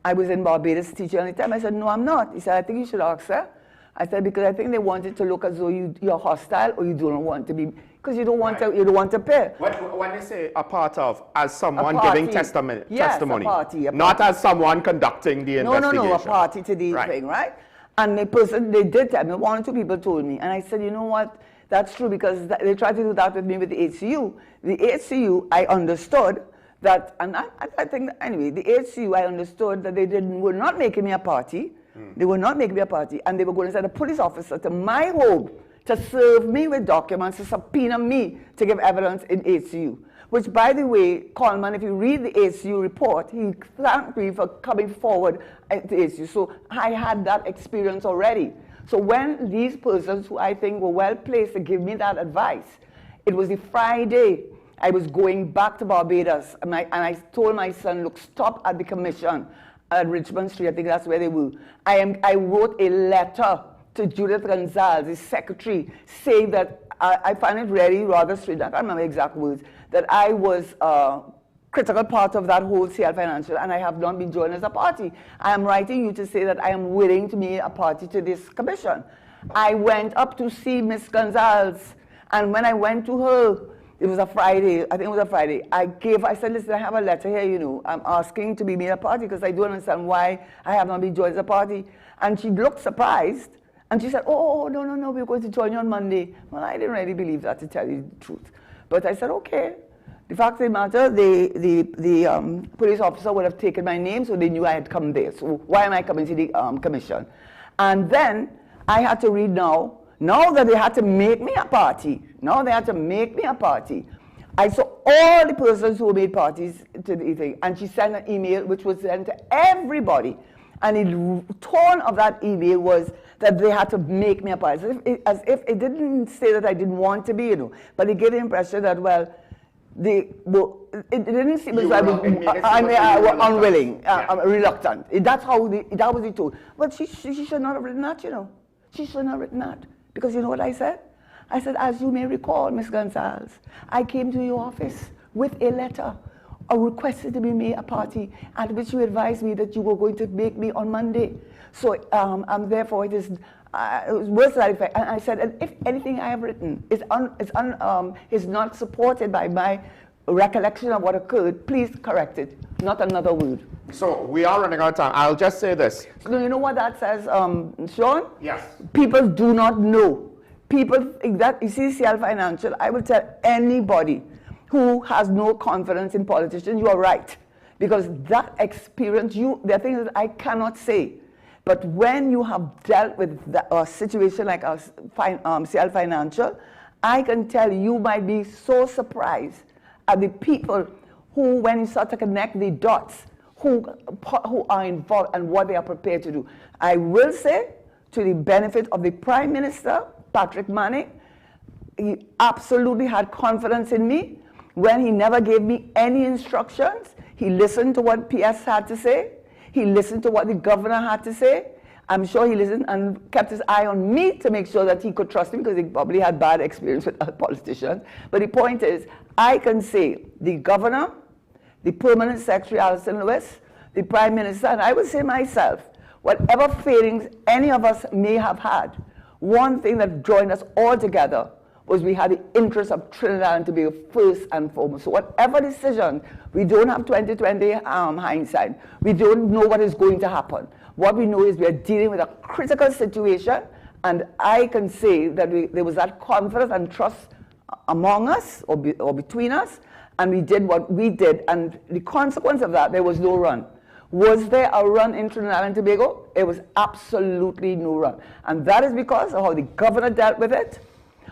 Speaker 3: I was in Barbados teaching at the time. I said, no, I'm not. He said, I think you should ask her. I said, because I think they wanted to look as though you're hostile or you don't want to be, because you don't want to pay.
Speaker 5: When they say a part of, as someone
Speaker 3: party.
Speaker 5: giving testimony,
Speaker 3: Yes, a party.
Speaker 5: Not as someone conducting the investigation.
Speaker 3: No, a party to the thing, right? And the person, they did tell me, one or two people told me, and I said, you know what, that's true, because they tried to do that with me with the HCU. The HCU, I understood that, and I think, anyway, the HCU, I understood that they were not making me a party. They were not making me a party, and they were going to send a police officer to my home to serve me with documents, to subpoena me to give evidence in HCU. Which, by the way, Coleman, if you read the HCU report, he thanked me for coming forward to HCU. So I had that experience already. So when these persons, who I think were well placed to give me that advice, it was the Friday I was going back to Barbados, and I told my son, look, stop at the commission at Richmond Street, I think that's where they were. I wrote a letter to Judith Gonzalez, the secretary, saying that I find it really rather strange, I can't remember the exact words, that I was a critical part of that whole CL Financial, and I have not been joined as a party. I am writing you to say that I am willing to be a party to this commission. I went up to see Miss Gonzalez, and when I went to her, it was a Friday, I think it was a Friday, I said, listen, I have a letter here, you know, I'm asking to be made a party because I don't understand why I have not been joined as a party. And she looked surprised, and she said, oh, no, we're going to join you on Monday. Well, I didn't really believe that, to tell you the truth. But I said, okay. The fact of the matter, the police officer would have taken my name, so they knew I had come there. So why am I coming to the commission? And then I had to read now that they had to make me a party, I saw all the persons who made parties to the thing, and she sent an email which was sent to everybody. And the tone of that email was that they had to make me a party, as if it didn't say that I didn't want to be, you know, but it gave the impression that, well, it didn't seem as though I was unwilling, reluctant. That was the tone. But she should not have written that, you know. She should not have written that. Because you know what I said? I said, as you may recall, Ms. Gonzalez, I came to your office with a letter, requested to be made a party, at which you advised me that you were going to make me on Monday. So therefore it was worse than that effect. And I said, and if anything I have written is not supported by my recollection of what occurred, please correct it. Not another word.
Speaker 5: So we are running out of time. I'll just say this.
Speaker 3: So you know what that says, Sean?
Speaker 5: Yes.
Speaker 3: People do not know. People think that, you see, CL Financial, I will tell anybody who has no confidence in politicians, you are right. Because that experience, there are things that I cannot say. But when you have dealt with a situation like CL Financial, I can tell you might be so surprised at the people who, when you start to connect the dots, who are involved and what they are prepared to do. I will say, to the benefit of the Prime Minister, Patrick Manning, he absolutely had confidence in me when he never gave me any instructions. He listened to what PS had to say. He listened to what the governor had to say. I'm sure he listened and kept his eye on me to make sure that he could trust me, because he probably had bad experience with other politicians. But the point is, I can say the governor, the permanent secretary, Alison Lewis, the Prime Minister, and I would say myself, whatever failings any of us may have had, one thing that joined us all together was we had the interest of Trinidad and Tobago first and foremost. So whatever decision, we don't have 2020 hindsight. We don't know what is going to happen. What we know is we are dealing with a critical situation, and I can say that there was that confidence and trust among us or between us, and we did what we did, and the consequence of that, there was no run. Was there a run in Trinidad and Tobago? It was absolutely no run. And that is because of how the governor dealt with it,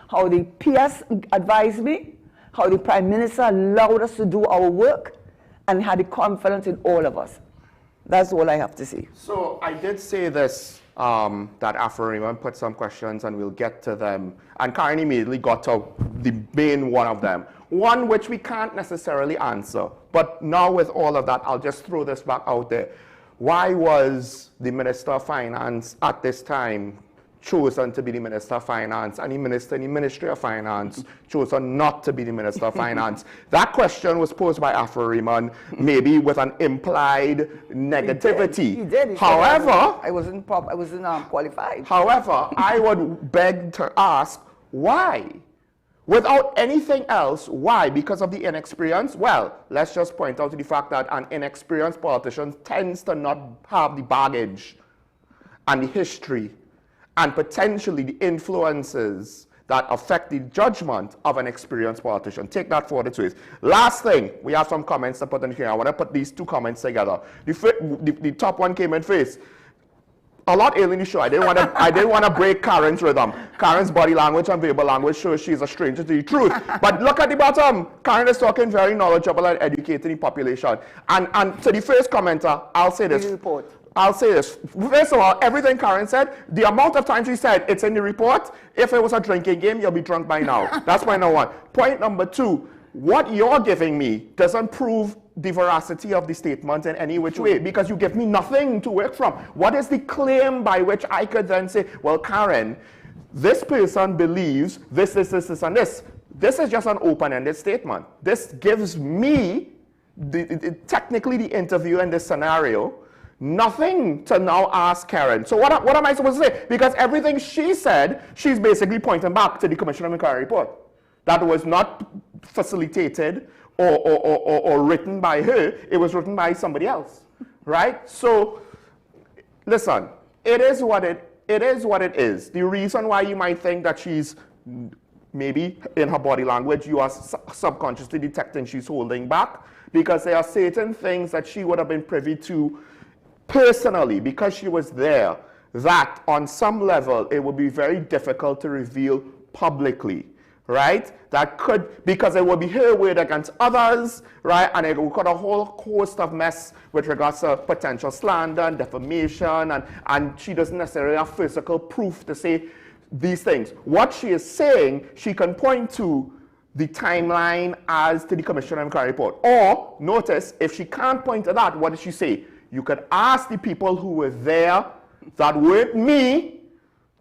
Speaker 3: how the PS advised me, how the Prime Minister allowed us to do our work, and had the confidence in all of us. That's all I have to say.
Speaker 5: So I did say this, that after Raymond put some questions and we'll get to them. And Karen immediately got to the main one of them. One which we can't necessarily answer. But now with all of that, I'll just throw this back out there. why was the Minister of Finance at this time chosen to be the Minister of Finance, and the Minister in the Ministry of Finance chosen not to be the Minister of Finance? That question was posed by Afro Raymond, maybe with an implied negativity.
Speaker 3: He did. He
Speaker 5: however,
Speaker 3: I wasn't qualified.
Speaker 5: However, I would beg to ask, why? Without anything else, why? Because of the inexperience? Well, let's just point out to the fact that an inexperienced politician tends to not have the baggage and the history and potentially the influences that affect the judgment of an experienced politician. Take that for what it's worth. Last thing, we have some comments to put in here. I want to put these two comments together. The top one came in first. A lot early in the show, I didn't want to break Karen's rhythm. Karen's body language and verbal language shows she's a stranger to the truth. But look at the bottom. Karen is talking very knowledgeable and educating the population. And to the first commenter, I'll say this. I'll say this. First of all, everything Karen said, the amount of times she said it's in the report, if it was a drinking game, you'll be drunk by now. That's point number one. Point number two, what you're giving me doesn't prove the veracity of the statement in any which way, because you give me nothing to work from. What is the claim by which I could then say, well, Karen, this person believes this, and this. This is just an open-ended statement. This gives me, technically the interview in this scenario, nothing to now ask Karen. So what am I supposed to say? Because everything she said, she's basically pointing back to the Commission of Inquiry report. That was not facilitated or written by her. It was written by somebody else, right? So, listen, it is what it is. The reason why you might think that she's, maybe in her body language, you are subconsciously detecting she's holding back, because there are certain things that she would have been privy to personally, because she was there, that on some level it would be very difficult to reveal publicly, right? That could, because it would be her word against others, right? And it would cut a whole host of mess with regards to potential slander and defamation, and she doesn't necessarily have physical proof to say these things. What she is saying, she can point to the timeline as to the Commission of Inquiry report. Or, notice, if she can't point to that, what does she say? You could ask the people who were there that weren't me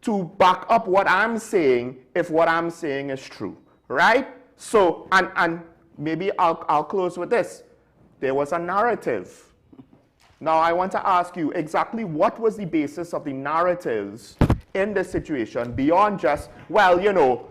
Speaker 5: to back up what I'm saying if what I'm saying is true, right? So, and maybe I'll close with this. There was a narrative. Now, I want to ask you exactly what was the basis of the narratives in this situation beyond just, well, you know,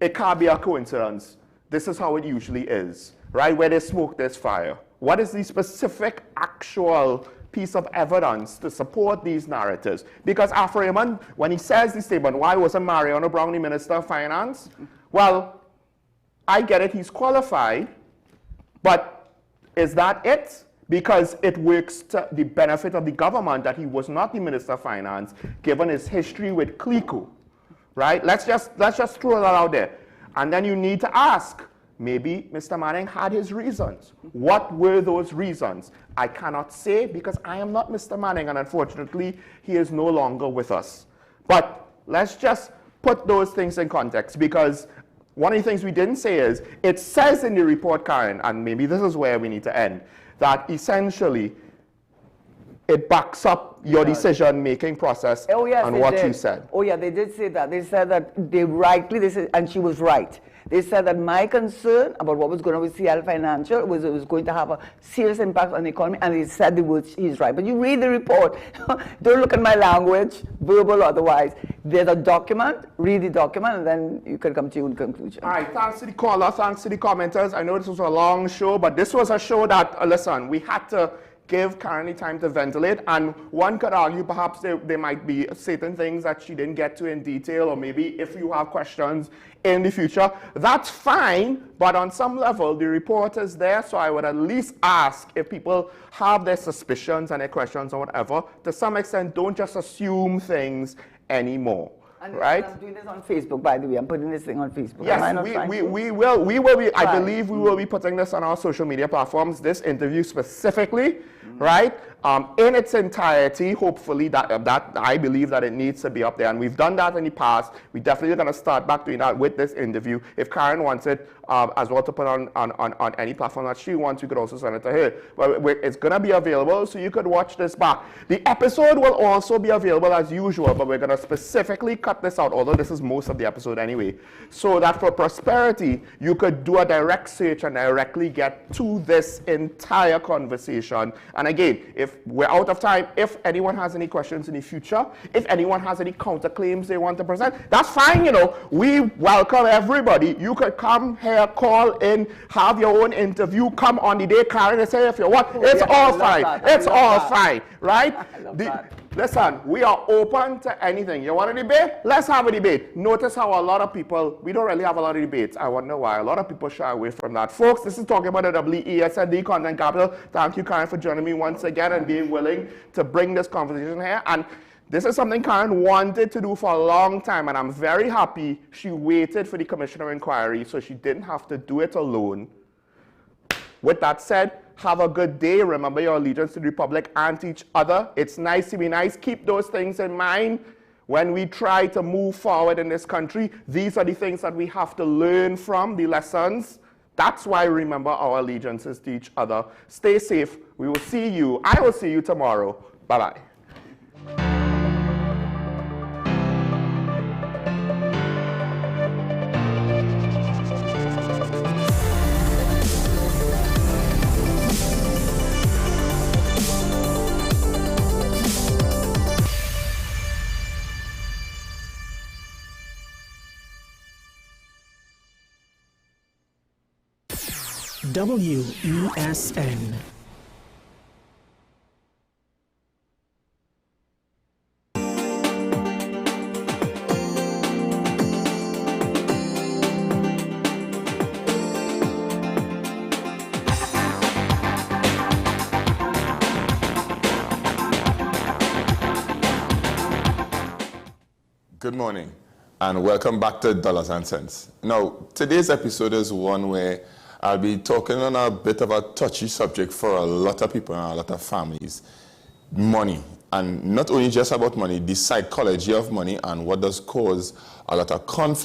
Speaker 5: it can't be a coincidence. This is how it usually is, right? Where there's smoke, there's fire. What is the specific actual piece of evidence to support these narratives? Because Afro Raymond, when he says this statement, why wasn't Mariano Brown the Minister of Finance? Well, I get it, he's qualified, but is that it? Because it works to the benefit of the government that he was not the Minister of Finance, given his history with Clico, right? Let's just throw that out there. And then you need to ask, maybe Mr. Manning had his reasons. What were those reasons? I cannot say, because I am not Mr. Manning, and unfortunately, he is no longer with us. But let's just put those things in context, because one of the things we didn't say is, it says in the report, Karen, and maybe this is where we need to end, that essentially it backs up your decision-making process and what you said.
Speaker 3: Oh, yeah, they did say that. They said that they said, and she was right. They said that my concern about what was going on with CL Financial was it was going to have a serious impact on the economy, and they said the words, he's right. But you read the report, don't look at my language, verbal or otherwise. There's a document, read the document, and then you can come to your own conclusion.
Speaker 5: All right, thanks to the caller, thanks to the commenters. I know this was a long show, but this was a show that, listen, we had to give Karen time to ventilate, and one could argue perhaps there might be certain things that she didn't get to in detail, or maybe if you have questions in the future, that's fine, but on some level the report is there, so I would at least ask, if people have their suspicions and their questions or whatever, to some extent don't just assume things anymore.
Speaker 3: And
Speaker 5: right?
Speaker 3: I'm doing this on Facebook, by the way. I'm putting this thing on Facebook.
Speaker 5: Yes, we will be, I believe we will be putting this on our social media platforms, this interview specifically, right? in its entirety. Hopefully that I believe that it needs to be up there, and we've done that in the past. We definitely are going to start back doing that with this interview. If Karen wants it as well to put on any platform that she wants, we could also send it to her. But it's going to be available, so you could watch this back. The episode will also be available as usual, but we're going to specifically cut this out, although this is most of the episode anyway, so that for prosperity, you could do a direct search and directly get to this entire conversation. And again, if we're out of time, if anyone has any questions in the future, if anyone has any counterclaims they want to present, that's fine, you know. We welcome everybody. You could come here, call in, have your own interview, come on the day Karen is here if you want. It's all fine. It's all fine, right? Listen, we are open to anything. You want a debate? Let's have a debate. Notice how a lot of people, we don't really have a lot of debates. I wonder why. A lot of people shy away from that. Folks, this is talking about the WESND Content Capital. Thank you, Karen, for joining me once again and being willing to bring this conversation here. And this is something Karen wanted to do for a long time, and I'm very happy she waited for the Commissioner of Inquiry so she didn't have to do it alone. With that said, have a good day. Remember your allegiance to the Republic and to each other. It's nice to be nice. Keep those things in mind when we try to move forward in this country. These are the things that we have to learn from, the lessons. That's why remember our allegiances to each other. Stay safe. We will see you. I will see you tomorrow. Bye-bye.
Speaker 6: WESN.
Speaker 7: Good morning and welcome back to Dollars and Cents. Now, today's episode is one where I'll be talking on a bit of a touchy subject for a lot of people and a lot of families. Money. And not only just about money, the psychology of money and what does cause a lot of conflict